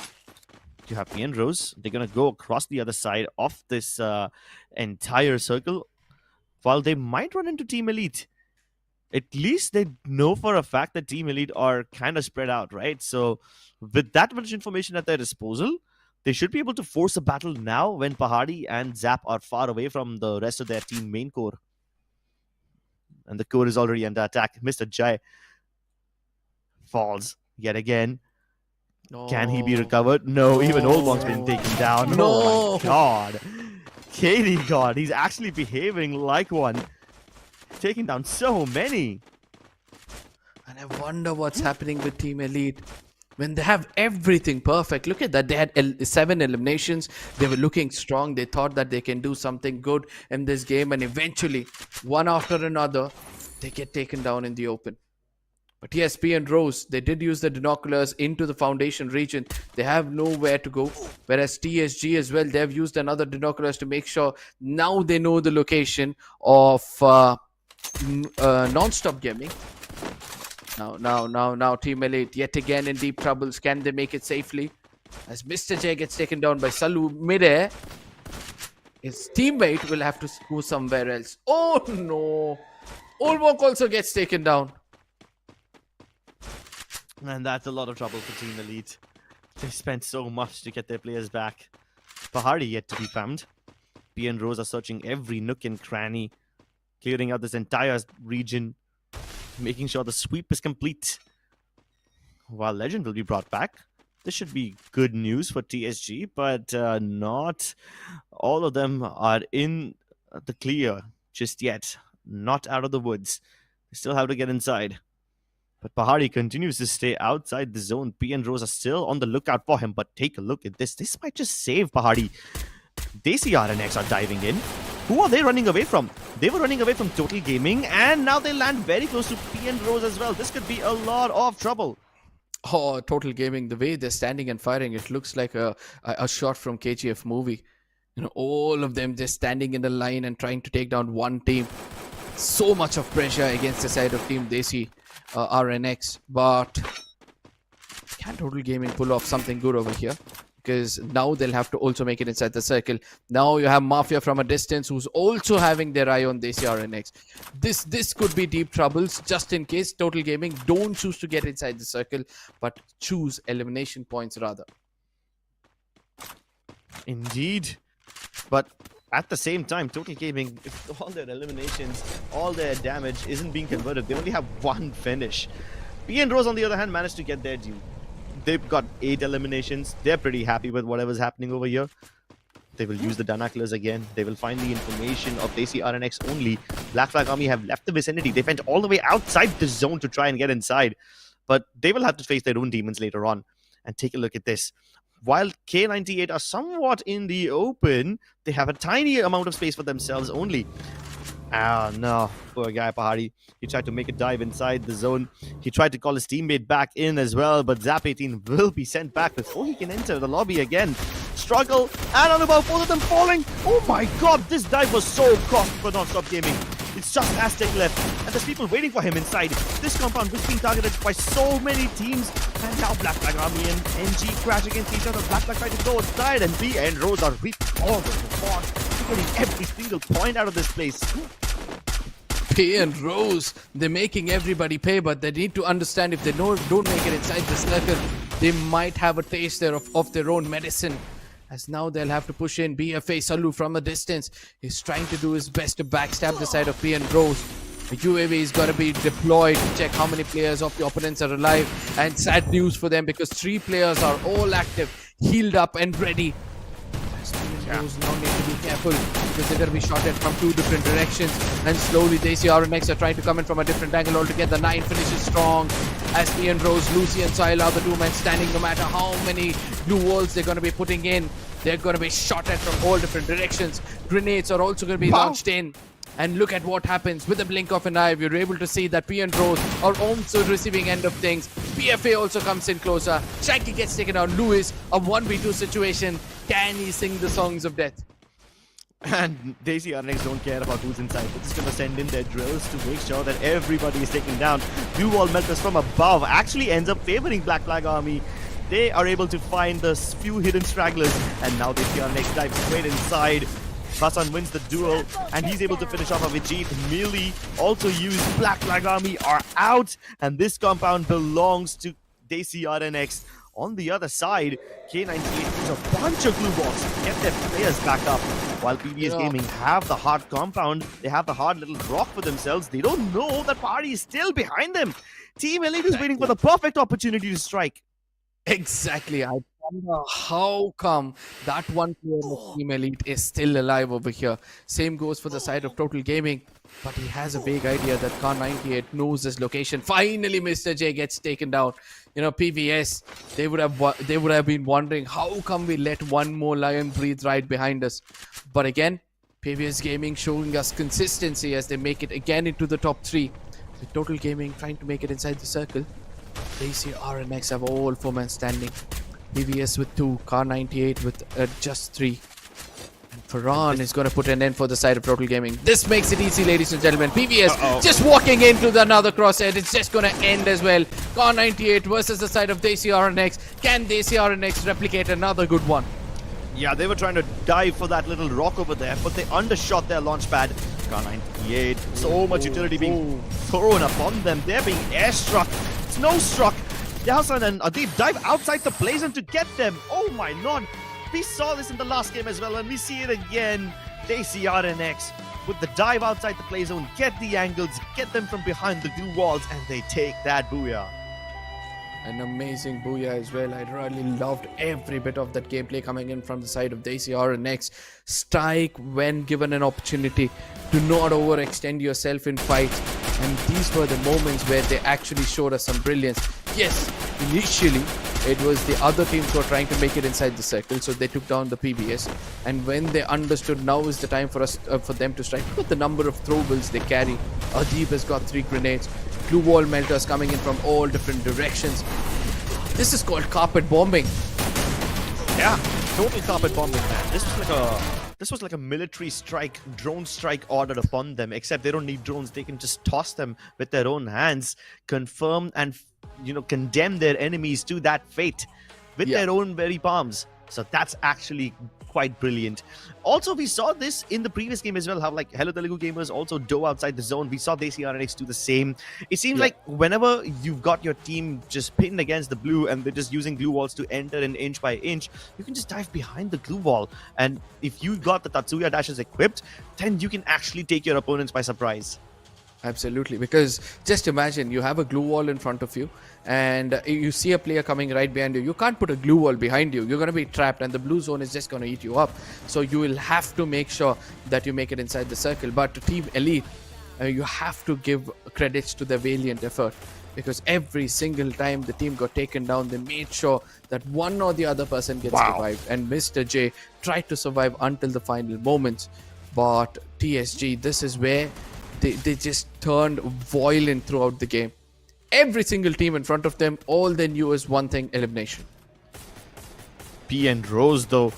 you have P and Rose. They're going to go across the other side of this entire circle, while they might run into Team Elite. At least they know for a fact that Team Elite are kind of spread out, right? So with that much information at their disposal, they should be able to force a battle now when Pahadi and Zap are far away from the rest of their team main core. And the core is already under attack. Mr. Jai falls yet again. Can he be recovered? No, even Old One's been taken down. No. Oh my god. Katie God, he's actually behaving like one. Taking down so many. And I wonder what's happening with Team Elite when they have everything perfect. Look at that. They had 7 eliminations. They were looking strong. They thought that they can do something good in this game. And eventually, one after another, they get taken down in the open. But yes, P and Rose, they did use the binoculars into the foundation region. They have nowhere to go. Whereas TSG as well, they've used another binoculars to make sure now they know the location of non-stop gaming. Now Team Elite yet again in deep troubles. Can they make it safely? As Mr. J gets taken down by Salu midair, his teammate will have to go somewhere else. Oh no! Olmok also gets taken down. And that's a lot of trouble for Team Elite. They spent so much to get their players back. Pahadi yet to be found. P and Rose are searching every nook and cranny, clearing out this entire region, making sure the sweep is complete. While Legend will be brought back, this should be good news for TSG, but not all of them are in the clear just yet. Not out of the woods. They still have to get inside. But Pahadi continues to stay outside the zone. P and Rose are still on the lookout for him, but take a look at this. This might just save Pahadi. Desi and X are diving in. Who are they running away from? They were running away from Total Gaming, and now they land very close to P and Rose as well. This could be a lot of trouble. Oh, Total Gaming, the way they're standing and firing, it looks like a shot from KGF movie. all of them just standing in the line and trying to take down one team. So much of pressure against the side of Team Desi RNX, but can Total Gaming pull off something good over here? Because now they'll have to also make it inside the circle. Now you have Mafia from a distance who's also having their eye on Desi RNX. This could be deep troubles, just in case Total Gaming don't choose to get inside the circle, but choose elimination points rather. Indeed. But at the same time, Total Gaming, if all their eliminations, all their damage isn't being converted, they only have one finish. P and Rose, on the other hand, managed to get their due. They've got 8 eliminations. They're pretty happy with whatever's happening over here. They will use the Danaklers again. They will find the information of Desi RNX only. Black Flag Army have left the vicinity. They went all the way outside the zone to try and get inside. But they will have to face their own demons later on. And take a look at this. While K98 are somewhat in the open, they have a tiny amount of space for themselves only. Ah, no. Poor guy, Pahari. He tried to make a dive inside the zone. He tried to call his teammate back in as well, but Zap18 will be sent back before he can enter the lobby again. Struggle, and on about both of them falling. Oh my god, this dive was so costly for Non-Stop Gaming. It's just Aztec left, and there's people waiting for him inside. This compound was being targeted by so many teams, and now Black Flag Army and NG crash against each other. Black Flag trying to go outside, and B and Rose are reaping all the reward, getting every single point out of this place. P and Rose, they're making everybody pay, but they need to understand if they don't make it inside the circle, they might have a taste there of their own medicine. As now they'll have to push in. BFA Salu from a distance is trying to do his best to backstab the side of P and Rose. The UAV is got to be deployed to check how many players of the opponents are alive. And sad news for them because 3 players are all active, healed up and ready. Rose now need to be careful because they're going to be shot at from 2 different directions. And slowly Desi RNX are trying to come in from a different angle altogether. 9 finishes strong as P and Rose, Lucy and Soil are the 2 men standing. No matter how many blue walls they're going to be putting in, they're going to be shot at from all different directions. Grenades are also going to be launched in. And look at what happens with the blink of an eye. We're able to see that P and Rose are also receiving end of things. BFA also comes in closer. Shanky gets taken down. Lewis, a 1v2 situation. Can he sing the songs of death? And Desi RNX don't care about who's inside. They're just going to send in their drills to make sure that everybody is taken down. Blue wall melters from above actually ends up favoring Black Flag Army. They are able to find the few hidden stragglers. And now Desi RNX dives straight inside. Hassan wins the duel, and he's able to finish off a Vijit. Melee also used. Black Flag Army are out, and this compound belongs to Desi RNX. On the other side, K98 uses a bunch of glue balls to get their players back up. While PBS Gaming have the hard compound, they have the hard little rock for themselves. They don't know that Party is still behind them. Team Elite is waiting for the perfect opportunity to strike. Exactly. I wonder how come that one player of Team Elite is still alive over here. Same goes for the side of Total Gaming. But he has a vague idea that Car98 knows his location. Finally, Mr. J gets taken down. PVS, they would have been wondering how come we let one more lion breathe right behind us. But again, PVS Gaming showing us consistency as they make it again into the top 3. With Total Gaming trying to make it inside the circle. Desi RNX have all 4 men standing. PVS with 2, Car98 with just 3. And Farhan is going to put an end for the side of Total Gaming. This makes it easy, ladies and gentlemen. PVS just walking into another crosshair. It's just going to end as well. Car98 versus the side of Desi RNX. Can Desi RNX replicate another good one? Yeah, they were trying to dive for that little rock over there, but they undershot their launch pad. Car98, so much utility being thrown upon them. They're being airstruck, snow-struck. Hassan and Adib dive outside the play zone to get them. Oh my lord. We saw this in the last game as well, and we see it again. Desi RNX with the dive outside the play zone, get the angles, get them from behind the glue walls, and they take that booyah. An amazing booyah as well. I really loved every bit of that gameplay coming in from the side of Desi RNX. Strike when given an opportunity. Do not overextend yourself in fights. And these were the moments where they actually showed us some brilliance. Yes, initially it was the other teams who were trying to make it inside the circle, so they took down the PBS. And when they understood now is the time for them to strike, look at the number of throwables they carry. Adib has got 3 grenades. Blue wall melters coming in from all different directions. This is called carpet bombing. Yeah, total carpet bombing, man. This was like This was like a military strike, drone strike ordered upon them, except they don't need drones. They can just toss them with their own hands, confirm and, condemn their enemies to that fate with their own very palms. So that's actually quite brilliant. Also, we saw this in the previous game as well, how like Hello Telugu Gamers also dove outside the zone. We saw Desi RNX do the same. It seems like whenever you've got your team just pinned against the blue and they're just using glue walls to enter in inch by inch, you can just dive behind the glue wall. And if you got the Tatsuya dashes equipped, then you can actually take your opponents by surprise. Absolutely, because just imagine you have a glue wall in front of you and you see a player coming right behind you. You can't put a glue wall behind you. You're going to be trapped and the blue zone is just going to eat you up. So you will have to make sure that you make it inside the circle. But to Team Elite, you have to give credits to their valiant effort, because every single time the team got taken down, they made sure that one or the other person gets revived. And Mr. J tried to survive until the final moments. But TSG, this is where they just turned violent throughout the game. Every single team in front of them, all they knew is one thing: elimination. P and Rose, though,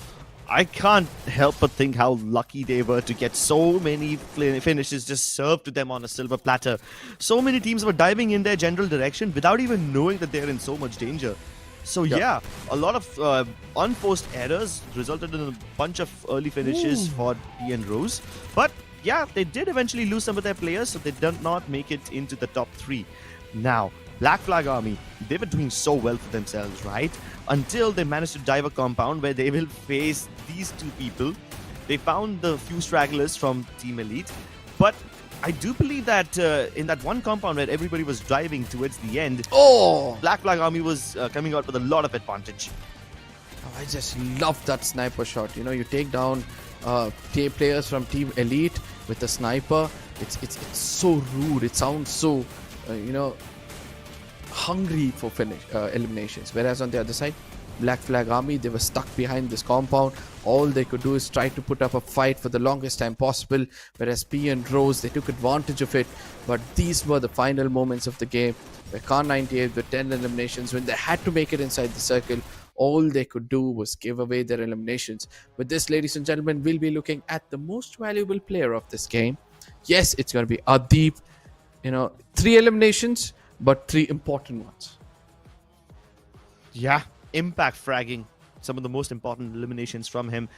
I can't help but think how lucky they were to get so many finishes just served to them on a silver platter. So many teams were diving in their general direction without even knowing that they're in so much danger. So yeah, a lot of unforced errors resulted in a bunch of early finishes for P and Rose. But yeah, they did eventually lose some of their players, so they did not make it into the top 3. Now, Black Flag Army, they were doing so well for themselves, right? Until they managed to dive a compound where they will face these two people. They found the few stragglers from Team Elite, but I do believe that in that one compound where everybody was driving towards the end, Black Flag Army was coming out with a lot of advantage. I just love that sniper shot. You take down players from Team Elite with a sniper. It's so rude. It sounds so hungry for eliminations. Whereas on the other side, Black Flag Army, they were stuck behind this compound. All they could do is try to put up a fight for the longest time possible. Whereas P and Rose, they took advantage of it. But these were the final moments of the game where Khan 98 with 10 eliminations, when they had to make it inside the circle, all they could do was give away their eliminations. With this, ladies and gentlemen, we'll be looking at the most valuable player of this game. Yes, it's going to be Adib. 3 eliminations, but 3 important ones. Yeah, impact fragging. Some of the most important eliminations from him.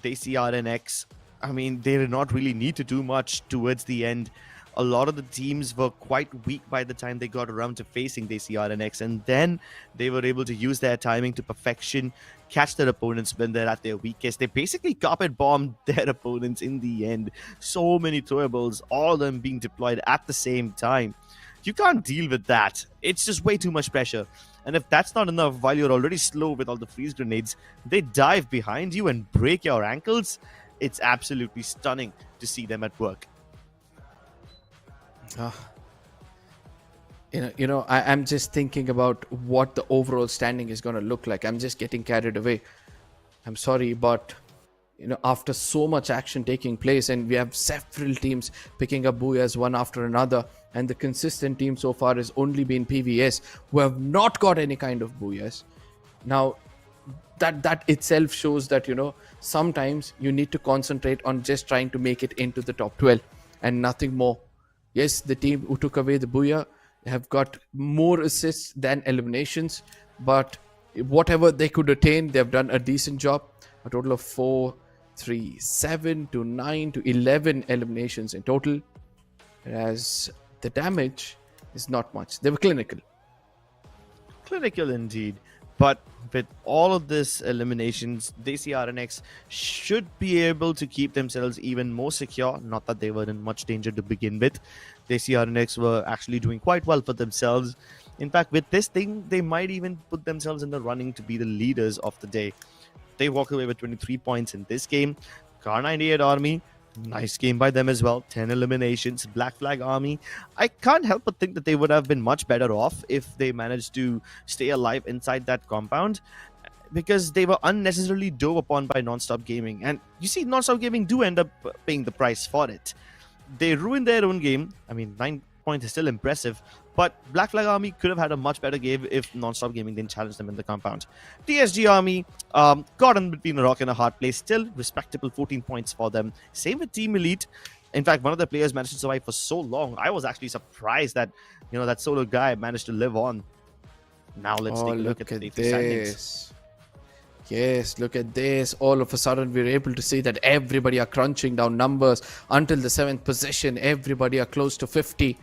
Desi RNX, I mean, they did not really need to do much towards the end. A lot of the teams were quite weak by the time they got around to facing Desi RNX, and then they were able to use their timing to perfection, catch their opponents when they're at their weakest. They basically carpet bombed their opponents in the end. So many throwables, all of them being deployed at the same time. You can't deal with that. It's just way too much pressure. And if that's not enough, while you're already slow with all the freeze grenades, they dive behind you and break your ankles. It's absolutely stunning to see them at work. I'm just thinking about what the overall standing is going to look like. I'm just getting carried away. I'm sorry, but after so much action taking place, and we have several teams picking up booyahs one after another, and the consistent team so far has only been PVS, who have not got any kind of booyahs. Now, that itself shows that sometimes you need to concentrate on just trying to make it into the top 12 and nothing more. Yes, the team who took away the booyah have got more assists than eliminations, but whatever they could attain, they've done a decent job. A total of 4, 3, 7 to 9 to 11 eliminations in total, whereas the damage is not much. They were clinical. Clinical indeed. But with all of this eliminations, Desi RNX should be able to keep themselves even more secure. Not that they were in much danger to begin with. Desi RNX were actually doing quite well for themselves. In fact, with this thing, they might even put themselves in the running to be the leaders of the day. They walk away with 23 points in this game. Kar 98 Army, nice game by them as well. 10 eliminations. Black Flag Army, I can't help but think that they would have been much better off if they managed to stay alive inside that compound, because they were unnecessarily dove upon by Non-Stop Gaming. And you see, Non-Stop Gaming do end up paying the price for it. They ruined their own game. I mean, 9 points is still impressive, but Black Flag Army could have had a much better game if Non-Stop Gaming didn't challenge them in the compound. TSG Army got in between a rock and a hard place. Still respectable 14 points for them. Same with Team Elite. In fact, one of the players managed to survive for so long. I was actually surprised that, that solo guy managed to live on. Now let's take a look at the standings. Yes, look at this. All of a sudden, we're able to see that everybody are crunching down numbers until the 7th position. Everybody are close to 50.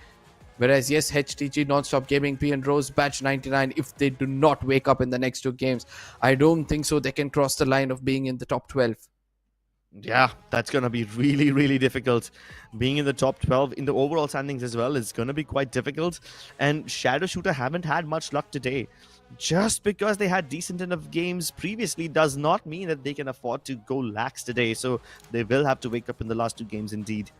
Whereas, yes, HTG, Non-Stop Gaming, P and Rose, Batch 99, if they do not wake up in the next 2 games, I don't think so they can cross the line of being in the top 12. Yeah, that's going to be really, really difficult. Being in the top 12 in the overall standings as well is going to be quite difficult. And Shadow Shooter haven't had much luck today. Just because they had decent enough games previously does not mean that they can afford to go lax today. So they will have to wake up in the last 2 games indeed.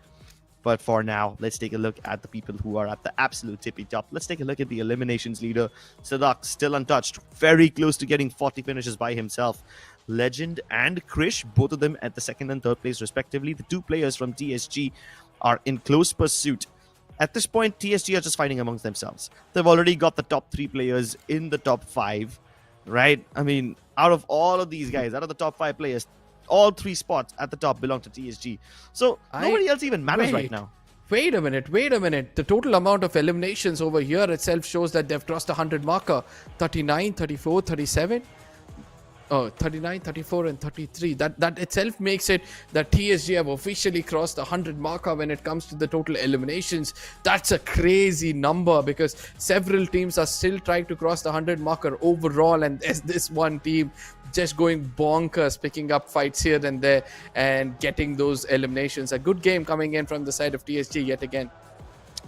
But for now, let's take a look at the people who are at the absolute tippy top. Let's take a look at the eliminations leader. Sadak, still untouched. Very close to getting 40 finishes by himself. Legend and Krish, both of them at the 2nd and 3rd place respectively. The 2 players from TSG are in close pursuit. At this point, TSG are just fighting amongst themselves. They've already got the top 3 players in the top 5, right? I mean, out of all of these guys, out of the top 5 players, all 3 spots at the top belong to TSG. So nobody else even matters right now. Wait a minute. The total amount of eliminations over here itself shows that they've crossed the 100 marker. 39, 34, 37. Oh, 39, 34 and 33. That itself makes it that TSG have officially crossed the 100 marker when it comes to the total eliminations. That's a crazy number because several teams are still trying to cross the 100 marker overall, and there's this one team just going bonkers, picking up fights here and there and getting those eliminations. A good game coming in from the side of TSG yet again.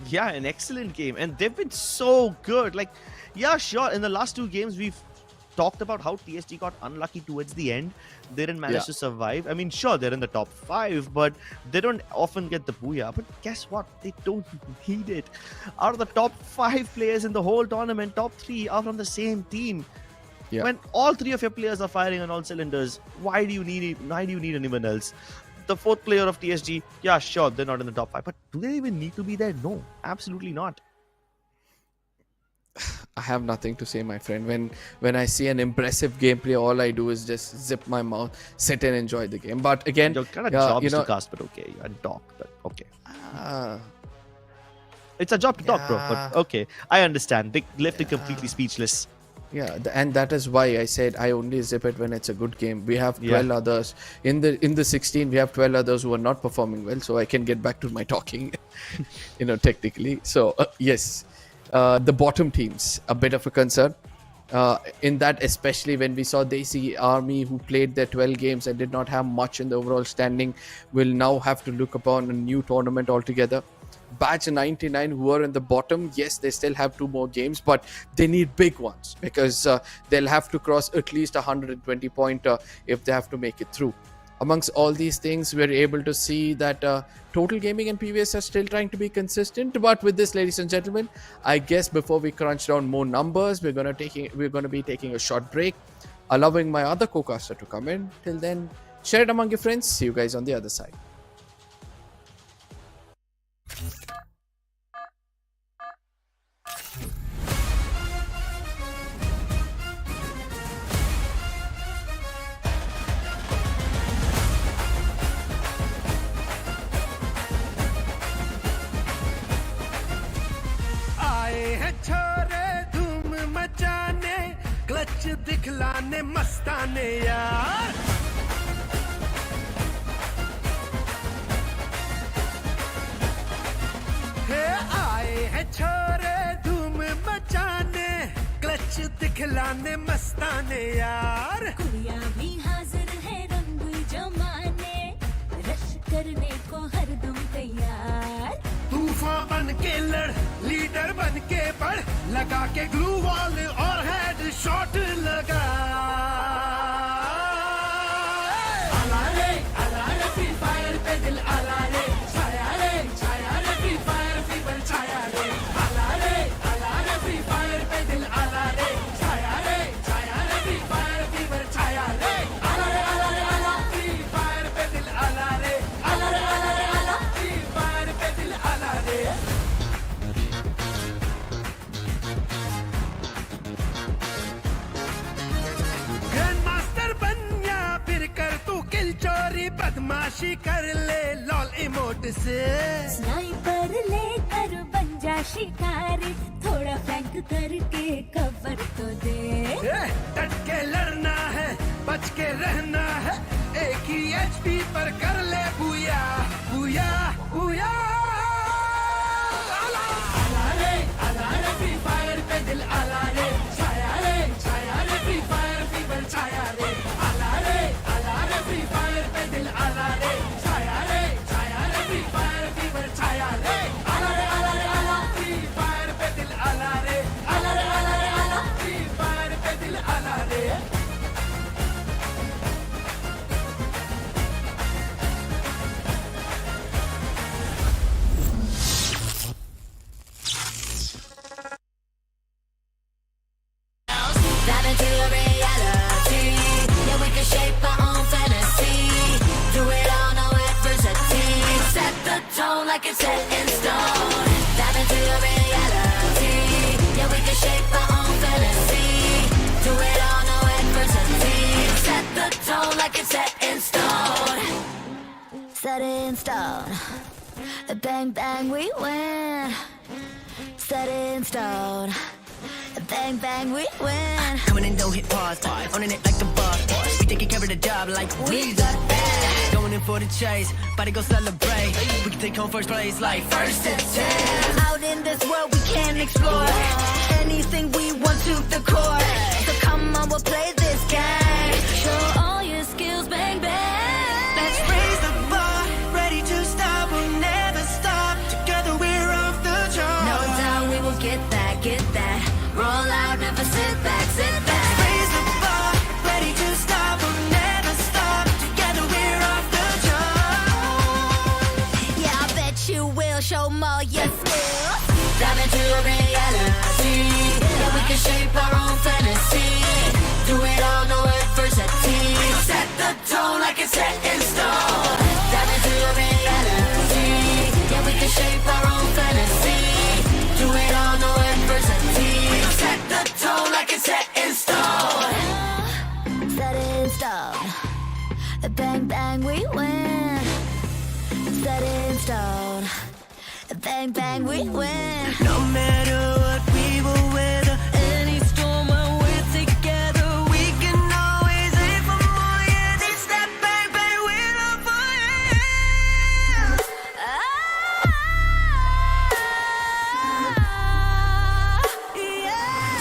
Yeah, an excellent game, and they've been so good. Like, yeah, sure, in the last 2 games we've talked about how TSG got unlucky towards the end. They didn't manage to survive. I mean, sure, they're in the top 5, but they don't often get the booyah. But guess what? They don't need it. Out of the top 5 players in the whole tournament, top 3 are from the same team. Yeah. When all 3 of your players are firing on all cylinders, why do you need anyone else? The 4th player of TSG, yeah, sure, they're not in the top 5, but do they even need to be there? No, absolutely not. I have nothing to say, my friend. When I see an impressive gameplay, all I do is just zip my mouth, sit and enjoy the game. But again, your kind of job is to cast, but okay, and talk, but okay. It's a job to talk, bro. But okay, I understand. They left it completely speechless. Yeah, and that is why I said I only zip it when it's a good game. We have 12 others in the 16. We have 12 others who are not performing well, so I can get back to my talking, technically. So yes. The bottom teams, a bit of a concern. In that, especially when we saw Desi Army, who played their 12 games and did not have much in the overall standing, will now have to look upon a new tournament altogether. Batch 99, who are in the bottom, yes, they still have 2 more games, but they need big ones because they'll have to cross at least 120 pointer if they have to make it through. Amongst all these things, we're able to see that Total Gaming and PVS are still trying to be consistent. But with this, ladies and gentlemen, I guess before we crunch down more numbers, we're going to be taking a short break, allowing my other co-caster to come in. Till then, share it among your friends. See you guys on the other side. Clutch दिखलाने मस्ताने यार हे आए हैं छोरे धूम मचाने clutch दिखलाने मस्ताने यार कुड़ियां भी हाजिर है रंग जमाने रश करने को हरदम तैयार तूफान बन के लड़ लीडर बन के बढ़ लगा के ग्लू वॉल और हेड शॉट लगा अलारे फ्री फायर पे दिल अलारे छाया रे फ्री फायर फीवर छाया रे अलारे फ्री फायर पे दिल अलारे छाया रे फ्री फायर फीवर छाया रे अलारे फ्री फायर पे दिल अलारे अलारे फ्री फायर पे दिल अलारे बदमाशी कर ले लॉल इमोट से स्नाइपर लेकर बन जा शिकारी थोड़ा फ्लैंक करके कवर तो दे डट के लड़ना है बच के रहना है एक ही एचपी पर कर ले बुया बुया बुया आला रे फ्री फायर पे दिल आला रे छाया रे फ्री फायर फीवर छाया रे आला रे फ्री फायर पे दिल आला रे छाया रे फ्री फायर फीवर छाया रे आला फ्री फायर पे दिल आला रे आला फ्री फायर पे दिल आला रे Dive into your reality. Yeah, we can shape our own fantasy. Do it all, no adversity. Set the tone like it's set in stone. Dive into your reality. Yeah, we can shape our own fantasy. Do it all, no adversity. Set the tone like it's set in stone. Set in stone. Bang bang, we win. Set in stone. Bang bang, we win. Coming in, don't hit pause. Owning it like the boss. We taking care of the job like we got that. Going in for the chase, about to go celebrate. We can take home first place like first and 10. Out in this world we can explore anything we want to the core. So come on, we'll play this game. Show all your skills, bang bang. Let's raise the bar, ready to stop, we'll never stop. Together we're off the chart. No doubt we will get that, get that. Roll out, never sit back, sit back. Raise the bar, ready to stop, we'll never stop. Together we're off the chart. Yeah, I bet you will show more your skills. Dive into your reality. Yeah, we can shape our own fantasy. Do it all, no adversity. Set the tone like it's set in stone. Dive into your reality. Yeah, we can shape our own fantasy. Do it all, no adversity. Set the tone like it's set in stone. Set in stone. Bang bang, we win. Set in stone. Bang bang, we win. No matter what, we will weather any storm when we're together. We can always aim for more. Yeah, this that bang bang, we're on fire.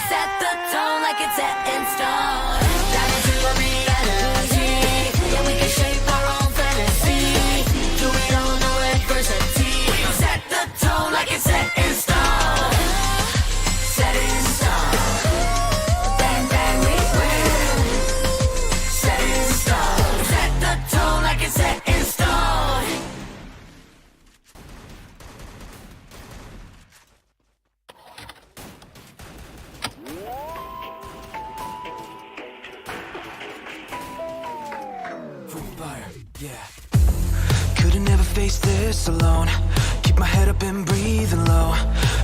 Set the tone like it's set in stone. Dive into a reality. Yeah, we can shape our own fantasy. Do it all, no adversity. Set the tone like it's set in stone. Set in stone. Bang bang, we win. Set in stone. Set the tone like it's set in stone. Free fire, yeah. Could've never faced this alone. Keep my head up and breathing low.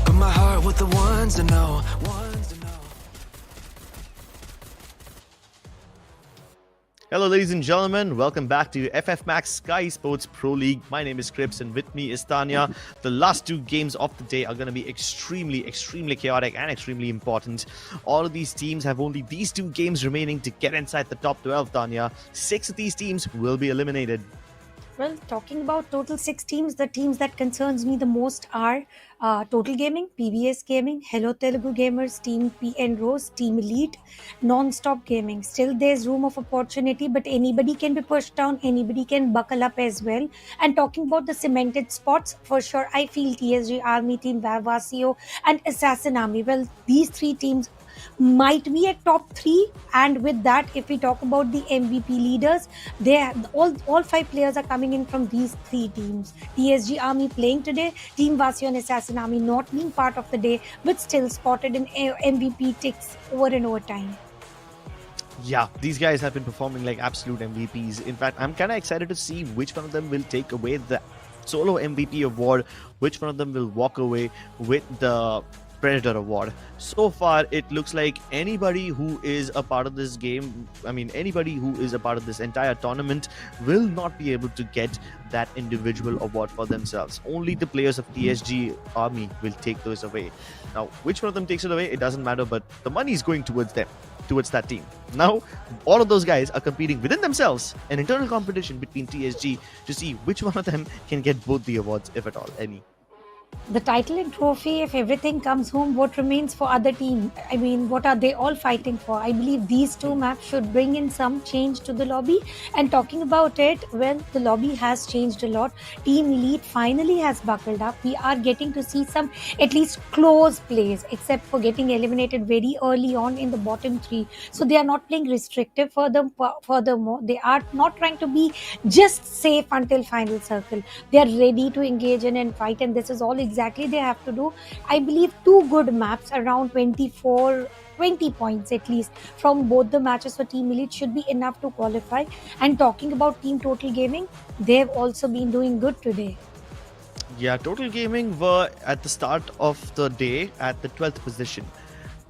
Put my heart with the ones I know. Ones I know. Hello, ladies and gentlemen. Welcome back to FF Max Skyesports Pro League. My name is Crips, and with me is Tanya. The last two games of the day are going to be extremely chaotic and extremely important. All of these teams have only these two games remaining to get inside the top 12, Tanya. 6 of these teams will be eliminated. Well, talking about total 6 teams, the teams that concerns me the most are Total Gaming, PBS Gaming, Hello Telugu Gamers, Team PN Rose, Team Elite, Non-Stop Gaming. Still, there's room of opportunity, but anybody can be pushed down, anybody can buckle up as well. And talking about the cemented spots, for sure, I feel TSG, Army Team, Vavasio, and Assassin Army. Well, these 3 teams might be at top 3, and with that, if we talk about the MVP leaders, they all 5 players are coming in from these 3 teams. TSG Army playing today, Team Vasio and Assassin Army not being part of the day, but still spotted in MVP ticks over and over time. Yeah, these guys have been performing like absolute MVPs. In fact, I'm kind of excited to see which one of them will take away the solo MVP award, which one of them will walk away with the Predator award. So far, it looks like anybody who is a part of this game, anybody who is a part of this entire tournament will not be able to get that individual award for themselves. Only the players of TSG Army will take those away. Now, which one of them takes it away, it doesn't matter, but the money is going towards them, towards that team. Now, all of those guys are competing within themselves, an internal competition between TSG to see which one of them can get both the awards, if at all, any. The title and trophy, if everything comes home, what remains for other team? I mean, what are they all fighting for? I believe these two maps should bring in some change to the lobby. And talking about it, well, the lobby has changed a lot. Team Elite finally has buckled up. We are getting to see some at least close plays, except for getting eliminated very early on in the bottom three. So they are not playing restrictive for them. Furthermore, they are not trying to be just safe until final circle. They are ready to engage in and fight, and this is all exactly they have to do. I believe two good maps around 20 points at least from both the matches for Team Elite should be enough to qualify. And talking about Team Total Gaming, they've also been doing good today. Yeah, Total Gaming were at the start of the day at the 12th position.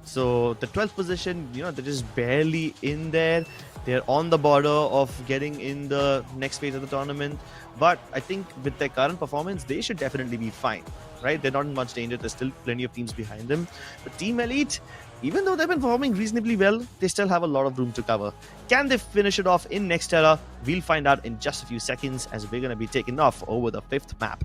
So the 12th position, they're just barely in there. They're on the border of getting in the next phase of the tournament. But I think with their current performance, they should definitely be fine, right? They're not in much danger. There's still plenty of teams behind them. But Team Elite, even though they've been performing reasonably well, they still have a lot of room to cover. Can they finish it off in Nexterra? We'll find out in just a few seconds as we're going to be taking off over the 5th map.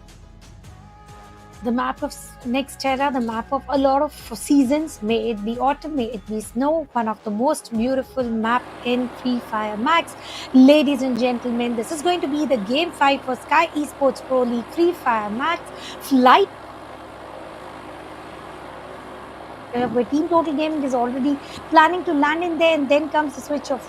The map of Nexterra, the map of a lot of seasons, may it be autumn, may it be snow, one of the most beautiful map in Free Fire Max. Ladies and gentlemen, this is going to be the Game 5 for Skyesports Pro League Free Fire Max Flight. Where Team Total Gaming is already planning to land in there, and then comes the switch of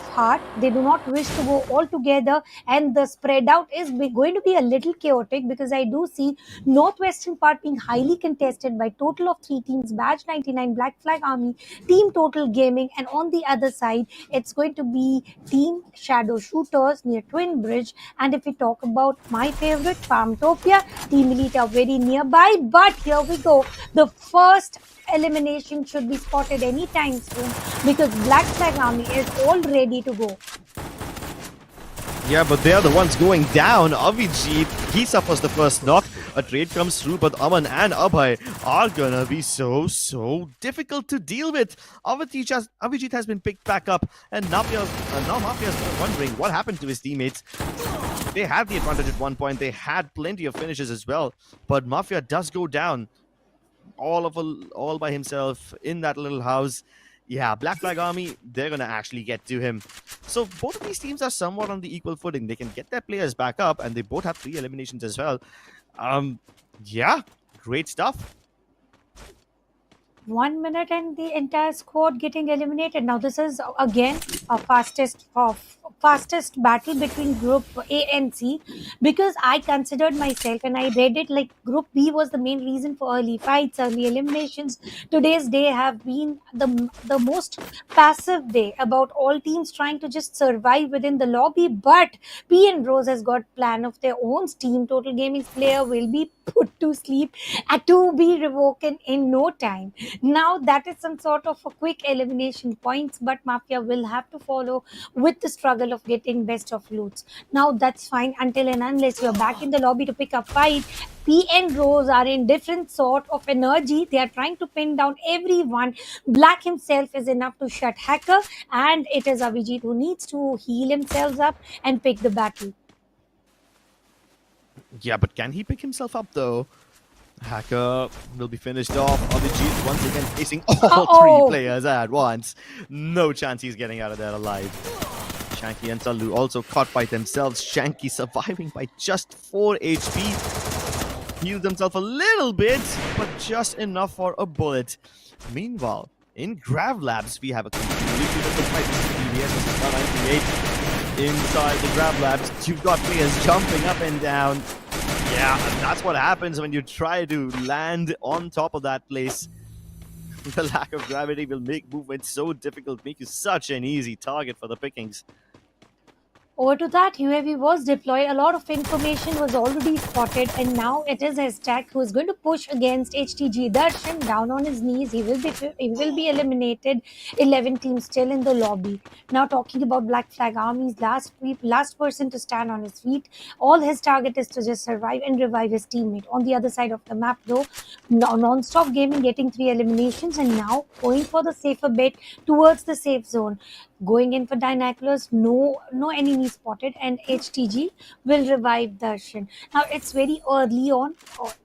heart. They do not wish to go all together, and the spread out is going to be a little chaotic, because I do see northwestern part being highly contested by total of 3 teams: Badge 99, Black Flag Army, Team Total Gaming, and on the other side it's going to be Team Shadow Shooters near Twin Bridge. And if we talk about my favorite, Farmtopia, Team Elite are very nearby. But here we go, the first elimination should be spotted anytime soon, because Black Flag Army is all ready to go. Yeah, but they're the ones going down. Avijit, he suffers the first knock. A trade comes through, but Aman and Abhay are gonna be so difficult to deal with. Avijit has been picked back up, and now Mafia's wondering what happened to his teammates. They had the advantage at one point. They had plenty of finishes as well, but Mafia does go down all by himself in that little house. Yeah, Black Flag Army, they're gonna actually get to him. So both of these teams are somewhat on the equal footing. They can get their players back up, and they both have 3 eliminations as well. Yeah, great stuff. 1 minute and the entire squad getting eliminated. Now this is again a fastest battle between Group A and C, because I considered myself, and I read it like Group B was the main reason for early fights, early eliminations. Today's day have been the most passive day, about all teams trying to just survive within the lobby. But P and Rose has got plan of their own. Team Total Gaming's player will be put to sleep to be revoked in no time. Now that is some sort of a quick elimination points, but Mafia will have to follow with the struggle of getting best of loots. Now that's fine until and unless you're back in the lobby to pick up fight. P and Rose are in different sort of energy. They are trying to pin down everyone. Black himself is enough to shut Hacker, and it is Avijit who needs to heal himself up and pick the battle. Yeah, but can he pick himself up though? Hacker will be finished off. Avijit once again facing all 3 players at once. No chance he's getting out of there alive. Shanky and Sallu also caught by themselves. Shanky surviving by just 4 HP. Healed himself a little bit, but just enough for a bullet. Meanwhile, in Grav Labs, we have a completely different fight. BBS is 98. Inside the Grav Labs, you've got players jumping up and down. Yeah, and that's what happens when you try to land on top of that place. The lack of gravity will make movement so difficult, make you such an easy target for the pickings. Over to that, UAV was deployed. A lot of information was already spotted, and now it is Hestack who is going to push against HTG. Darshan down on his knees. He will be eliminated. 11 teams still in the lobby. Now talking about Black Flag Army's last person to stand on his feet. All his target is to just survive and revive his teammate. On the other side of the map, though, non-stop gaming getting 3 eliminations, and now going for the safer bet towards the safe zone. Going in for binoculars, no enemy spotted, and HTG will revive Darshan. Now it's very early on,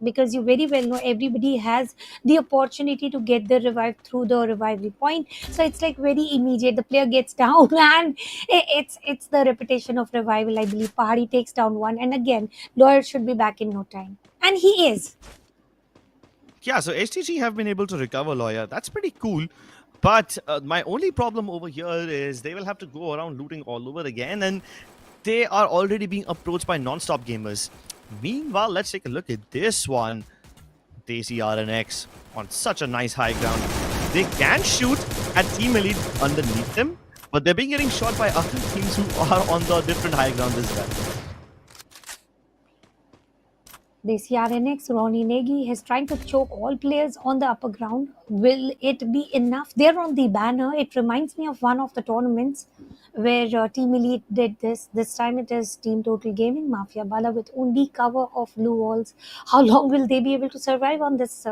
because you very well know everybody has the opportunity to get the revive through the revival point. So it's like very immediate. The player gets down, and it's the repetition of revival. I believe Pahari takes down one, and again Lawyer should be back in no time, and he is. Yeah, so HTG have been able to recover Lawyer. That's pretty cool. But my only problem over here is they will have to go around looting all over again, and they are already being approached by non-stop gamers. Meanwhile, let's take a look at this one. Desi RNX on such a nice high ground. They can shoot at Team Elite underneath them, but they're being getting shot by other teams who are on the different high ground as well. This RNX, Ronnie Negi is trying to choke all players on the upper ground. Will it be enough? They're on the banner. It reminds me of one of the tournaments where Team Elite did this. This time it is Team Total Gaming, Mafia Bala with only cover of blue walls. How long will they be able to survive on this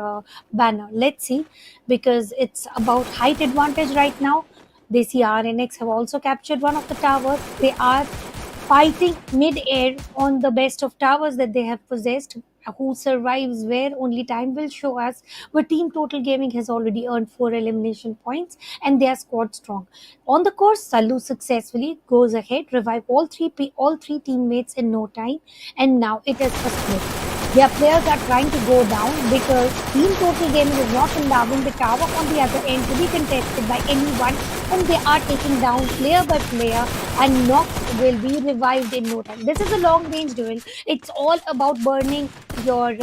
banner? Let's see, because it's about height advantage right now. Desi RNX have also captured one of the towers. They are fighting mid-air on the best of towers that they have possessed. Who survives where, only time will show us. But Team Total Gaming has already earned 4 elimination points, and they are squad strong. On the course, Salu successfully goes ahead, revive all three teammates in no time, and now it is a split. Their players are trying to go down because Team Total Gaming is not allowing the tower on the other end to be contested by anyone, and they are taking down player by player, and Nox will be revived in no time. This is a long range duel. It's all about burning your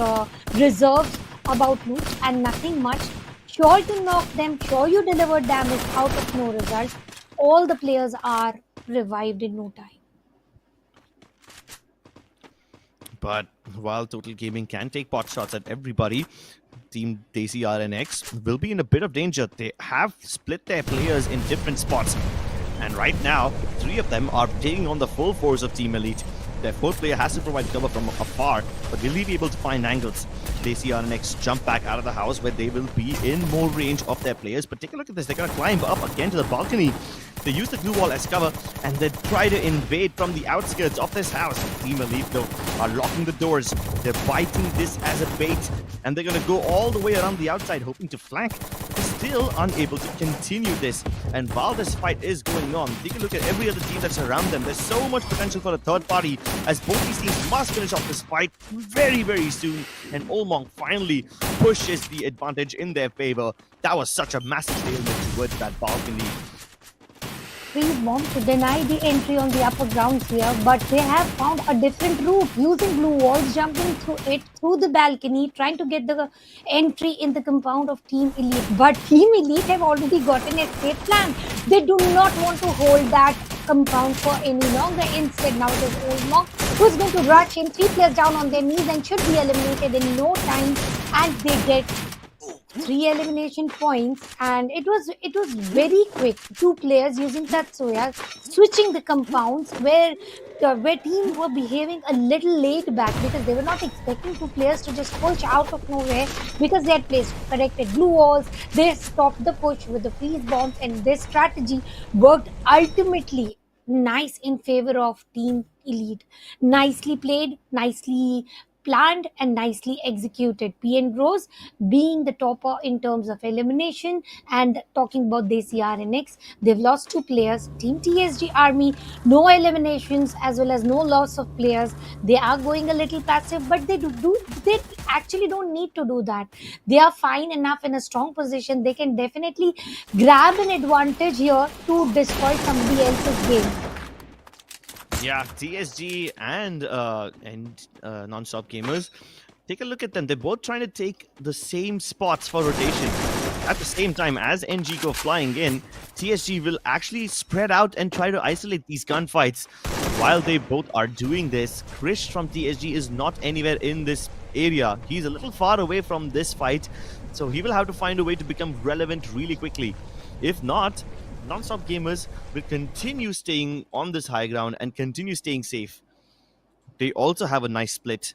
reserves, about loot, and nothing much. Sure to knock them, sure you deliver damage out of no result. All the players are revived in no time. But while Total Gaming can take pot shots at everybody, Team Desi RNX will be in a bit of danger. They have split their players in different spots. And right now, 3 of them are taking on the full force of Team Elite. Their 4th player has to provide cover from afar, but will he be able to find angles? Desi RNX jump back out of the house where they will be in more range of their players. But take a look at this. They're going to climb up again to the balcony. They use the glue wall as cover, and they try to invade from the outskirts of this house. Team Elite, though, are locking the doors. They're biting this as a bait, and they're going to go all the way around the outside, hoping to flank. Still unable to continue this. And while this fight is going on, take a look at every other team that's around them. There's so much potential for a third party, as both these teams must finish off this fight very, very soon. And Olmong finally pushes the advantage in their favor. That was such a massive stalemate towards that balcony. Freeze bomb to deny the entry on the upper grounds here, but they have found a different route using blue walls, jumping through it, through the balcony, trying to get the entry in the compound of Team Elite. But Team Elite have already got an escape plan. They do not want to hold that compound for any longer. Instead, now it is Olmong who's going to rush in, 3 players down on their knees and should be eliminated in no time, and they get 3 elimination points, and it was very quick. 2 players using Tatsuya, switching the compounds where teams were behaving a little laid back because they were not expecting 2 players to just push out of nowhere, because they had placed corrected blue walls. They stopped the push with the freeze bombs, and this strategy worked ultimately nice in favor of Team Elite. Nicely played, nicely planned, and nicely executed. PN Rose being the topper in terms of elimination. And talking about Desi RNX, they've lost 2 players. Team TSG Army, no eliminations as well as no loss of players. They are going a little passive, but they actually don't need to do that. They are fine enough in a strong position. They can definitely grab an advantage here to destroy somebody else's game. Yeah, TSG and Non-Stop Gamers, take a look at them. They're both trying to take the same spots for rotation. At the same time, as NG go flying in, TSG will actually spread out and try to isolate these gunfights. While they both are doing this, Krish from TSG is not anywhere in this area. He's a little far away from this fight, so he will have to find a way to become relevant really quickly. If not, Non-Stop Gamers will continue staying on this high ground and continue staying safe. They also have a nice split.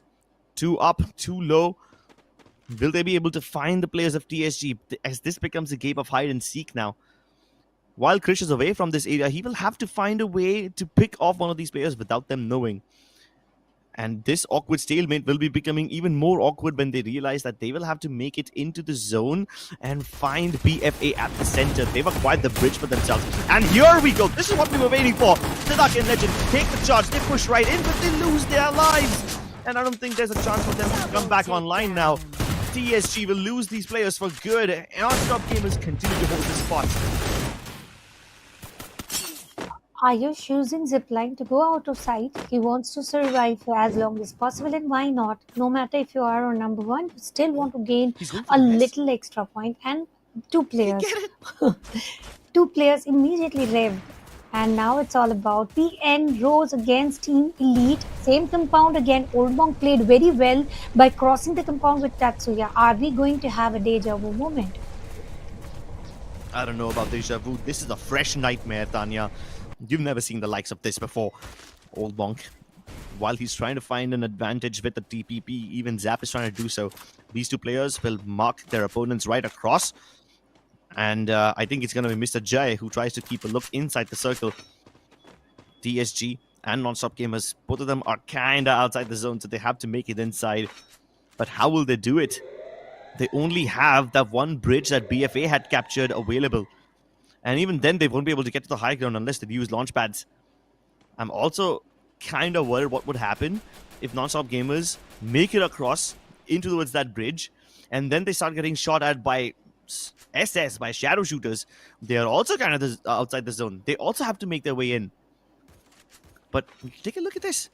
2 up, 2 low. Will they be able to find the players of TSG as this becomes a game of hide and seek now? While Krish is away from this area, he will have to find a way to pick off one of these players without them knowing. And this awkward stalemate will be becoming even more awkward when they realize that they will have to make it into the zone and find BFA at the center. They've acquired the bridge for themselves. And here we go. This is what we were waiting for. Sidak and Legend take the charge. They push right in, but they lose their lives. And I don't think there's a chance for them to come back online now. TSG will lose these players for good. Non-Stop Gamers continue to hold this spot. Ayush using zipline to go out of sight. He wants to survive for as long as possible, and why not? No matter if you are on number 1, you still want to gain a little extra point. And 2 players. 2 players immediately revved. And now it's all about PN Rose against Team Elite. Same compound again. Old Monk played very well by crossing the compound with Tatsuya. Are we going to have a deja vu moment? I don't know about deja vu. This is a fresh nightmare, Tanya. You've never seen the likes of this before. Old Monk, while he's trying to find an advantage with the TPP, even Zap is trying to do so. These 2 players will mark their opponents right across. And I think it's going to be Mr. Jai who tries to keep a look inside the circle. TSG and Non-Stop Gamers, both of them are kind of outside the zone, so they have to make it inside. But how will they do it? They only have that one bridge that BFA had captured available. And even then, they won't be able to get to the high ground unless they use launch pads. I'm also kind of worried what would happen if Non-Stop Gamers make it across into towards that bridge, and then they start getting shot at by SS, by shadow shooters. They are also kind of outside the zone. They also have to make their way in. But take a look at this.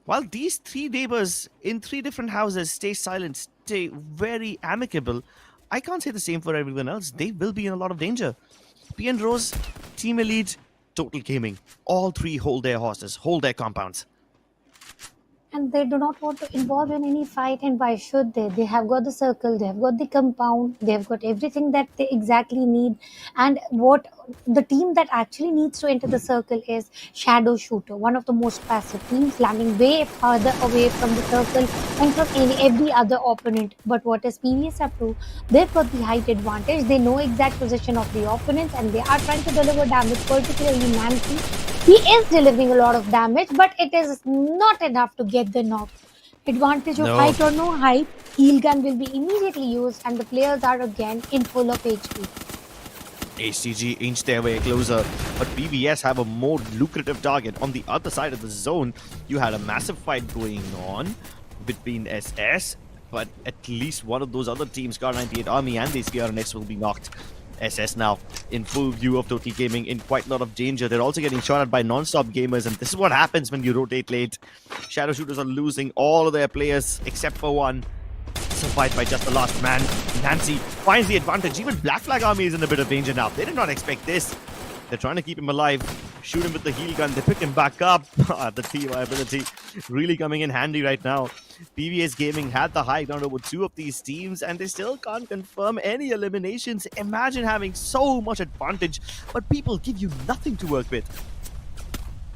While these 3 neighbors in 3 different houses stay silent, stay very amicable, I can't say the same for everyone else. They will be in a lot of danger. PN Rose, Team Elite, Total Gaming. All 3 hold their horses, hold their compounds. And they do not want to involve in any fight, and why should they? They have got the circle, they have got the compound, they have got everything that they exactly need. And what the team that actually needs to enter the circle is Shadow Shooter, one of the most passive teams, landing way farther away from the circle and from every other opponent. But what is PVS up to? They've got the height advantage, they know exact position of the opponents, and they are trying to deliver damage, particularly Nancy. He is delivering a lot of damage, but it is not enough to get the knock. Advantage of height or no height, heal gun will be immediately used, and the players are again in full of HP. HTG inch their way closer, but PVS have a more lucrative target. On the other side of the zone, you had a massive fight going on between SS, but at least one of those other teams, Car 98 Army and the SKRNX, will be knocked. SS now in full view of Total Gaming, in quite a lot of danger. They're also getting shot at by Non-Stop Gamers, and this is what happens when you rotate late. Shadow Shooters are losing all of their players except for one. Survived by just the last man. Nancy finds the advantage. Even Black Flag Army is in a bit of danger now. They did not expect this. They're trying to keep him alive. Shoot him with the heal gun. They pick him back up. The team ability really coming in handy right now. PVS Gaming had the high ground over 2 of these teams, and they still can't confirm any eliminations. Imagine having so much advantage, but people give you nothing to work with.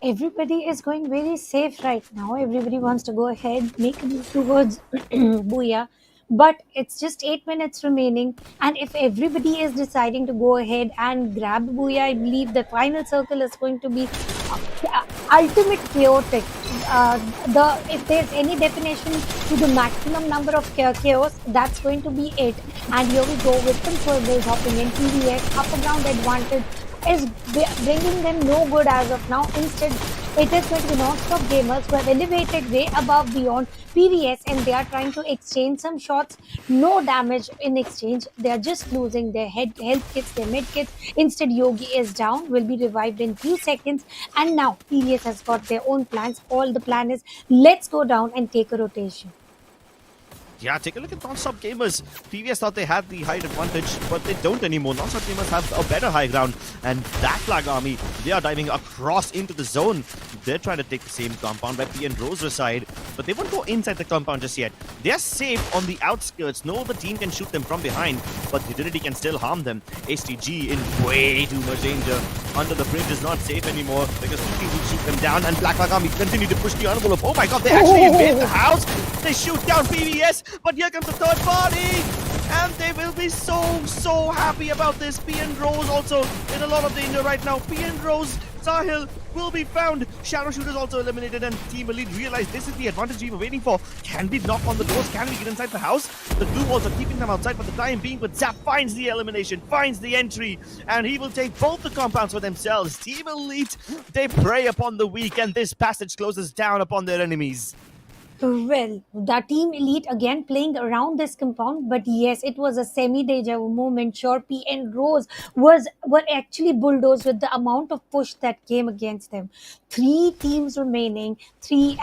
Everybody is going very safe right now. Everybody wants to go ahead, make a move towards Booyah. But it's just 8 minutes remaining, and if everybody is deciding to go ahead and grab Booyah, I believe the final circle is going to be ultimate chaotic. If there's any definition to the maximum number of chaos, that's going to be it. And here we go with some circles hopping in. PVS upper ground advantage is bringing them no good as of now. Instead, it is going to be Non-Stop Gamers who have elevated way above beyond PVS, and they are trying to exchange some shots. No damage in exchange. They are just losing their health kits, their mid kits. Instead, Yogi is down, will be revived in few seconds. And now PVS has got their own plans. All the plan is, let's go down and take a rotation. Yeah, take a look at Non-Stop Gamers. TVS thought they had the height advantage, but they don't anymore. Non-Stop Gamers have a better high ground. And that Flag Army, they are diving across into the zone. They're trying to take the same compound where P and Rose reside, but they won't go inside the compound just yet. They're safe on the outskirts. No other team can shoot them from behind, but Utility can still harm them. STG in way too much danger. Under the bridge is not safe anymore because two teams will shoot them down, and Black Flag Army continue to push the envelope. Oh my god, they actually invade the house. They shoot down PVS. But here comes the third party, and they will be so happy about this. P and Rose also in a lot of danger right now. P and Rose, Sahil will be found. Shadow Shooters also eliminated, and Team Elite realize this is the advantage we were waiting for. Can we knock on the doors? Can we get inside the house? The glue walls are keeping them outside for the time being, but Zap finds the elimination, finds the entry, and he will take both the compounds for themselves. Team Elite, they prey upon the weak, and this passage closes down upon their enemies. Well, the Team Elite again playing around this compound, but yes, it was a semi-deja vu moment. Sure, P and Rose were actually bulldozed with the amount of push that came against them. 3 teams remaining, three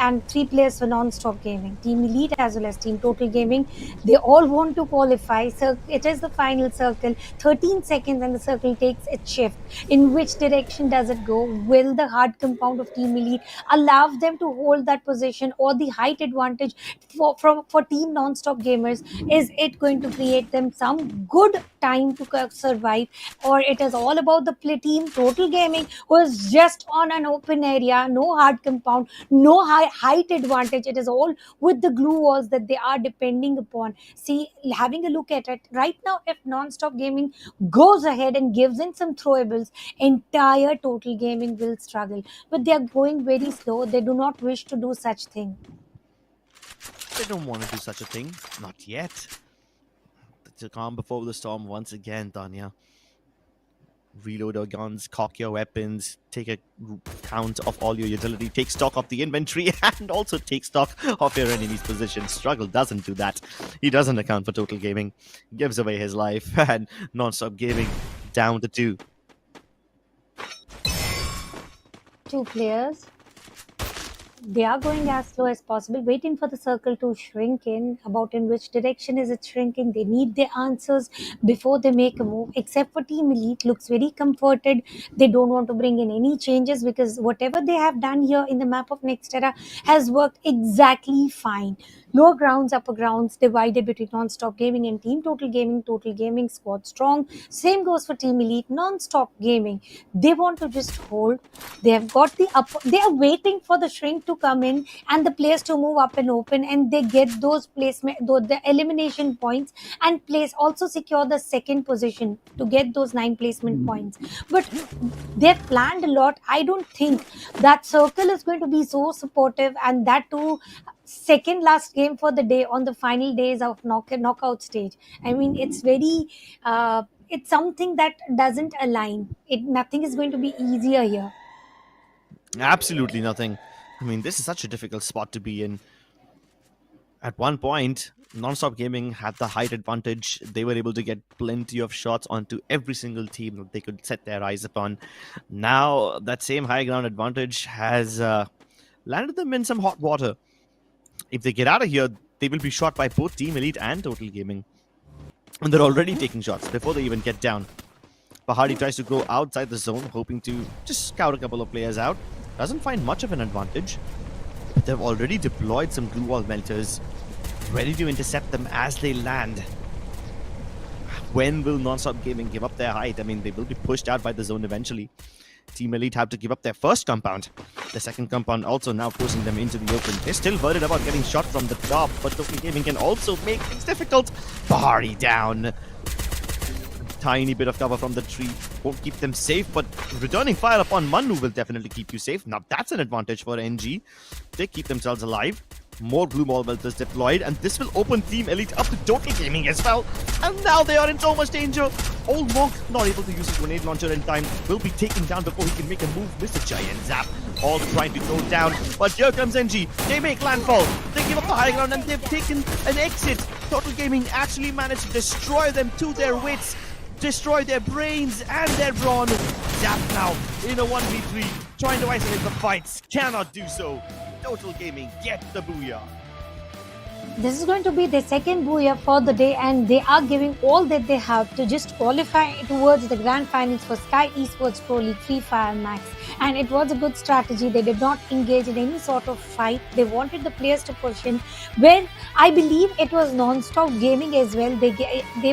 players for Non-Stop Gaming, Team Elite as well as Team Total Gaming. They all want to qualify. So it is the final circle. 13 seconds, and the circle takes its shift. In which direction does it go? Will the hard compound of Team Elite allow them to hold that position, or the height advantage for Team Non-Stop Gamers? Is it going to create them some good time to survive, or it is all about the Team Total Gaming, who is just on an open area, no hard compound, no height advantage? It is all with the glue walls that they are depending upon. See, having a look at it right now, if Non-Stop Gaming goes ahead and gives in some throwables, entire Total Gaming will struggle. But they are going very slow. They do not wish to do such thing. They don't want to do such a thing. Not yet. The calm before the storm once again, Tanya. Reload your guns, cock your weapons, take a count of all your utility, take stock of the inventory, and also take stock of your enemy's position. Struggle doesn't do that. He doesn't account for Total Gaming. Gives away his life, and Non-Stop Gaming down to 2. 2 players. They are going as slow as possible, waiting for the circle to shrink in. About in which direction is it shrinking? They need the answers before they make a move. Except for Team Elite, looks very comforted. They don't want to bring in any changes because whatever they have done here in the map of Nexterra has worked exactly fine. Lower grounds, upper grounds divided between Non-Stop Gaming and Team Total Gaming. Total Gaming squad strong. Same goes for Team Elite. Non-Stop Gaming, they want to just hold. They have got the upper. They are waiting for the shrink to come in and the players to move up and open, and they get those placement, the elimination points, and place also secure the second position to get those 9 placement points. But they've planned a lot. I don't think that circle is going to be so supportive, and that too second last game for the day on the final days of knockout stage. I mean, it's very it's something that doesn't align. Nothing is going to be easier here. Absolutely nothing. I mean, this is such a difficult spot to be in. At one point, Non-Stop Gaming had the height advantage. They were able to get plenty of shots onto every single team that they could set their eyes upon. Now, that same high ground advantage has landed them in some hot water. If they get out of here, they will be shot by both Team Elite and Total Gaming. And they're already taking shots before they even get down. Pahadi tries to go outside the zone, hoping to just scout a couple of players out. Doesn't find much of an advantage. But they've already deployed some glue wall melters, ready to intercept them as they land. When will Non-Stop Gaming give up their height? I mean, they will be pushed out by the zone eventually. Team Elite have to give up their first compound. The second compound also now forcing them into the open. They're still worried about getting shot from the top, but Total Gaming can also make things difficult. Bahari down. Tiny bit of cover from the tree won't keep them safe, but returning fire upon Manu will definitely keep you safe. Now that's an advantage for NG. They keep themselves alive. More blue ball melters deployed, and this will open Team Elite up to Total Gaming as well. And now they are in so much danger. Old Monk, not able to use his grenade launcher in time, will be taken down before he can make a move. Mr. Giant Zap, all trying to go down. But here comes NG. They make landfall. They give up the high ground, and they've taken an exit. Total Gaming actually managed to destroy them to their wits. Destroy their brains and their brawn. Zap now in a 1v3, trying to isolate the fights. Cannot do so. Total Gaming get the booyah. This is going to be their second booyah for the day, and they are giving all that they have to just qualify towards the grand finals for Sky Esports Pro League Free Fire Max. And it was a good strategy. They did not engage in any sort of fight. They wanted the players to push in. Where I believe it was non-stop gaming as well. They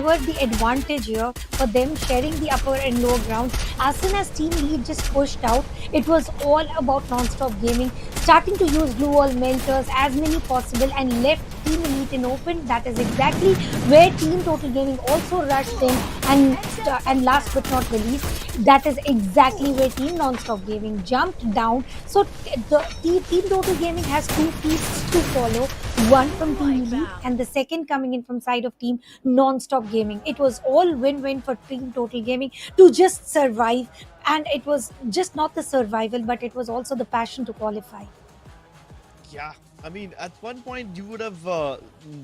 were the advantage here for them sharing the upper and lower ground. As soon as Team Lead just pushed out, it was all about non-stop gaming, starting to use blue wall melters as many possible and left Team Elite in open. That is exactly where Team Total Gaming also rushed in, and last but not the least, that is exactly where Team Non-Stop Gaming jumped down. So Team Total Gaming has two feasts to follow, one from Team Elite and the second coming in from side of Team Non-Stop Gaming. It was all win-win for Team Total Gaming to just survive, and it was just not the survival, but it was also the passion to qualify. Yeah, I mean, at one point you would have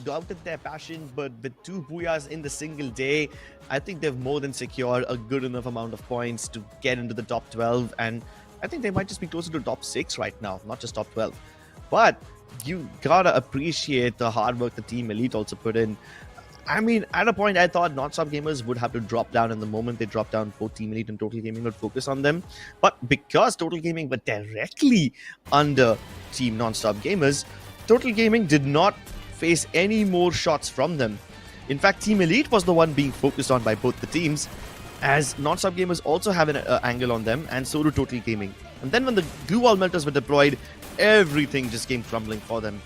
doubted their passion, but with two booyahs in the single day, I think they've more than secured a good enough amount of points to get into the top 12, and I think they might just be closer to top 6 right now, not just top 12. But you gotta appreciate the hard work the Team Elite also put in. I mean, at a point, I thought non-stop gamers would have to drop down, and the moment they drop down, both Team Elite and Total Gaming would focus on them. But because Total Gaming were directly under Team Non-Stop Gamers, Total Gaming did not face any more shots from them. In fact, Team Elite was the one being focused on by both the teams, as Non-Stop Gamers also have an angle on them, and so do Total Gaming. And then when the glue wall melters were deployed, everything just came crumbling for them.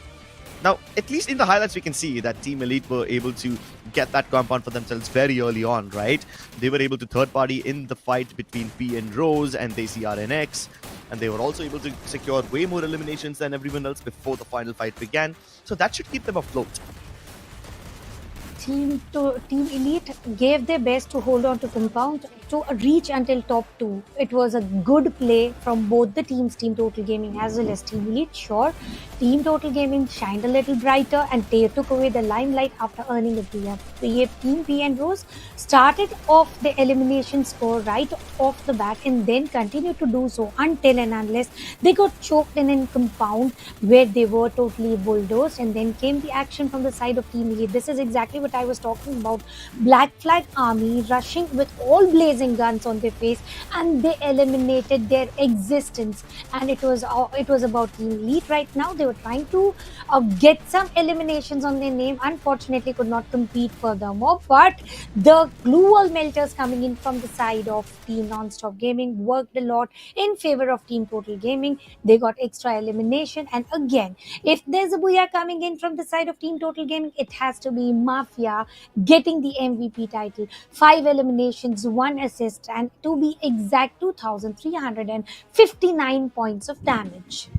Now, at least in the highlights, we can see that Team Elite were able to get that compound for themselves very early on, right? They were able to third party in the fight between P and Rose and Desi RNX, and they were also able to secure way more eliminations than everyone else before the final fight began. So that should keep them afloat. Team Elite gave their best to hold on to compound to reach until top 2. It was a good play from both the teams, Team Total Gaming as well as Team Elite. Sure, Team Total Gaming shined a little brighter and they took away the limelight after earning a Team P and Rose started off the elimination score right off the bat and then continued to do so until and unless they got choked in compound, where they were totally bulldozed, and then came the action from the side of Team Elite. This is exactly what I was talking about. Black Flag Army rushing with all blazing guns on their face, and they eliminated their existence. And it was about Team Elite right now. They were trying to get some eliminations on their name. Unfortunately, could not compete furthermore. But the glue wall melters coming in from the side of Team Non-Stop Gaming worked a lot in favor of Team Total Gaming. They got extra elimination, and again, if there's a booyah coming in from the side of Team Total Gaming, it has to be Mafia getting the MVP title. 5 eliminations, 1 assist, and to be exact, 2,359 points of damage.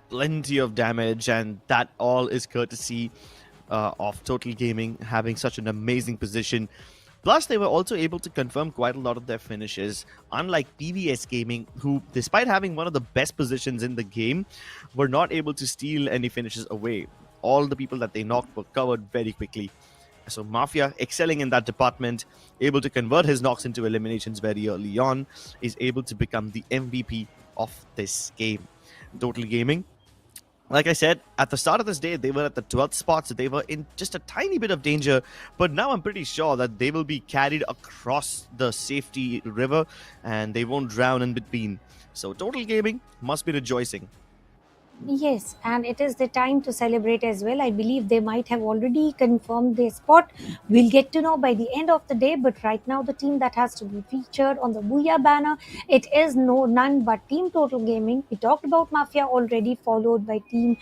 Plenty of damage, and that all is courtesy of Total Gaming having such an amazing position. Plus, they were also able to confirm quite a lot of their finishes, unlike PVS Gaming, who, despite having one of the best positions in the game, were not able to steal any finishes away. All the people that they knocked were covered very quickly. So Mafia, excelling in that department, able to convert his knocks into eliminations very early on, is able to become the MVP of this game. Total Gaming, like I said, at the start of this day, they were at the 12th spot, so they were in just a tiny bit of danger. But now I'm pretty sure that they will be carried across the safety river and they won't drown in between. So Total Gaming must be rejoicing. Yes, and it is the time to celebrate as well. I believe they might have already confirmed their spot. We'll get to know by the end of the day, but right now the team that has to be featured on the Booyah banner, it is none but Team Total Gaming. We talked about Mafia already, followed by Team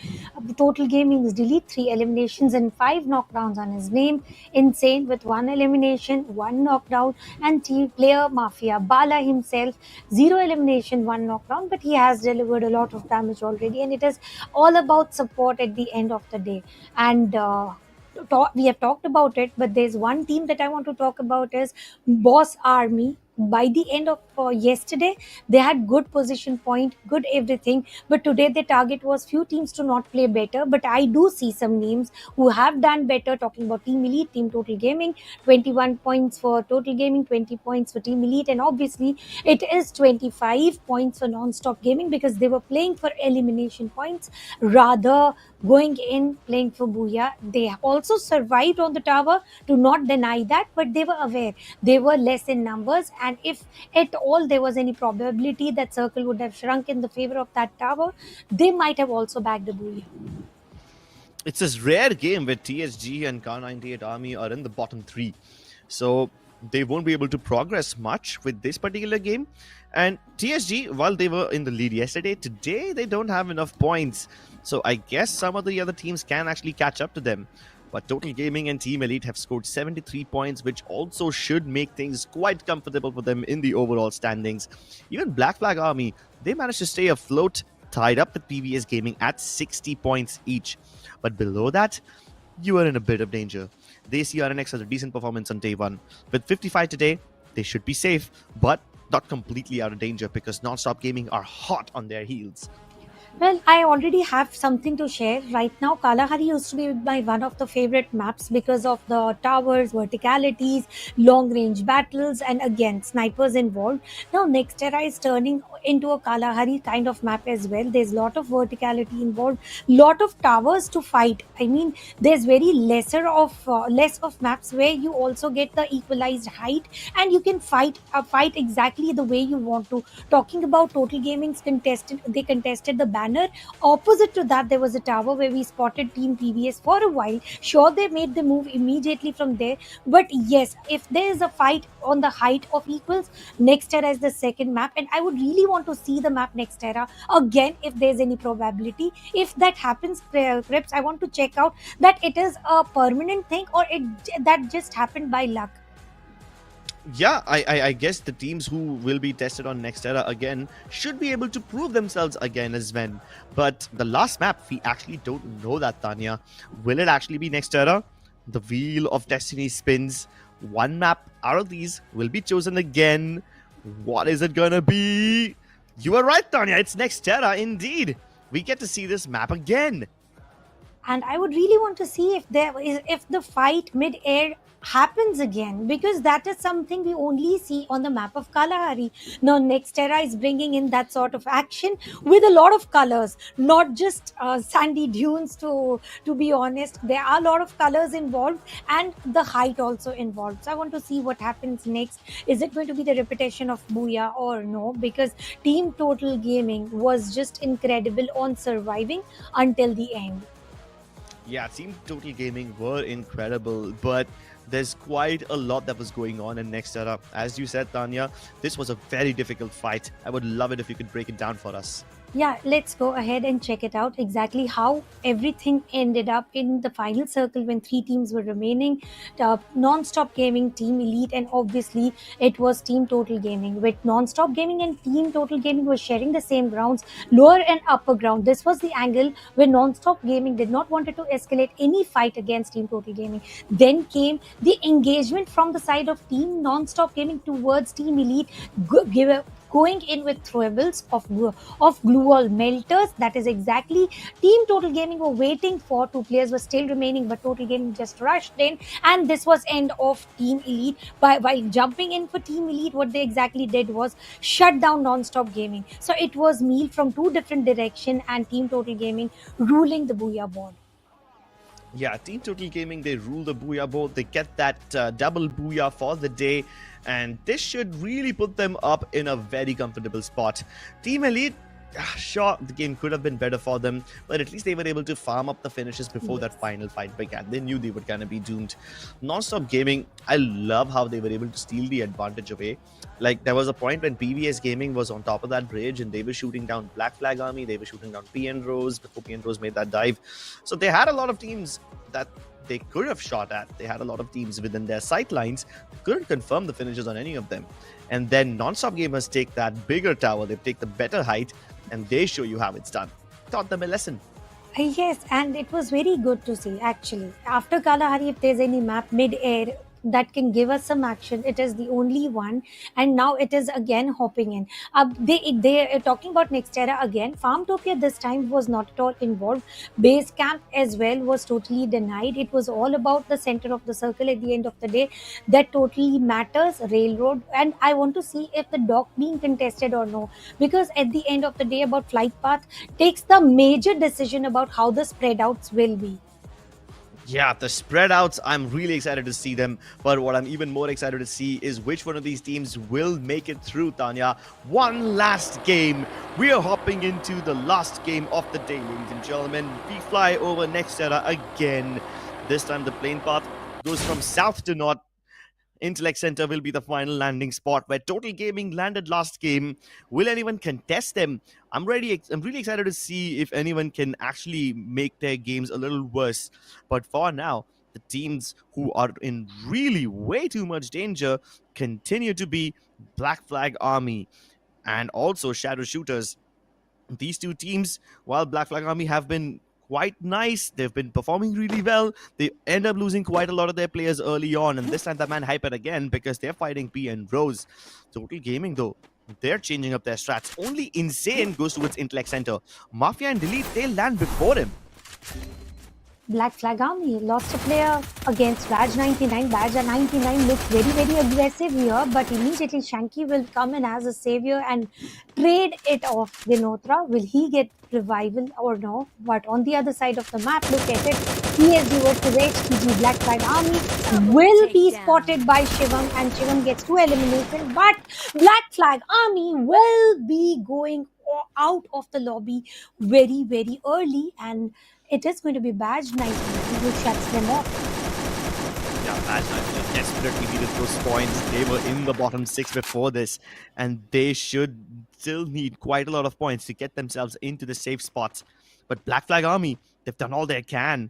Total Gaming's Delete, 3 eliminations and 5 knockdowns on his name. Insane with 1 elimination, 1 knockdown, and team player Mafia Bala himself, 0 elimination, 1 knockdown, but he has delivered a lot of damage already, and it is all about support at the end of the day. And we have talked about it, but there's one team that I want to talk about is Boss Army. by the end of yesterday, they had good position point, good everything. But today the target was few teams to not play better. But I do see some names who have done better. Talking about Team Elite, Team Total Gaming, 21 points for Total Gaming, 20 points for Team Elite, and obviously it is 25 points for Non-Stop Gaming because they were playing for elimination points rather going in playing for Booyah. They also survived on the tower, to not deny that, but they were aware they were less in numbers, and if at all there was any probability that circle would have shrunk in the favor of that tower, they might have also backed the Booyah. It's this rare game where TSG and K98 Army are in the bottom three. So they won't be able to progress much with this particular game. And TSG, while they were in the lead yesterday, today they don't have enough points. So I guess some of the other teams can actually catch up to them. But Total Gaming and Team Elite have scored 73 points, which also should make things quite comfortable for them in the overall standings. Even Black Flag Army, they managed to stay afloat, tied up with PBS Gaming at 60 points each. But below that, you are in a bit of danger. They see RNX as a decent performance on day one. With 55 today, they should be safe, but not completely out of danger because Non-Stop Gaming are hot on their heels. Well, I already have something to share. Right now, Kalahari used to be my one of the favorite maps because of the towers, verticalities, long-range battles, and again, snipers involved. Now, Nexterra is turning into a Kalahari kind of map as well. There's a lot of verticality involved, lot of towers to fight. I mean, there's very less of maps where you also get the equalized height and you can fight exactly the way you want to. Talking about Total Gaming's they contested the banner. Opposite to that, there was a tower where we spotted Team PBS for a while. Sure, they made the move immediately from there. But yes, if there is a fight on the height of equals, Nexterra is the second map. And I would really want to see the map Nexterra again if there's any probability. If that happens, Crips, I want to check out that it is a permanent thing or that just happened by luck. Yeah, I guess the teams who will be tested on Nexterra again should be able to prove themselves again as when. But the last map, we actually don't know that, Tanya. Will it actually be Nexterra? The Wheel of Destiny spins. One map out of these will be chosen again. What is it gonna be? You are right, Tanya. It's Nexterra indeed. We get to see this map again. And I would really want to see if the fight mid-air happens again, because that is something we only see on the map of Kalahari. Now Nexterra is bringing in that sort of action with a lot of colors, not just sandy dunes. To be honest, there are a lot of colors involved and the height also involved. So I want to see what happens next. Is it going to be the repetition of Booyah or no? Because Team Total Gaming was just incredible on surviving until the end. Yeah, Team Total Gaming were incredible, but there's quite a lot that was going on in Nexterra. As you said, Tanya, this was a very difficult fight. I would love it if you could break it down for us. Yeah, let's go ahead and check it out exactly how everything ended up in the final circle when three teams were remaining. Non-Stop Gaming, Team Elite, and obviously it was Team Total Gaming. With Non-Stop Gaming and Team Total Gaming were sharing the same grounds, lower and upper ground. This was the angle where Non-Stop Gaming did not wanted to escalate any fight against Team Total Gaming. Then came the engagement from the side of Team Non-Stop Gaming towards Team Elite, going in with throwables of glue wall melters. That is exactly Team Total Gaming were waiting for. Two players were still remaining, but Total Gaming just rushed in, and this was end of Team Elite. While jumping in for Team Elite, what they exactly did was shut down Non-Stop Gaming. So it was meal from two different directions, and Team Total Gaming ruling the Booyah board. Yeah, Team Total Gaming, they rule the Booyah board. They get that double Booyah for the day, and this should really put them up in a very comfortable spot. Team Elite, sure, the game could have been better for them, but at least they were able to farm up the finishes before that final fight began. They knew they were going to be doomed. Non-Stop Gaming, I love how they were able to steal the advantage away. Like, there was a point when PBS Gaming was on top of that bridge and they were shooting down Black Flag Army, they were shooting down PN Rose before PN Rose made that dive. So they had a lot of teams that they could have shot at. They had a lot of teams within their sight lines. They couldn't confirm the finishes on any of them. And then Non-Stop Gamers take that bigger tower, they take the better height, and they show you how it's done. Taught them a lesson. Yes, and it was very good to see actually. After Kalahari, if there's any map mid-air, that can give us some action. It is the only one, and now it is again hopping in. They are talking about Nexterra again. Farmtopia this time was not at all involved. Base camp as well was totally denied. It was all about the center of the circle at the end of the day. That totally matters. Railroad, and I want to see if the dock being contested or no, because at the end of the day, about flight path takes the major decision about how the spread outs will be. Yeah, the spread outs, I'm really excited to see them. But what I'm even more excited to see is which one of these teams will make it through, Tanya. One last game. We are hopping into the last game of the day, ladies and gentlemen. We fly over Nexterra again. This time the plane path goes from south to north. Intellect Center will be the final landing spot where Total Gaming landed last game. Will anyone contest them? I'm really excited to see if anyone can actually make their games a little worse. But for now, the teams who are in really way too much danger continue to be Black Flag Army and also Shadow Shooters. These two teams, while Black Flag Army have been quite nice, they've been performing really well, they end up losing quite a lot of their players early on, and this time the man hyper again because they're fighting P and Rose. Total Gaming though, they're changing up their strats. Only Insane goes towards Intellect Center. Mafia and Delete, they land before him. Black Flag Army lost a player against Badge 99. Badge 99 looks very aggressive here, but immediately Shanky will come in as a savior and trade it off Ginotra. Will he get revival or no? But on the other side of the map, look at it. PSG versus HTG. Black Flag Army will be spotted by Shivam, and Shivam gets 2 eliminations, but Black Flag Army will be going out of the lobby very early, and it is going to be Badge 19 who shuts them off. Yeah, Badge 19 desperately needed those points. They were in the bottom 6 before this, and they should still need quite a lot of points to get themselves into the safe spots. But Black Flag Army, they've done all they can.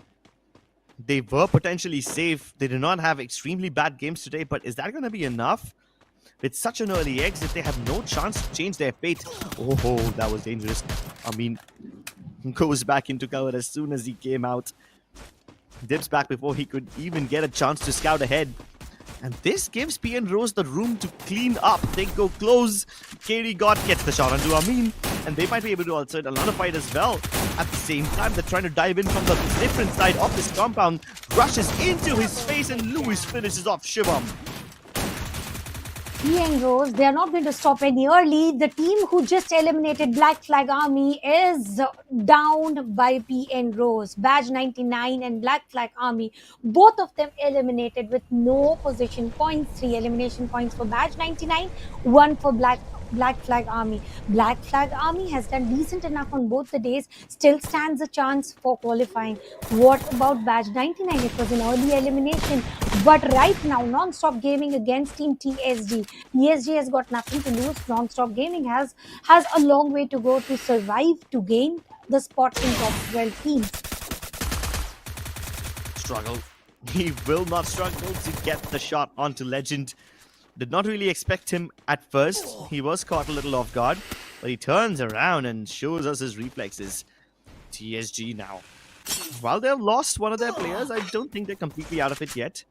They were potentially safe. They did not have extremely bad games today, but is that going to be enough? With such an early exit, they have no chance to change their fate. Oh, that was dangerous. I mean, goes back into cover as soon as he came out. Dips back before he could even get a chance to scout ahead. And this gives P and Rose the room to clean up. They go close. Katie God gets the shot onto Amin, and they might be able to also hit another fight as well. At the same time, they're trying to dive in from the different side of this compound. Rushes into his face, and Lewis finishes off Shivam. P and Rose, they are not going to stop any early. The team who just eliminated Black Flag Army is down by P and Rose. Badge 99 and Black Flag Army, both of them eliminated with no position points. 3 elimination points for Badge 99, 1 for Black Flag Army. Black Flag Army has done decent enough on both the days, still stands a chance for qualifying. What about Badge 99? It was an early elimination, but right now, Non-Stop Gaming against Team TSG. TSG has got nothing to lose. Non-Stop Gaming has a long way to go to survive, to gain the spot in top 12 teams. Struggle. He will not struggle to get the shot onto Legend. Did not really expect him at first. He was caught a little off guard, but he turns around and shows us his reflexes. TSG now. While they've lost one of their players, I don't think they're completely out of it yet.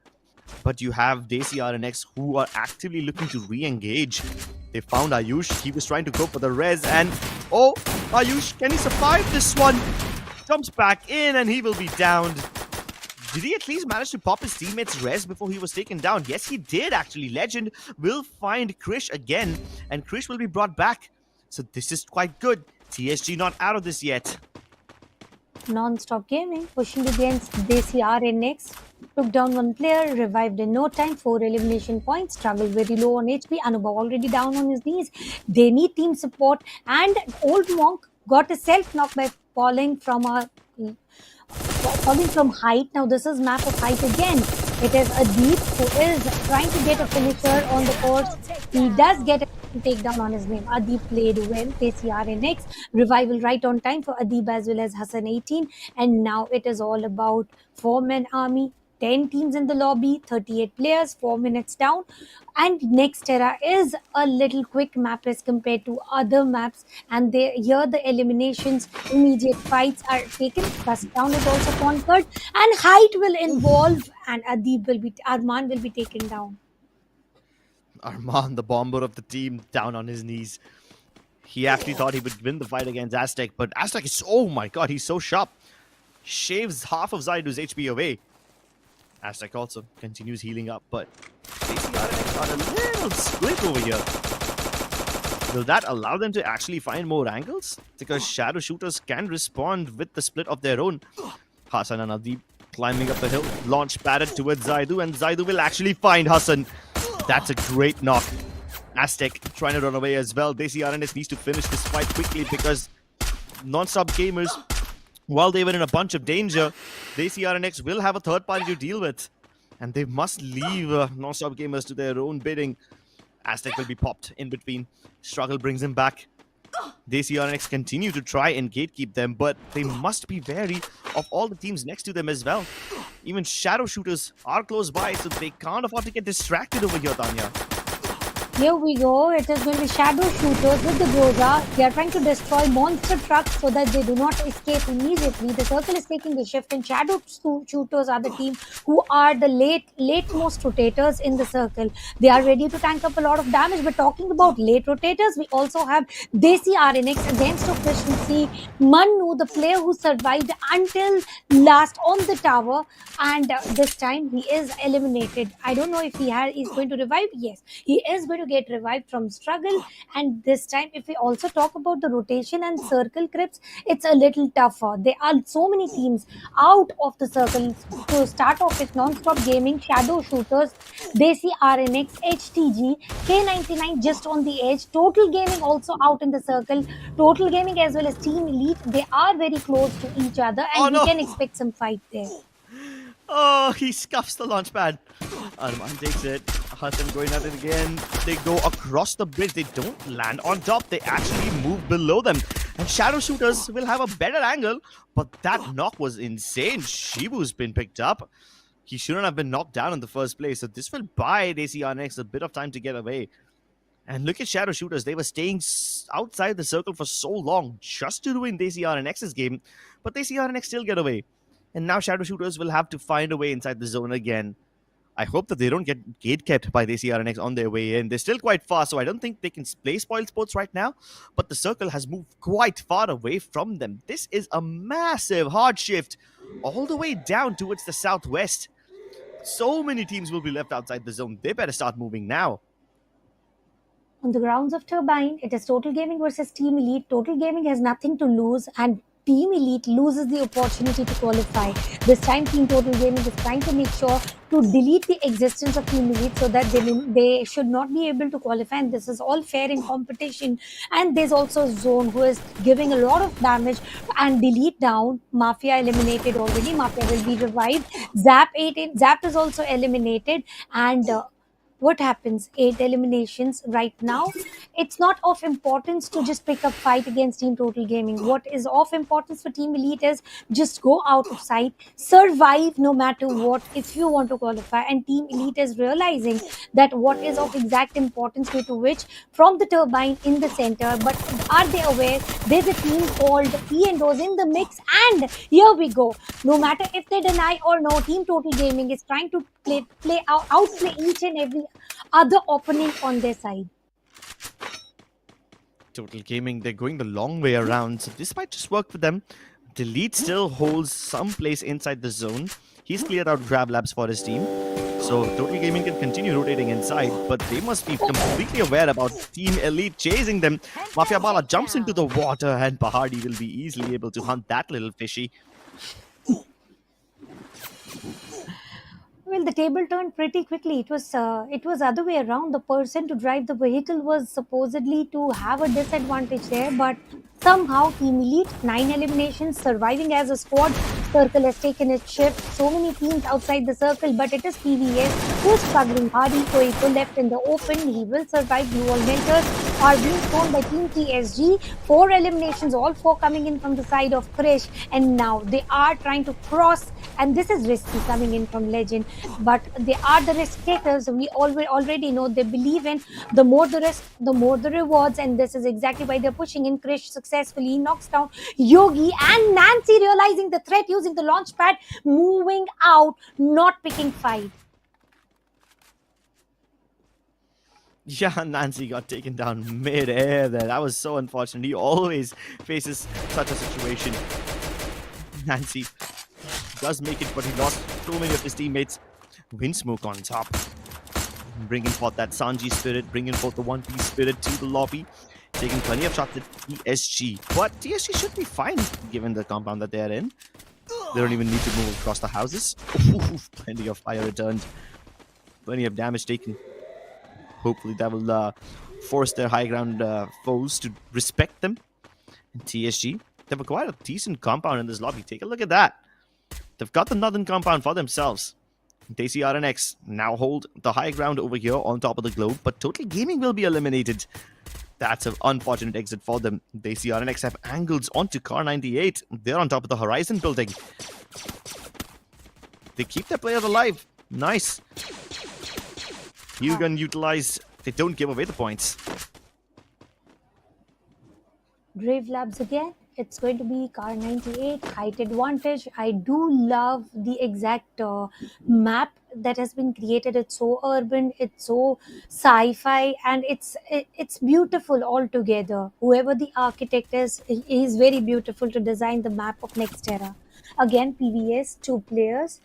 But you have Desi RNX who are actively looking to re-engage. They found Ayush. He was trying to go for the res, and oh, Ayush, can he survive this one? Jumps back in and he will be downed. Did he at least manage to pop his teammate's res before he was taken down? Yes, he did actually. Legend will find Krish again, and Krish will be brought back. So this is quite good. TSG not out of this yet. Non-Stop Gaming pushing against Desi RNX. Took down one player, revived in no time, 4 elimination points, struggled very low on HP. Anubhav already down on his knees. They need team support, and Old Monk got a self-knock by falling from height. Now this is map of height again. It is Adeep who is trying to get a finisher on the course. He does get a takedown on his name. Adeep played well. KCR and X. Revival right on time for Adeep as well as Hassan 18. And now it is all about 4-man army. 10 teams in the lobby, 38 players, 4 minutes down. And Nexterra is a little quick map as compared to other maps. And here the eliminations, immediate fights are taken. Bust down is also conquered. And height will involve, and Arman will be taken down. Arman, the bomber of the team, down on his knees. He actually thought he would win the fight against Aztec, but Aztec is, oh my god, he's so sharp. Shaves half of Zaidu's HP away. Aztec also continues healing up, but KCRNX are a little split over here. Will that allow them to actually find more angles? Because shadow shooters can respond with the split of their own. Hassan and Adib climbing up the hill, launch padded towards Zaidu, and Zaidu will actually find Hassan. That's a great knock. Aztec trying to run away as well. Desi RNS needs to finish this fight quickly because non-stop gamers, while they were in a bunch of danger, Desi RNX will have a third party to deal with. And they must leave non-stop gamers to their own bidding. Aztec will be popped in between. Struggle brings him back. Desi RNX continue to try and gatekeep them, but they must be wary of all the teams next to them as well. Even shadow shooters are close by, so they can't afford to get distracted over here, Tanya. Here we go. It is going to be shadow shooters with the Groza. They are trying to destroy monster trucks so that they do not escape immediately. The circle is taking the shift, and shadow shooters are the team who are the late-most rotators in the circle. They are ready to tank up a lot of damage. But talking about late rotators, we also have Desi RNX against Efficiency. Manu, the player who survived until last on the tower, and this time he is eliminated. I don't know if he is going to revive. Yes, he is going to get revived from struggle. And this time, if we also talk about the rotation and circle creeps, it's a little tougher. There are so many teams out of the circle. To start off with non-stop gaming, shadow shooters, Desi RNX, HTG, K99 just on the edge, Total Gaming also out in the circle, Total Gaming as well as Team Elite. They are very close to each other, and we can expect some fight there. Oh, he scuffs the launch pad. Arman takes it. Hassan going at it again. They go across the bridge. They don't land on top. They actually move below them. And shadow shooters will have a better angle. But that knock was insane. Shibu's been picked up. He shouldn't have been knocked down in the first place. So this will buy Desi RNX a bit of time to get away. And look at shadow shooters. They were staying outside the circle for so long just to ruin Desi RNX's game. But Desi RNX still get away. And now shadow shooters will have to find a way inside the zone again. I hope that they don't get gate-kept by the CRNX on their way in. They're still quite fast, so I don't think they can play Skyesports right now. But the circle has moved quite far away from them. This is a massive hard shift all the way down towards the southwest. So many teams will be left outside the zone. They better start moving now. On the grounds of Turbine, it is Total Gaming versus Team Elite. Total Gaming has nothing to lose, and Team Elite loses the opportunity to qualify. This time, Team Total Gaming is trying to make sure to delete the existence of Team Elite so that they should not be able to qualify. And this is all fair in competition. And there's also Zone, who is giving a lot of damage. And Delete down. Mafia eliminated already. Mafia will be revived. Zap is also eliminated. And what happens? 8 eliminations right now. It's not of importance to just pick up fight against Team Total Gaming. What is of importance for Team Elite is just go out of sight, survive no matter what if you want to qualify. And Team Elite is realizing that what is of exact importance due to which from the Turbine in the center. But are they aware there's a team called E&O's in the mix? And here we go. No matter if they deny or no, Team Total Gaming is trying to outplay each and every other opponent on their side. Total Gaming, they're going the long way around, so this might just work for them. Delete still holds some place inside the zone. He's cleared out grab labs for his team, so Total Gaming can continue rotating inside, but they must be completely aware about Team Elite chasing them. Mafia Bala jumps into the water, and Pahadi will be easily able to hunt that little fishy. Well, the table turned pretty quickly. It was other way around. The person to drive the vehicle was supposedly to have a disadvantage there, but somehow Team Elite, 9 eliminations, surviving as a squad. Circle has taken its shift. So many teams outside the circle, but it is PVS who is struggling hard. Koiko left in the open. He will survive. Blue All Melters are being thrown by Team TSG. 4 eliminations, all 4 coming in from the side of Krish, and now they are trying to cross, and this is risky coming in from Legend, but they are the risk takers. We already know they believe in the more the risk, the more the rewards, and this is exactly why they're pushing in. Krish successfully knocks down Yogi, and Nancy, realizing the threat, using the launch pad, moving out, not picking fight. Yeah, Nancy got taken down mid-air there. That was so unfortunate. He always faces such a situation. Nancy does make it, but he lost so many of his teammates. Windsmoke on top. Bringing forth that Sanji spirit, bringing forth the One Piece spirit to the lobby. Taking plenty of shots at TSG. But TSG should be fine given the compound that they're in. They don't even need to move across the houses. Plenty of fire returned. Plenty of damage taken. Hopefully that will force their high ground foes to respect them. And TSG, they've acquired a decent compound in this lobby. Take a look at that. They've got the northern compound for themselves. Daisy RNX now hold the high ground over here on top of the globe, but Total Gaming will be eliminated. That's an unfortunate exit for them. Daisy RNX have angles onto Car 98. They're on top of the Horizon building. They keep their players alive. Nice. Gun utilize. They don't give away the points. Brave Labs again. It's going to be Car 98, height advantage. I do love the exact map that has been created. It's so urban, it's so sci-fi, and it's beautiful altogether. Whoever the architect is, he is very beautiful to design the map of Nexterra. Again, PVS, 2 players.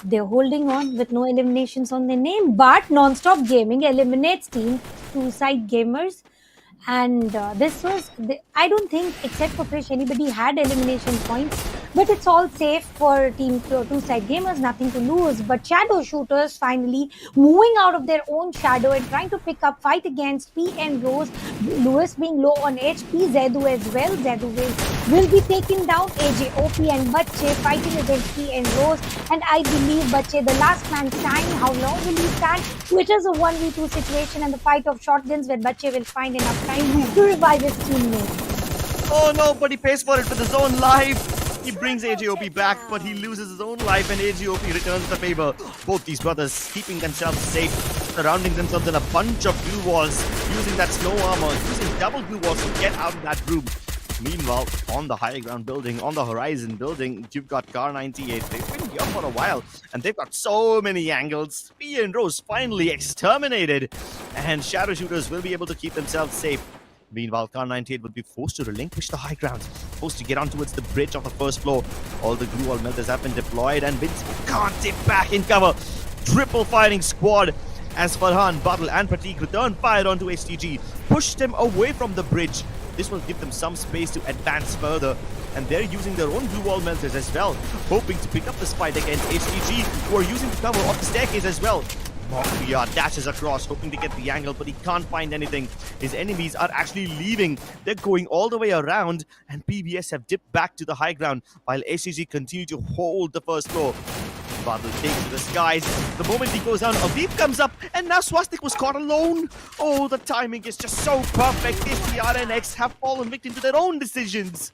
They're holding on with no eliminations on their name, but Non-Stop Gaming eliminates Team Two Side Gamers. And this was, I don't think, except for Krish, anybody had elimination points. But it's all safe for Team Two Side Gamers, nothing to lose. But Shadow Shooters finally moving out of their own shadow and trying to pick up fight against P and Rose. Lewis being low on HP, Zedu as well. Zedu will be taking down AJOP and Bache fighting against P and Rose. And I believe Bache, the last man standing, how long will he stand? It is a 1v2 situation and the fight of shotguns where Bache will find enough time to revive his teammate. Oh no, but he pays for it with his own life. He brings AJOP back, but he loses his own life and AJOP returns the favor. Both these brothers keeping themselves safe, surrounding themselves in a bunch of glue walls, using that snow armor, using double glue walls to get out of that room. Meanwhile, on the high ground building, on the Horizon building, you've got Car 98. They've been here for a while, and they've got so many angles. P and Rose finally exterminated, and Shadow Shooters will be able to keep themselves safe. Meanwhile, Car 98 will be forced to relinquish the high ground, forced to get on towards the bridge of the first floor. All the glue wall melters have been deployed, and Vince can't dip back in cover. Triple firing squad as Farhan, Battle, and Pratik return fire onto HTG, pushed them away from the bridge. This will give them some space to advance further, and they're using their own glue wall melters as well, hoping to pick up this fight against HTG, who are using the cover of the staircase as well. Mafia dashes across, hoping to get the angle, but he can't find anything. His enemies are actually leaving. They're going all the way around, and PBS have dipped back to the high ground, while HTG continue to hold the first floor. Badal takes to the skies. The moment he goes down, Aviv comes up, and now Swastik was caught alone. Oh, the timing is just so perfect. This RNX have fallen victim to their own decisions.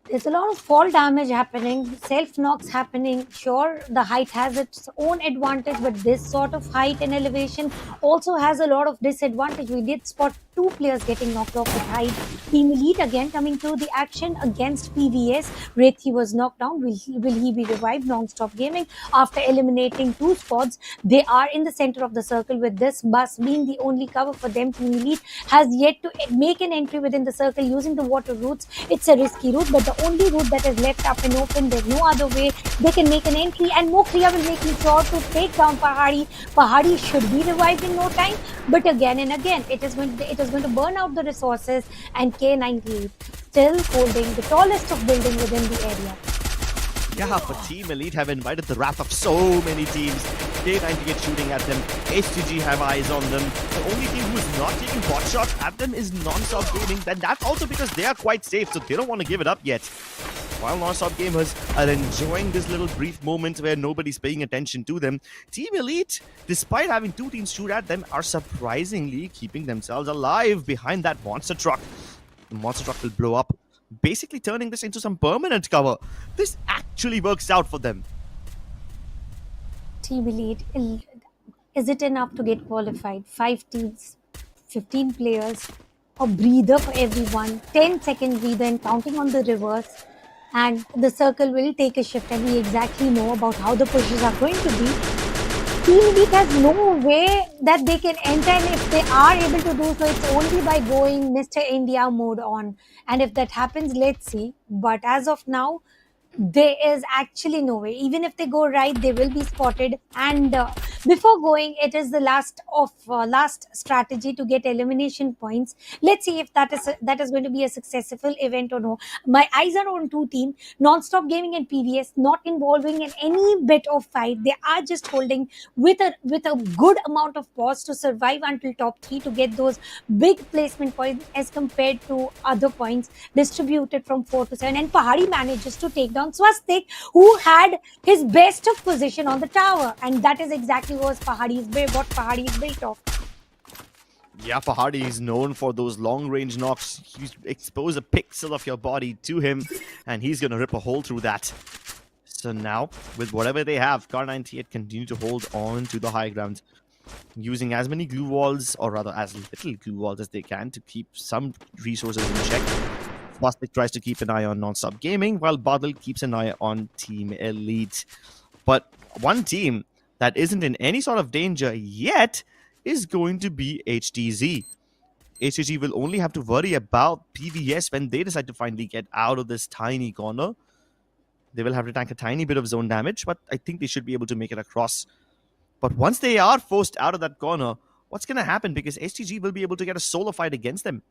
There's a lot of fall damage happening, self-knocks happening. Sure, the height has its own advantage, but this sort of height and elevation also has a lot of disadvantage. We did spot 2 players getting knocked off with height. Team Elite again coming to the action against PVS. Rethi was knocked down. Will he be revived? Non-Stop Gaming, after eliminating 2 squads, they are in the center of the circle, with this bus being the only cover for them. Team Elite has yet to make an entry within the circle using the water routes. It's a risky route, but the only route that is left up and open, there's no other way they can make an entry, and Mokria will making sure to take down Pahari. Pahari should be revived in no time, but again and again it is going to burn out the resources, and K98 still holding the tallest of building within the area. Yeah, but Team Elite have invited the wrath of so many teams. K98 shooting at them, HTG have eyes on them. The only team who is not taking pot shots at them is Non-Stop Gaming. Then that's also because they are quite safe, so they don't want to give it up yet. while non-stop gamers are enjoying this little brief moment where nobody's paying attention to them, Team Elite, despite having two teams shoot at them, are surprisingly keeping themselves alive behind that monster truck. The monster truck will blow up, basically turning this into some permanent cover. This actually works out for them. Team Elite, is it enough to get qualified? 5 teams, 15 players, a breather for everyone, 10-second breather and counting on the reverse. And the circle will take a shift, and we exactly know about how the pushes are going to be. Team Elite has no way that they can enter, and if they are able to do so, it's only by going Mr. India mode on. And if that happens, let's see. But as of now, there is actually no way. Even if they go right, they will be spotted. And before going, it is the last strategy to get elimination points. Let's see if that is going to be a successful event or no. My eyes are on two teams: Non-Stop Gaming and PVS, not involving in any bit of fight. They are just holding with a good amount of pause to survive until top 3 to get those big placement points as compared to other points distributed from 4 to 7. And Pahari manages to take down Swastik, who had his best of position on the tower, and that is exactly what Pahari is built of. Yeah, Fahadi is known for those long-range knocks. You expose a pixel of your body to him, and he's going to rip a hole through that. So now, with whatever they have, Kar98 continue to hold on to the high ground, using as many glue walls, or rather as little glue walls as they can to keep some resources in check. Swastik tries to keep an eye on Non-Stop Gaming, while Badal keeps an eye on Team Elite. But one team that isn't in any sort of danger yet is going to be HTZ. HTZ will only have to worry about PVS when they decide to finally get out of this tiny corner. They will have to tank a tiny bit of zone damage, but I think they should be able to make it across. But once they are forced out of that corner, what's going to happen? Because HTG will be able to get a solo fight against them.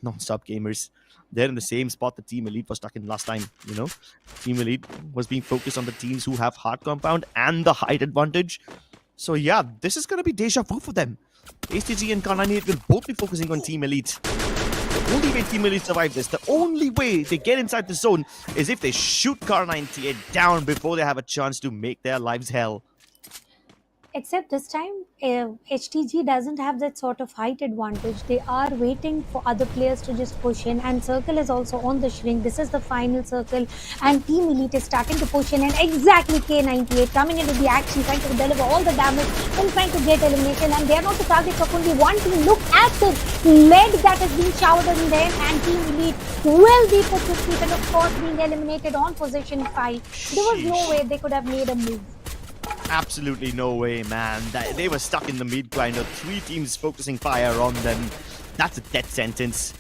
Non-Stop Gamers, they're in the same spot the Team Elite was stuck in last time, you know. Team Elite was being focused on the teams who have hard compound and the height advantage. So yeah, this is going to be deja vu for them. HTG and Kar98 will both be focusing on Team Elite. The only way Team Elite survive this, the only way they get inside the zone is if they shoot Kar98 down before they have a chance to make their lives hell. Except this time, HTG doesn't have that sort of height advantage. They are waiting for other players to just push in, and Circle is also on the shrink. This is the final circle, and Team Elite is starting to push in, and exactly K98 coming into the action, trying to deliver all the damage and trying to get elimination, and they are not the target of only one team. Look at the lead that has been showered on them, and Team Elite will be put to sleep, and of course being eliminated on position 5. There was no way they could have made a move. Absolutely no way, man. They were stuck in the mid grinder. 3 teams focusing fire on them. That's a death sentence.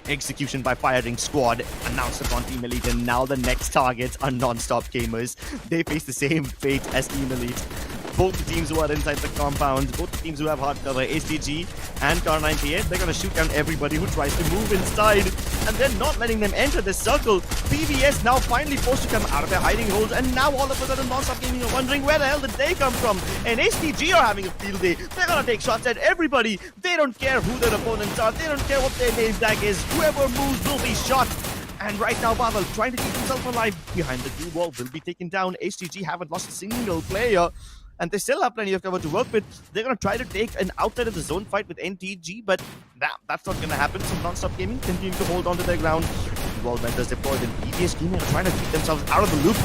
Execution by firing squad announced upon Team Elite, and now the next targets are Non-Stop Gamers. They face the same fate as Team Elite. Both the teams who are inside the compound, both the teams who have hard cover, SDG and Kar98, they're going to shoot down everybody who tries to move inside, and they're not letting them enter this circle. PVS now finally forced to come out of their hiding holes, and now all of a sudden Non-Stop Gaming are wondering where the hell did they come from, and SDG are having a field day. They're going to take shots at everybody. They don't care who their opponents are. They don't care what their name tag is. Whoever moves will be shot. And right now, Bavel, trying to keep himself alive behind the glue wall, will be taken down. HTG haven't lost a single player, and they still have plenty of cover to work with. They're going to try to take an outside of the zone fight with NTG, but that's not going to happen. So Non-Stop Gaming continue to hold on to their ground. Wall vendors deployed, and PVS Gaming are trying to keep themselves out of the loop.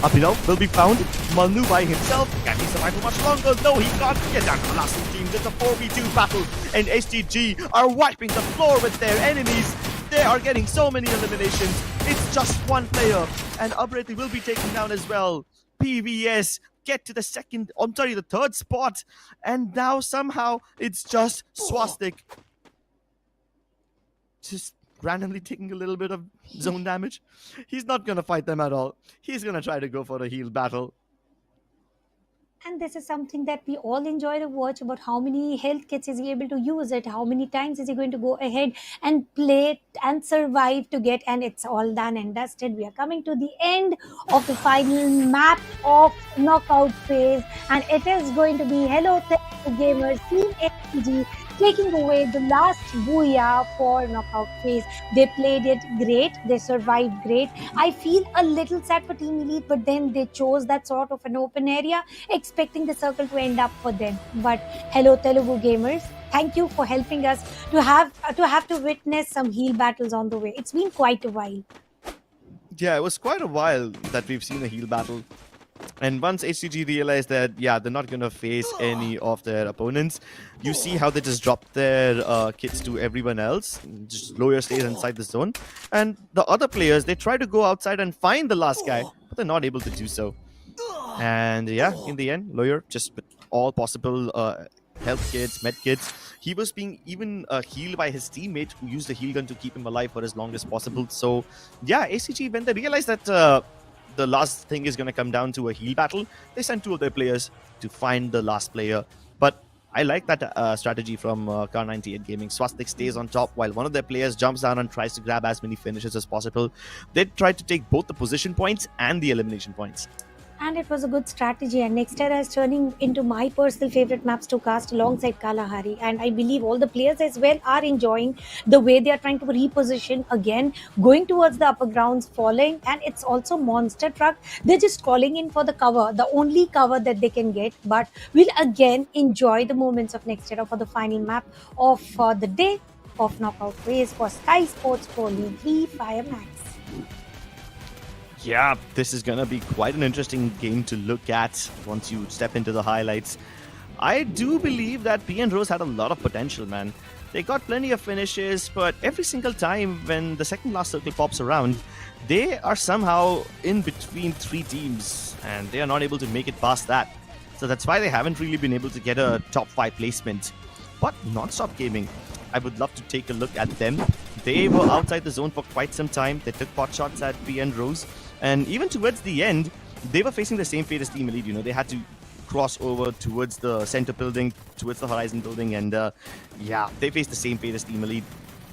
Abhinav will be found. Manu by himself. Can he survive for much longer? No, he can't. Get down to the last 2 teams. It's a 4v2 battle, and STG are wiping the floor with their enemies. They are getting so many eliminations. It's just one player, and Abrethi will be taken down as well. PVS get to the third spot, and now somehow it's just Swastik just randomly taking a little bit of zone damage. He's not gonna fight them at all. He's gonna try to go for a heal battle. And this is something that we all enjoy to watch, about how many health kits is he able to use it, how many times is he going to go ahead and play and survive to get, and it's all done and dusted. We are coming to the end of the final map of knockout phase, and it is going to be hello gamers, Team HTG taking away the last booyah for knockout phase. They played it great, they survived great. I feel a little sad for Team Elite, but then they chose that sort of an open area, expecting the circle to end up for them. But hello, Telugu gamers. Thank you for helping us to witness some heel battles on the way. It's been quite a while. Yeah, it was quite a while that we've seen a heel battle. And once HTG realized that, yeah, they're not going to face any of their opponents, you see how they just drop their kits to everyone else. Just Lawyer stays inside the zone. And the other players, they try to go outside and find the last guy, but they're not able to do so. And yeah, in the end, Lawyer just with all possible health kits, med kits. He was being even healed by his teammate who used the heal gun to keep him alive for as long as possible. So yeah, ACG, when they realized that the last thing is going to come down to a heal battle, they sent two of their players to find the last player. But I like that strategy from Car98 Gaming. Swastik stays on top while one of their players jumps down and tries to grab as many finishes as possible. They tried to take both the position points and the elimination points. And it was a good strategy, and Nexterra is turning into my personal favorite maps to cast alongside Kalahari, and I believe all the players as well are enjoying the way they are trying to reposition again, going towards the upper grounds, falling, and it's also Monster Truck. They're just calling in for the cover, the only cover that they can get, but we'll again enjoy the moments of Nexterra for the final map of the day of knockout phase for Skyesports Pro League FFM Max. Yeah, this is going to be quite an interesting game to look at once you step into the highlights. I do believe that P and Rose had a lot of potential, man. They got plenty of finishes, but every single time when the second last circle pops around, they are somehow in between three teams and they are not able to make it past that. So that's why they haven't really been able to get a top 5 placement. But Non-Stop Gaming, I would love to take a look at them. They were outside the zone for quite some time. They took pot shots at P and Rose. And even towards the end, they were facing the same fate as Team Elite. You know, they had to cross over towards the center building, towards the horizon building. And yeah, they faced the same fate as Team Elite.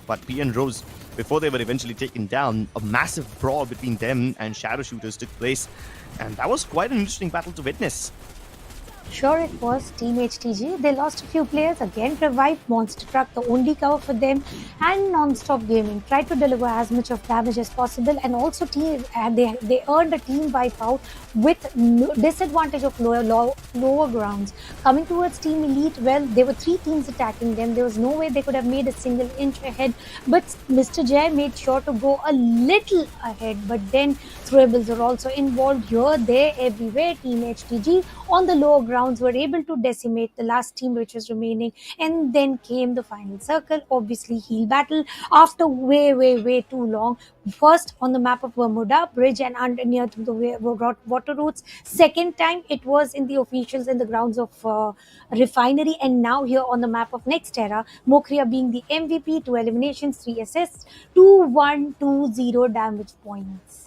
But P and Rose, before they were eventually taken down, a massive brawl between them and Shadow Shooters took place. And that was quite an interesting battle to witness. Sure it was, Team HTG. They lost a few players, again revived Monster Truck, the only cover for them, and Non-Stop Gaming tried to deliver as much of damage as possible, and also they earned a team wipe out with disadvantage of lower grounds. Coming towards Team Elite, well, there were 3 teams attacking them. There was no way they could have made a single inch ahead, but Mr. Jay made sure to go a little ahead, but then Throwables are also involved here, there, everywhere. Team HTG on the lower ground were able to decimate the last team which was remaining, and then came the final circle, obviously heel battle after way too long. First on the map of Bermuda bridge and under near to the water routes. Second time it was in the officials in the grounds of Refinery, and now here on the map of Nexterra, Mokria being the MVP, 2 eliminations, 3 assists, 2-1-2-0 damage points.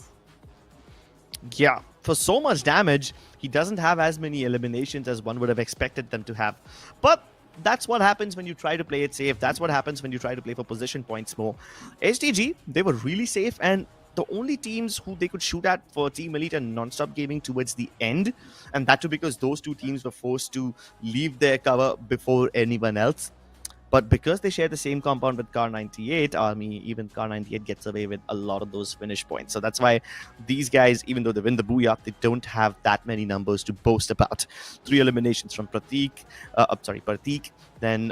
Yeah, for so much damage, he doesn't have as many eliminations as one would have expected them to have. But that's what happens when you try to play it safe. That's what happens when you try to play for position points more. STG, they were really safe, and the only teams who they could shoot at for Team Elite and Non-Stop Gaming towards the end, and that too because those 2 teams were forced to leave their cover before anyone else. But because they share the same compound with Car98, even Car98 gets away with a lot of those finish points. So that's why these guys, even though they win the Booyah, they don't have that many numbers to boast about. 3 eliminations from Pratik, then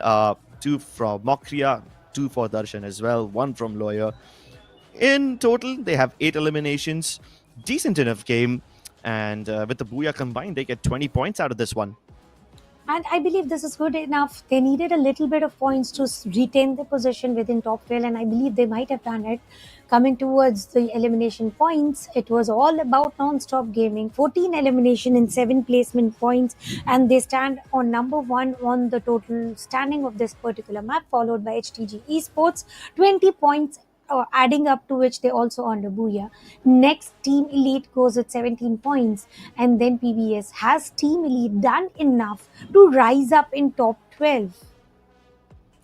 2 from Mokria, 2 for Darshan as well, 1 from Lawyer. In total, they have 8 eliminations. Decent enough game. And with the Booyah combined, they get 20 points out of this one. And I believe this is good enough. They needed a little bit of points to retain their position within top 12, and I believe they might have done it. Coming towards the elimination points, it was all about Non-Stop Gaming. 14 elimination and 7 placement points, and they stand on number 1 on the total standing of this particular map, followed by HTG Esports, 20 points. Adding up to which they also earned a Booyah. Next, Team Elite goes with 17 points, and then PBS. Has Team Elite done enough to rise up in top 12?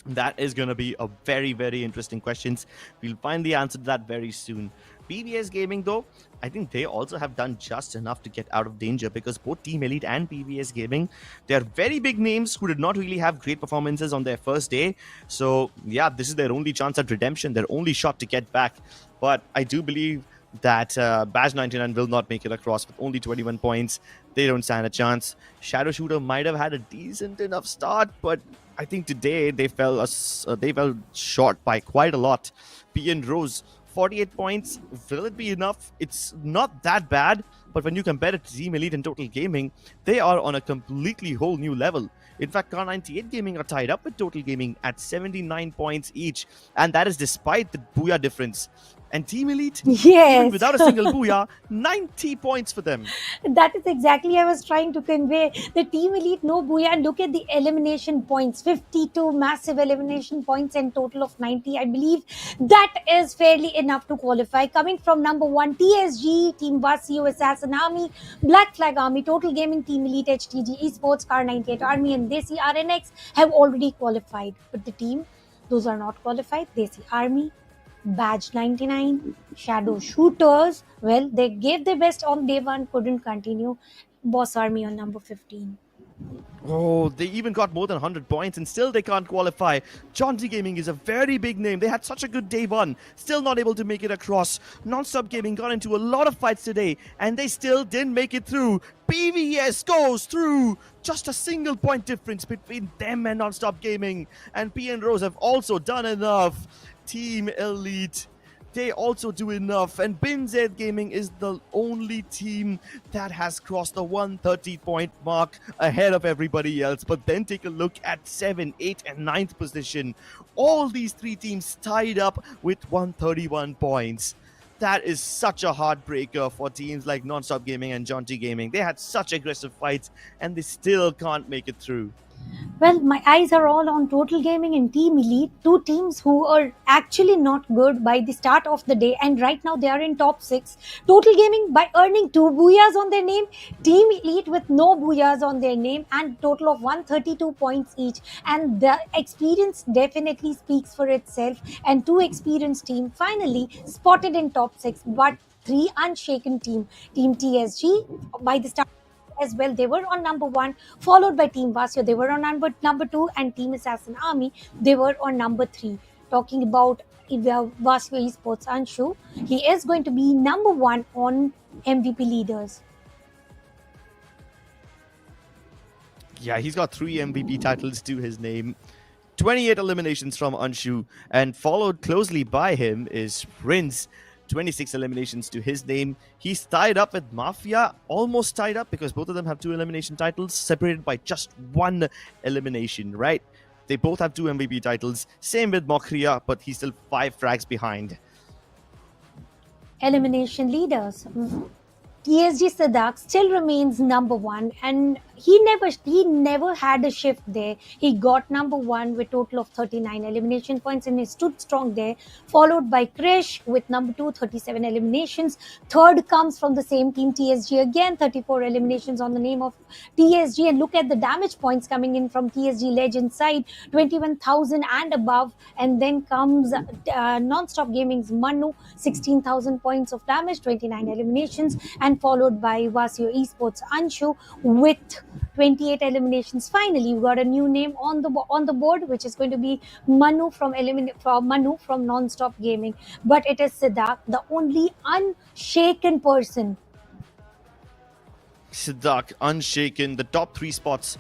That is going to be a very, very interesting question. We'll find the answer to that very soon. PVS Gaming, though, I think they also have done just enough to get out of danger, because both Team Elite and PVS Gaming, they are very big names who did not really have great performances on their first day. So, yeah, this is their only chance at redemption, their only shot to get back. But I do believe that Badge 99 will not make it across with only 21 points. They don't stand a chance. Shadow Shooter might have had a decent enough start, but I think today they fell short by quite a lot. PN Rose, 48 points. Will it be enough? It's not that bad, but when you compare it to Team Elite and Total Gaming, they are on a completely whole new level. In fact, Car98 Gaming are tied up with Total Gaming at 79 points each, and that is despite the Booyah difference. And Team Elite, Yes. even without a single Booyah, 90 points for them. That is exactly I was trying to convey. The Team Elite, no booyah. And look at the elimination points, 52 massive elimination points and total of 90. I believe that is fairly enough to qualify. Coming from number 1, TSG, Team Vasio, Assassin Army, Black Flag Army, Total Gaming, Team Elite, HTG, Esports, Car98 Army and Desi RNX have already qualified. But the team, those are not qualified. Desi Army, Badge 99, Shadow Shooters, well, they gave their best on day 1, couldn't continue. Boss Army on number 15. Oh, they even got more than 100 points and still they can't qualify. Jaunty Gaming is a very big name. They had such a good day 1, still not able to make it across. Non-Stop Gaming got into a lot of fights today and they still didn't make it through. PVS goes through. Just a single point difference between them and Non-Stop Gaming. And PN Rose have also done enough. Team Elite, they also do enough, and BinZ Gaming is the only team that has crossed the 130 point mark ahead of everybody else. But then take a look at 7, 8 and 9th position. All these 3 teams tied up with 131 points. That is such a heartbreaker for teams like Non-Stop Gaming and Jaunty Gaming. They had such aggressive fights and they still can't make it through. Well, my eyes are all on Total Gaming and Team Elite, 2 teams who are actually not good by the start of the day, and right now they are in top 6. Total Gaming by earning 2 booyahs on their name, Team Elite with no booyahs on their name, and total of 132 points each. And the experience definitely speaks for itself, and 2 experienced team finally spotted in top 6, but 3 unshaken team. Team TSG by the start as well, they were on number 1, followed by Team Vasio, they were on number 2, and Team Assassin Army, they were on number 3. Talking about Vasio Esports Anshu, he is going to be number 1 on MVP leaders. Yeah, he's got 3 MVP titles to his name. 28 eliminations from Anshu, and followed closely by him is Prince. 26 eliminations to his name. He's tied up with Mafia, almost tied up because both of them have 2 elimination titles, separated by just 1 elimination, right? They both have 2 MVP titles. Same with Mokria, but he's still 5 frags behind. Elimination leaders. TSG Sadak still remains number 1, and he never had a shift there. He got number 1 with total of 39 elimination points, and he stood strong there, followed by Krish with number 2, 37 eliminations. Third comes from the same team, TSG again, 34 eliminations on the name of TSG. And look at the damage points coming in from TSG Legend side, 21,000 and above. And then comes Non-Stop Gaming's Manu, 16,000 points of damage, 29 eliminations, and followed by Vasio Esports Anshu with 28 eliminations. Finally, we got a new name on the board, which is going to be Manu from Non-Stop Gaming. But it is Siddharth, the only unshaken person. Siddharth, unshaken. The top 3 spots,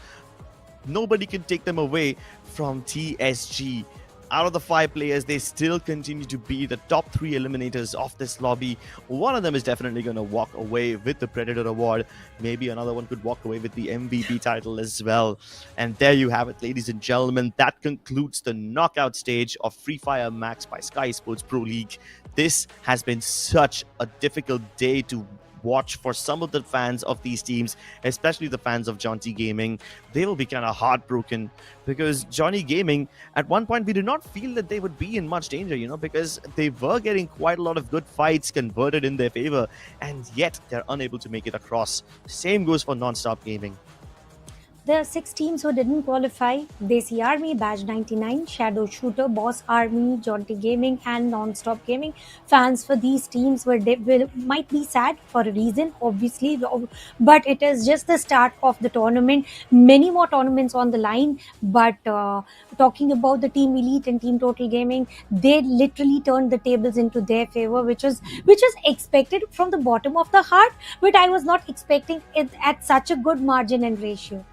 nobody can take them away from TSG. Out of the 5 players, they still continue to be the top 3 eliminators of this lobby. One of them is definitely going to walk away with the Predator Award. Maybe another one could walk away with the MVP title as well. And there you have it, ladies and gentlemen. That concludes the knockout stage of Free Fire Max by Skyesports Pro League. This has been such a difficult day to watch for some of the fans of these teams, especially the fans of Jaunty Gaming. They will be kind of heartbroken because Jaunty Gaming, at one point, we did not feel that they would be in much danger, because they were getting quite a lot of good fights converted in their favor, and yet they're unable to make it across. Same goes for Non-Stop Gaming. There are 6 teams who didn't qualify: Desi Army, Badge 99, Shadow Shooter, Boss Army, Jaunty Gaming, and Non-Stop Gaming. Fans for these teams might be sad for a reason, obviously, but it is just the start of the tournament. Many more tournaments on the line, but talking about the Team Elite and Team Total Gaming, they literally turned the tables into their favor, which is expected from the bottom of the heart, but I was not expecting it at such a good margin and ratio.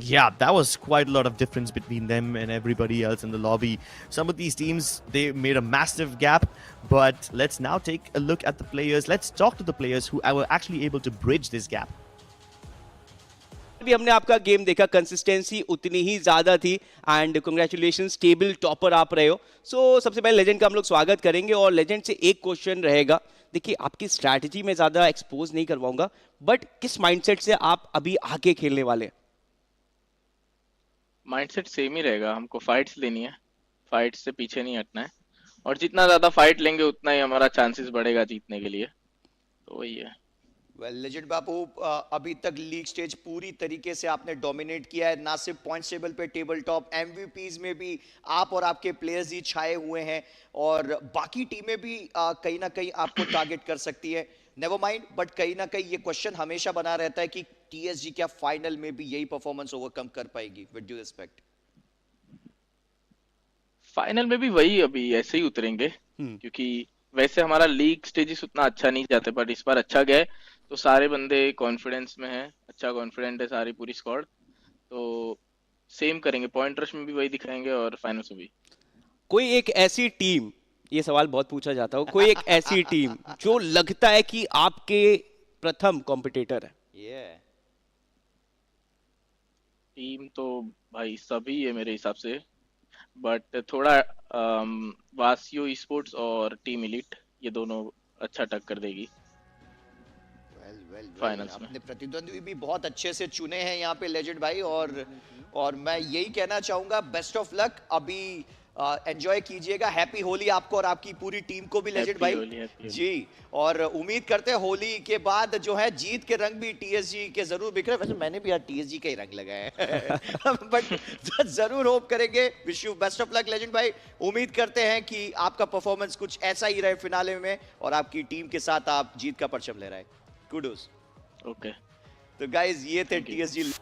Yeah, that was quite a lot of difference between them and everybody else in the lobby. Some of these teams, they made a massive gap, but let's now take a look at the players. Let's talk to the players who were actually able to bridge this gap. भी हमने आपका game देखा, consistency उतनी ही ज्यादा थी and congratulations, table topper आप रहे हो. सो सबसे पहले लेजेंड का हम लोग स्वागत करेंगे और लेजेंड से एक क्वेश्चन रहेगा. देखिए, आपकी स्ट्रैटेजी में ज्यादा एक्सपोज नहीं करवाऊंगा, बट किस माइंडसेट से आप अभी आगे खेलने वाले हैं? माइंडसेट सेम ही रहेगा. हमको फाइट्स लेनी है, फाइट्स से पीछे नहीं हटना है, और जितना ज्यादा फाइट लेंगे उतना ही हमारा चांसेस बढ़ेगा जीतने के लिए. तो वही है. वेल लेजेंड बाबू, अभी तक लीग स्टेज पूरी तरीके से आपने डोमिनेट किया है. ना सिर्फ पॉइंट्स टेबल पे टेबल टॉप, एमवीपीज में भी आप और आपके प्लेयर्स ही छाए हुए हैं, और बाकी टीमें भी कहीं ना कहीं आपको टारगेट कर सकती है. नेवर माइंड, बट कहीं ना कहीं ये क्वेश्चन हमेशा बना रहता है कि टीएसजी क्या फाइनल में भी यही परफॉर्मेंस ओवरकम कर पाएगी? विद ड्यू रिस्पेक्ट, फाइनल में भी वही अभी ऐसे ही उतरेंगे, क्योंकि वैसे हमारा लीग स्टेजेस उतना अच्छा नहीं जाते, बट इस बार अच्छा गया, तो सारे बंदे कॉन्फिडेंस में हैं, अच्छा कॉन्फिडेंट है सारी पूरी स्क्वाड. तो सेम करेंगे, पॉइंट रश में भी वही दिखाएंगे और फाइनल में भी. कोई एक ऐसी टीम, ये सवाल बहुत पूछा जाता है, कोई एक ऐसी टीम जो लगता है कि आपके प्रथम कॉम्पिटिटर है? टीम तो भाई सभी है मेरे हिसाब से, बट थोड़ा वासियो स्पोर्ट्स और टीम इलीट, ये दोनों अच्छा टक्कर देगी फाइनल्स में. अपने प्रतिद्वंदी भी बहुत अच्छे से चुने हैं यहाँ पे लेजेंड भाई, और मैं यही कहना चाहूंगा, बेस्ट ऑफ लक. अभी एंजॉय कीजिएगा. हैप्पी होली आपको और आपकी पूरी टीम को भी लेजेंड भाई. जी, और उम्मीद करते हैं होली के बाद जो है जीत के रंग भी टीएसजी के जरूर बिखरे. वैसे मैंने भी यार टीएसजी का ही रंग लगाया है बट जरूर होप करेंगे. Wish you best of luck legend भाई. उम्मीद करते हैं कि आपका परफॉर्मेंस कुछ ऐसा ही रहे फिनाले में, और आपकी टीम के साथ आप जीत का परचम ले रहे हैं. कुडोस. ओके, तो गाइस, ये थे TSG.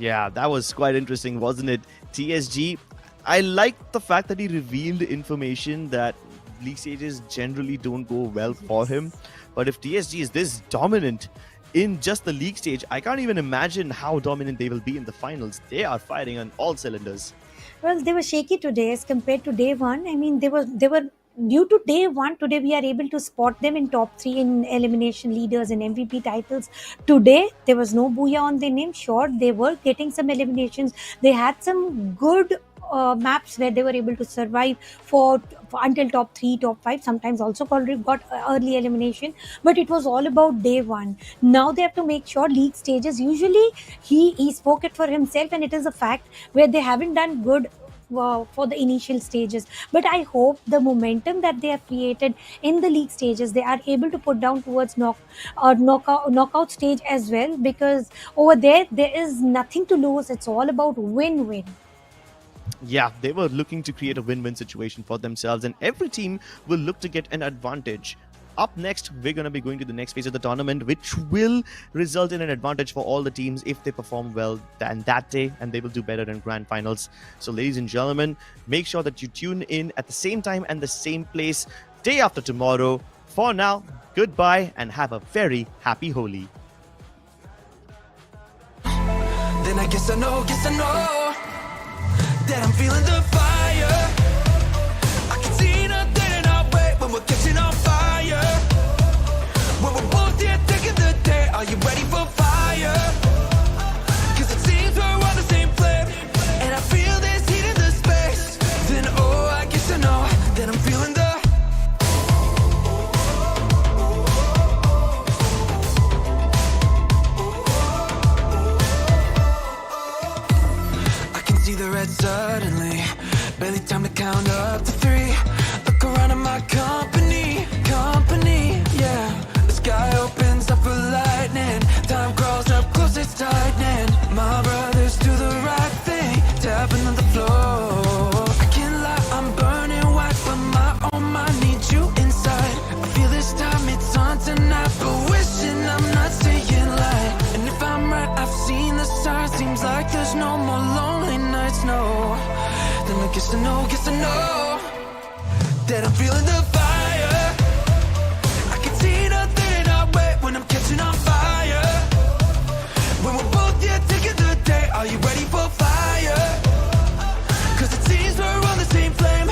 Yeah, that was quite interesting, wasn't it? TSG, I like the fact that he revealed information that league stages generally don't go well for him. But if TSG is this dominant in just the league stage, I can't even imagine how dominant they will be in the finals. They are firing on all cylinders. Well, they were shaky today as compared to day one. I mean, they were due to day one. Today we are able to spot them in top 3 in elimination leaders and MVP titles. Today there was no booyah on their name. Sure, they were getting some eliminations. They had some good maps where they were able to survive for until top 3, top 5. Sometimes also got early elimination, but it was all about day one. Now they have to make sure league stages. Usually he spoke it for himself, and it is a fact where they haven't done good for the initial stages, but I hope the momentum that they have created in the league stages, they are able to put down towards knockout stage as well, because over there is nothing to lose. It's all about win-win. Yeah, they were looking to create a win-win situation for themselves, and every team will look to get an advantage. Up next, we're going to be going to the next phase of the tournament, which will result in an advantage for all the teams if they perform well than that day, and they will do better in grand finals. So ladies and gentlemen, make sure that you tune in at the same time and the same place day after tomorrow. For now, goodbye and have a very happy Holi. Then I guess I know that I'm feeling the fire. I can see nothing in our way when we're catching on fire. When we're both here taking the day, are you ready for fire? Cause it seems we're on the same flame, and I feel this heat in the space. Then oh, I guess I know that I'm feeling the I can see the red suddenly. Barely time to count up to 3. Look around at my company, yeah. The sky opens up for lightning. Time There's no more lonely nights, no. Then I guess to know that I'm feeling the fire. I can see nothing in our way when I'm catching on fire. When we're both here together today, are you ready for fire? Cause it seems we're on the same flame,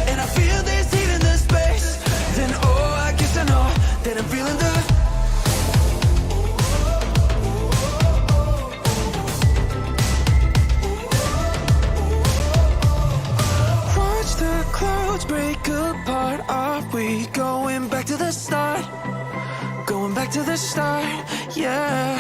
and I feel this heat in the space. Then oh, I guess I know that I'm feeling the clouds break apart. Are we going back to the start? Going back to the start, yeah.